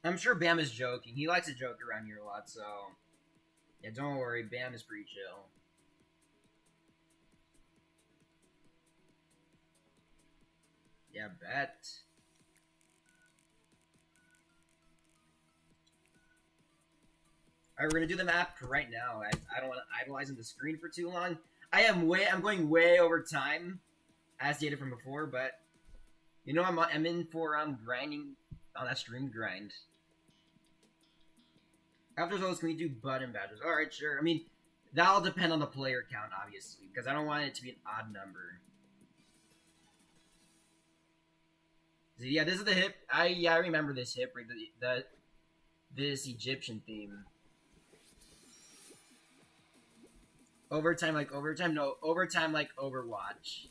I'm sure Bam is joking. He likes to joke around here a lot, so yeah, don't worry. Bam is pretty chill. Yeah, bet. Alright, we're gonna do the map right now. I don't want to idolize on the screen for too long. I'm going way over time, as stated from before, but you know I'm in for grinding on that stream grind. After those, can we do button badges? Alright, sure. I mean, that'll depend on the player count, obviously, because I don't want it to be an odd number. So, yeah, this is the hip. I remember this hip, this Egyptian theme. Overtime like overtime? No, overtime like Overwatch.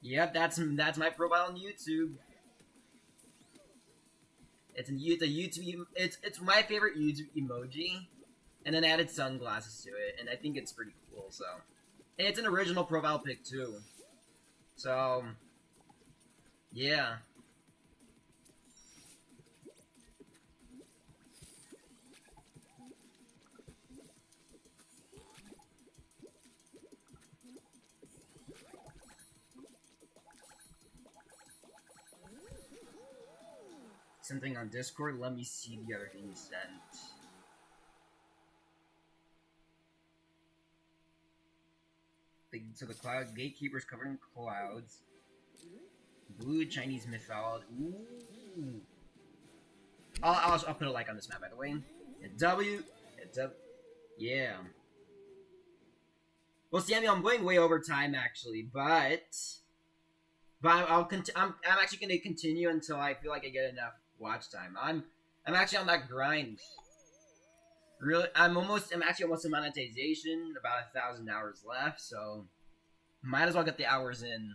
Yep, that's my profile on YouTube. It's a YouTube. It's my favorite YouTube emoji, and then added sunglasses to it, and I think it's pretty cool. So, and it's an original profile pic too. So, yeah. Something on Discord. Let me see the other thing you sent. So the cloud gatekeeper's covered in clouds. Blue Chinese mythology. Ooh. I'll put a like on this map, by the way. Yeah. Well, Samuel, I'm going way over time actually, but I'm actually going to continue until I feel like I get enough watch time. I'm actually on that grind. Really, I'm actually almost to monetization. About 1,000 hours left, so might as well get the hours in.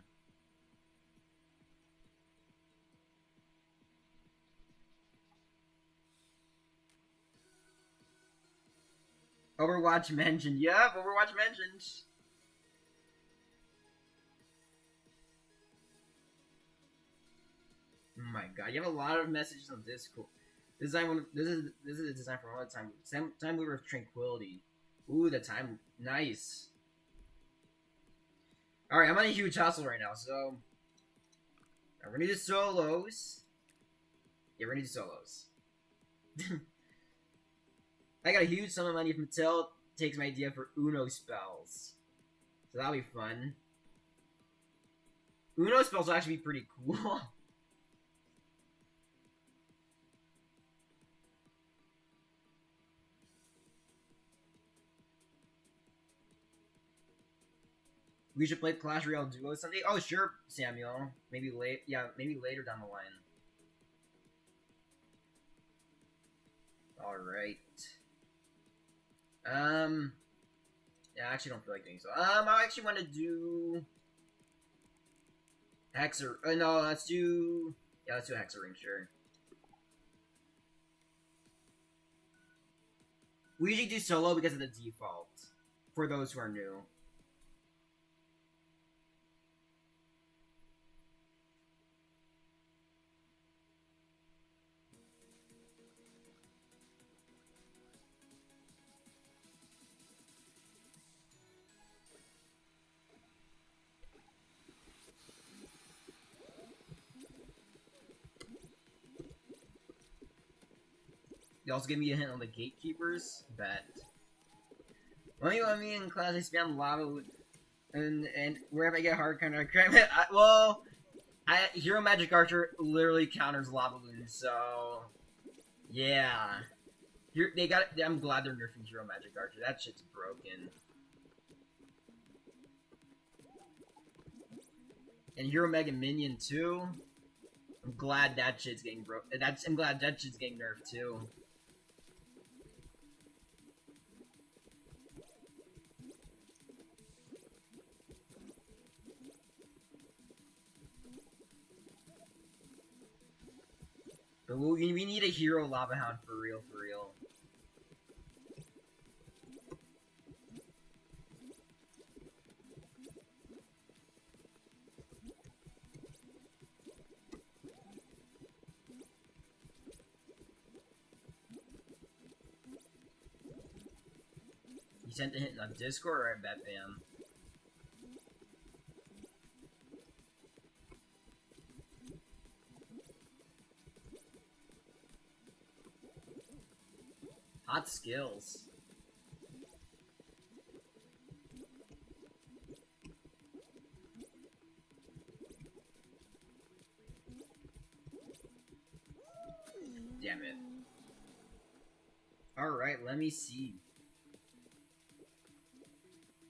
Overwatch mentioned. Yep, Overwatch mentioned. Oh my god, you have a lot of messages on Discord. This is a design for all the time. Time Weaver of Tranquility. Ooh, the time. Nice. Alright, I'm on a huge hustle right now, so we're gonna do solos. Yeah, we're gonna do solos. I got a huge sum of money from Mattel. Takes my idea for Uno spells. So that'll be fun. Uno spells will actually be pretty cool. We should play Clash Royale Duo someday. Oh, sure, Samuel. Maybe maybe later down the line. All right. Yeah, I actually don't feel like doing so. I actually want to do Hexer. No, let's do. Yeah, let's do Hexer Ring. Sure. We usually do solo because of the default, for those who are new. You also give me a hint on the gatekeepers. Bet. Let me in class I spam lava and wherever I get hard counter Hero Magic Archer literally counters lava balloons, so yeah. I'm glad they're nerfing Hero Magic Archer. That shit's broken. And Hero Mega Minion too. I'm glad that shit's getting I'm glad that shit's getting nerfed too. But we need a Hero Lava Hound for real, for real. You sent a hint on Discord or at BetBam? Hot skills. Damn it. Alright, let me see.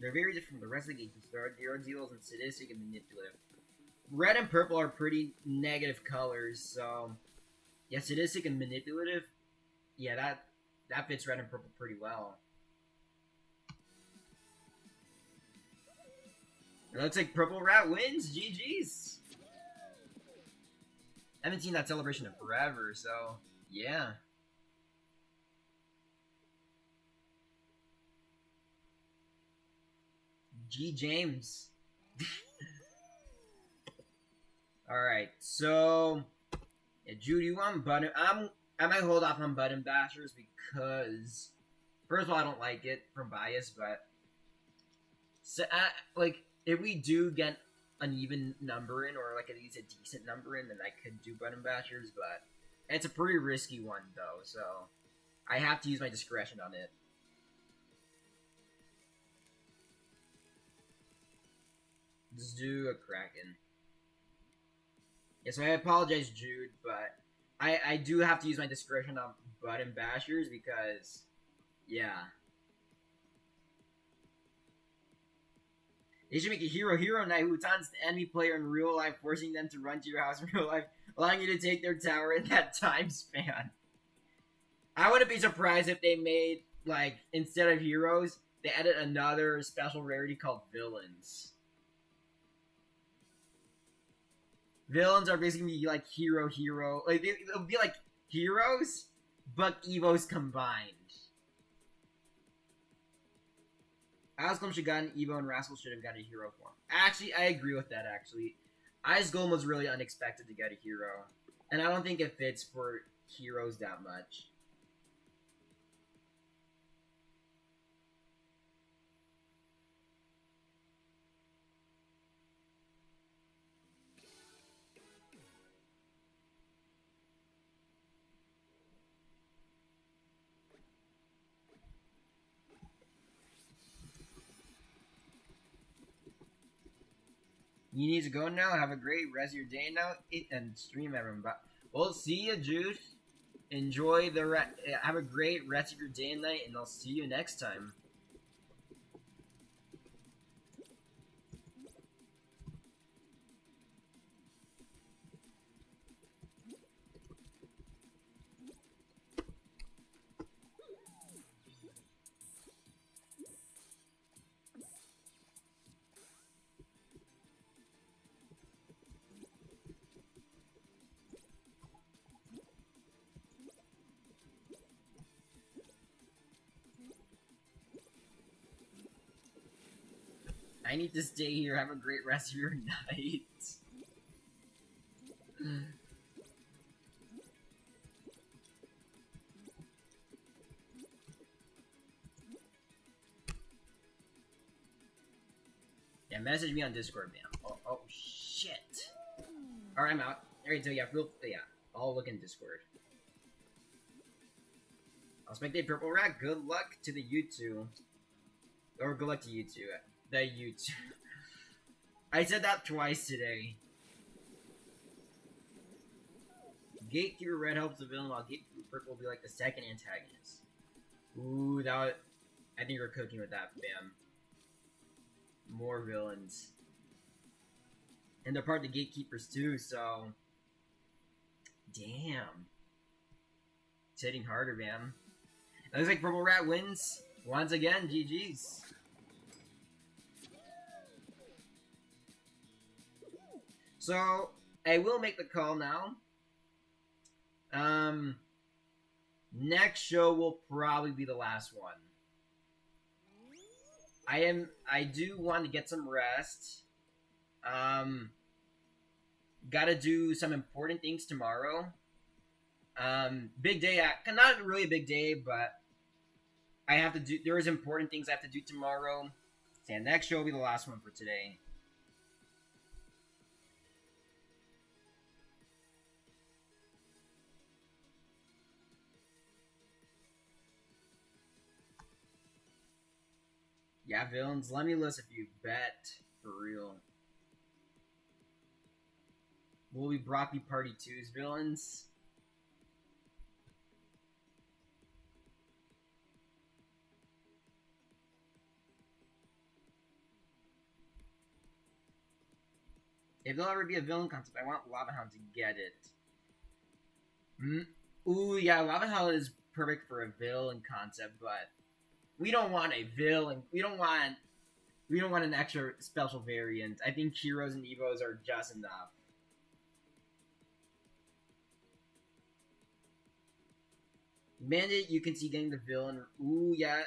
They're very different from the rest of the games. There are deals and sadistic and manipulative. Red and purple are pretty negative colors, so yeah, sadistic and manipulative. Yeah, that fits red and purple pretty well. It looks like Purple Rat wins. GG's. I haven't seen that celebration in forever, so yeah. G James. Alright, so yeah, Jude, you want button? I might hold off on button bashers because first of all I don't like it from bias, but so, like if we do get an even number in or like at least a decent number in, then I could do button bashers, but it's a pretty risky one though, so I have to use my discretion on it. Let's do a Kraken. Yeah, so I apologize, Jude, but I do have to use my discretion on button bashers because, yeah. They should make a Hero Knight who taunts the enemy player in real life, forcing them to run to your house in real life, allowing you to take their tower in that time span. I wouldn't be surprised if they made, like, instead of heroes, they added another special rarity called villains. Villains are basically like hero. Like, it'll be like heroes, but Evos combined. Ice Golem should have gotten Evo and Rascal should have gotten a hero form. Actually, I agree with that, actually. Ice Golem was really unexpected to get a hero. And I don't think it fits for heroes that much. You need to go now. Have a great rest of your day now. And stream everyone. Well, see you, Jude. Enjoy the have a great rest of your day and night, and I'll see you next time. I need to stay here. Have a great rest of your night. Yeah, message me on Discord, man. Oh shit. Alright, I'm out. Alright, so yeah, I'll look in Discord. I'll spectate Purple Rat. Good luck to the you two. Or good luck to you two. The you two. I said that twice today. Gatekeeper Red helps the villain, while Gatekeeper Purple will be like the second antagonist. Ooh, that would... I think we're cooking with that, bam. More villains. And they're part of the Gatekeepers too, so... Damn. It's hitting harder, man. It looks like Purple Rat wins. Once again, GG's. So, I will make the call now. Next show will probably be the last one. I do want to get some rest. Gotta do some important things tomorrow. Big day, not really a big day, but I have to do, there is important things I have to do tomorrow. So next show will be the last one for today. Yeah, villains, let me list if you bet. For real. Will be Broccoli Party 2's villains? If there'll ever be a villain concept, I want Lava Hound to get it. Ooh, yeah, Lava Hound is perfect for a villain concept, but we don't want a villain. We don't want an extra special variant. I think Heroes and Evos are just enough. Bandit, you can see getting the villain. Ooh, yeah,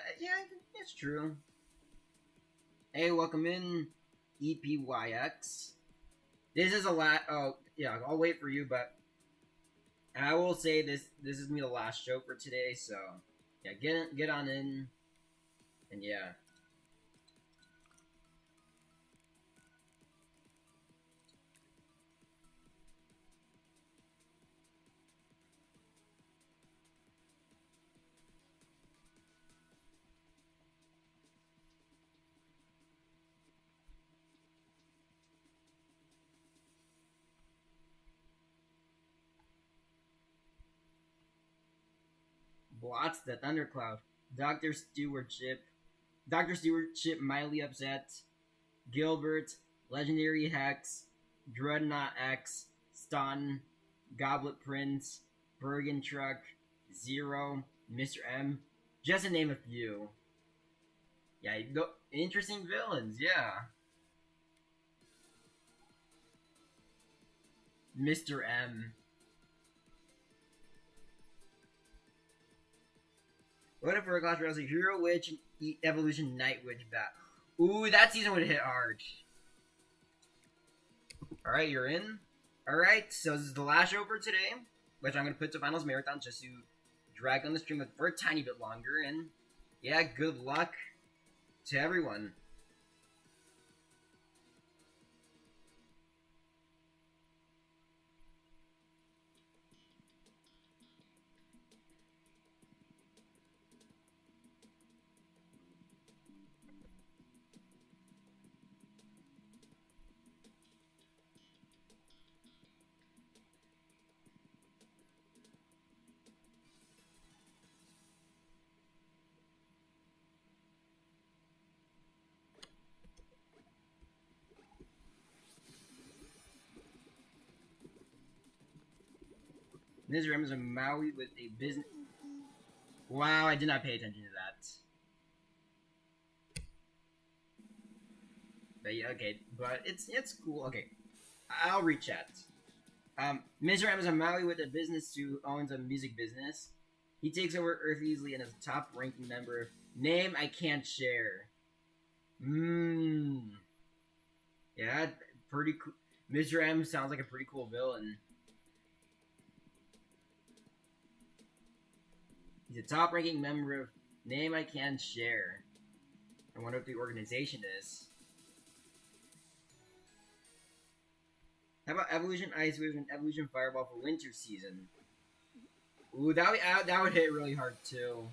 it's true. Hey, welcome in, EPYX. This is a lot. Oh, yeah, I'll wait for you, but I will say this is gonna be the last show for today. So, yeah, get on in, and yeah. Blots the Thundercloud. Dr. Stewardship, mildly upset. Gilbert, Legendary Hex, Dreadnought X, Stun, Goblet Prince, Bergen Truck, Zero, Mr. M. Just to name a few. Yeah, interesting villains, yeah. Mr. M. What if Urgosh was a Hero Witch and Evolution Night Witch bat? Ooh, that season would hit hard. Alright, you're in. Alright, so this is the last show for today, which I'm going to put to Finals Marathon just to drag on the stream for a tiny bit longer, and yeah, good luck to everyone. Nizram is a Maui with a business. Wow, I did not pay attention to that. But yeah, okay, but it's cool. Okay, I'll rechat. Mizram is a Maui with a business who owns a music business. He takes over Earth easily and is a top-ranking member. Name I can't share. Yeah, pretty cool. Mr. M sounds like a pretty cool villain. He's a top-ranking member of name I can't share. I wonder what the organization is. How about Evolution Ice Wizard and Evolution Fireball for winter season? Ooh, that would hit really hard too.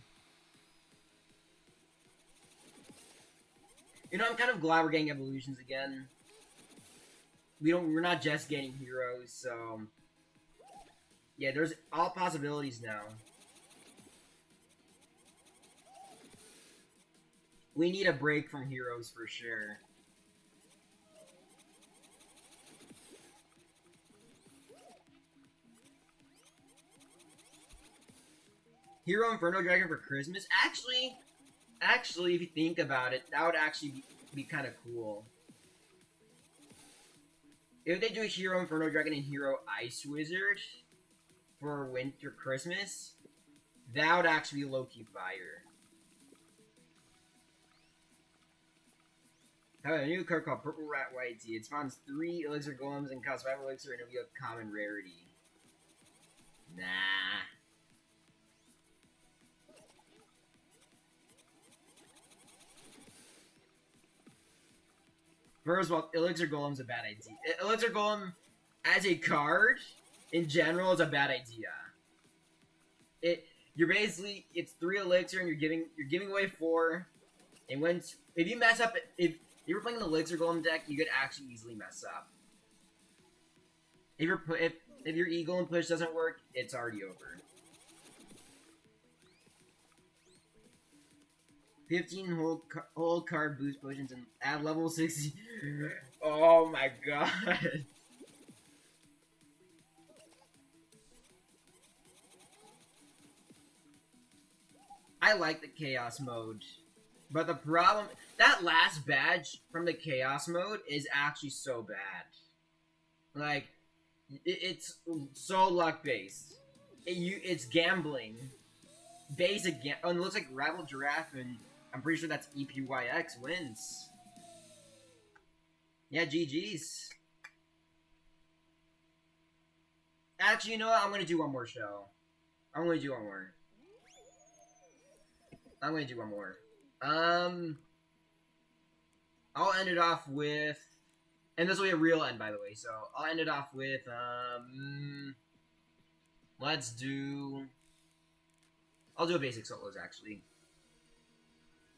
You know, I'm kind of glad we're getting evolutions again. We're not just getting heroes, so yeah, there's all possibilities now. We need a break from heroes for sure. Hero Inferno Dragon for Christmas? Actually, if you think about it, that would actually be kind of cool. If they do a Hero Inferno Dragon and Hero Ice Wizard for winter Christmas, that would actually be low-key fire. I have a new card called Purple Rat White Tea. It spawns 3 Elixir Golems and costs 5 Elixir, and it'll be a common rarity. Nah. First of all, Elixir Golem's a bad idea. Elixir Golem, as a card, in general, is a bad idea. It's 3 Elixir and you're giving away 4, and if you mess up, if you were playing an Elixir Golem deck, you could actually easily mess up. If your Eagle and Push doesn't work, it's already over. 15 whole card boost potions and at level 60. Oh my god. I like the chaos mode. But the problem, that last badge from the chaos mode is actually so bad. Like, it's so luck based. It's gambling. Basic oh, it looks like Rabble Giraffe, and I'm pretty sure that's EPYX wins. Yeah, GG's. Actually, you know what? I'm gonna do one more show. I'm gonna do one more. I'll end it off with, and this will be a real end, by the way. So I'll end it off with, I'll do a basic solos actually.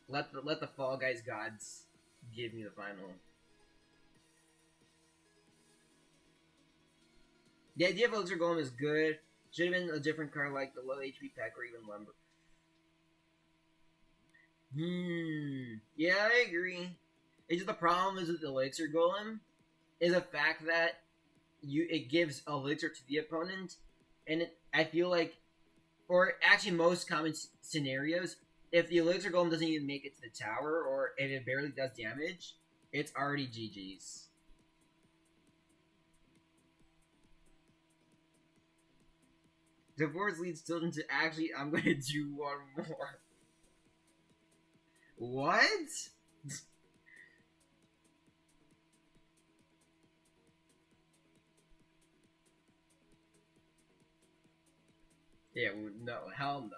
Let the Fall Guys gods give me the final. The idea of Elixir Golem is good. Should have been a different card like the low HP Peck or even Lumber. Yeah, I agree. It's just the problem is with the Elixir Golem is the fact that it gives Elixir to the opponent, and I feel like, or actually most common scenarios, if the Elixir Golem doesn't even make it to the tower, or if it barely does damage, it's already GG's. Divorce leads children to actually, I'm gonna do one more. What? Yeah, no, hell no.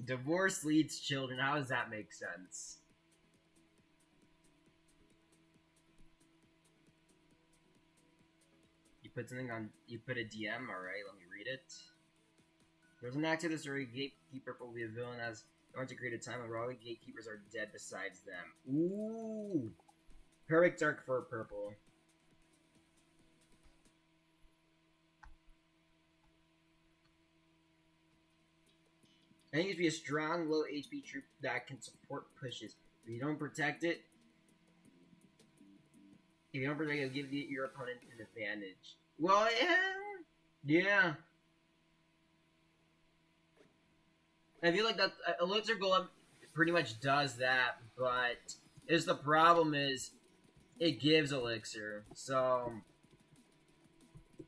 Divorce leads children, how does that make sense? You put a DM, alright, let me read it. There's an act to the story, Gatekeeper will be a villain as they want to create a time where all the gatekeepers are dead besides them. Ooh! Perfect dark for purple. I think it should be a strong, low HP troop that can support pushes. If you don't protect it, it'll give your opponent an advantage. Well, yeah. I feel like that Elixir Golem pretty much does that, but the problem is it gives Elixir. So,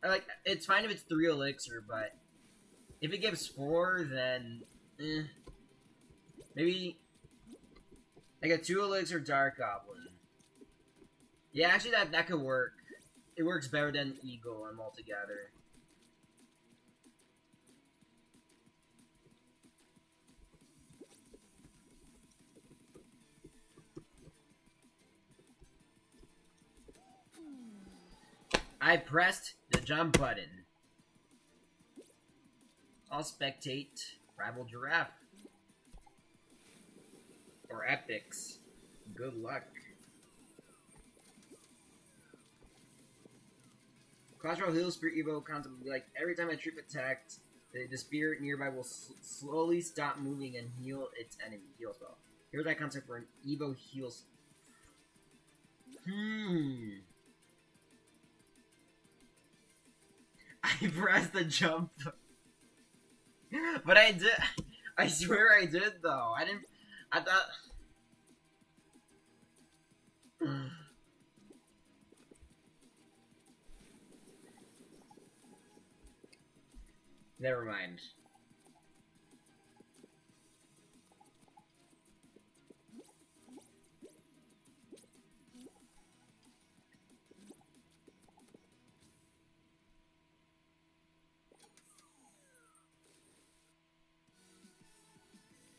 like, it's fine if it's 3 Elixir, but if it gives 4, then maybe I got 2 Elixir Dark Goblin. Yeah, actually that could work. It works better than Eagle and Multigather. I pressed the jump button. I'll spectate Rival Giraffe. Or Epics. Good luck. Clashroyale Hill Spirit Evo concept will be like, every time a troop attacked, the spirit nearby will slowly stop moving and heal its enemy. Heal spell. Here's that concept for an Evo heals. I pressed the jump. But I did. I swear I did, though. I didn't. I thought. Never mind.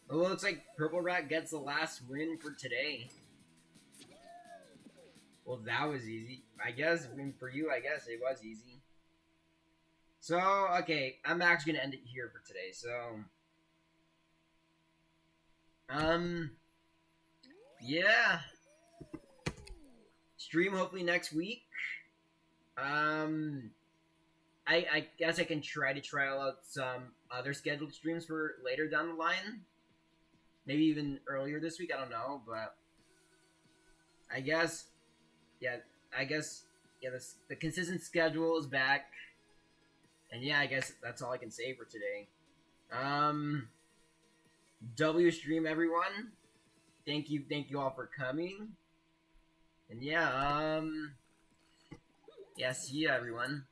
It looks like Purple Rat gets the last win for today. Well, that was easy. I guess, I mean, for you, I guess it was easy. So, okay, I'm actually gonna end it here for today, so... yeah. Stream hopefully next week. I guess I can try out some other scheduled streams for later down the line. Maybe even earlier this week, I don't know, but... I guess... Yeah, the consistent schedule is back. And yeah, I guess that's all I can say for today. W stream, everyone. Thank you all for coming. And yeah, yeah, see ya, everyone.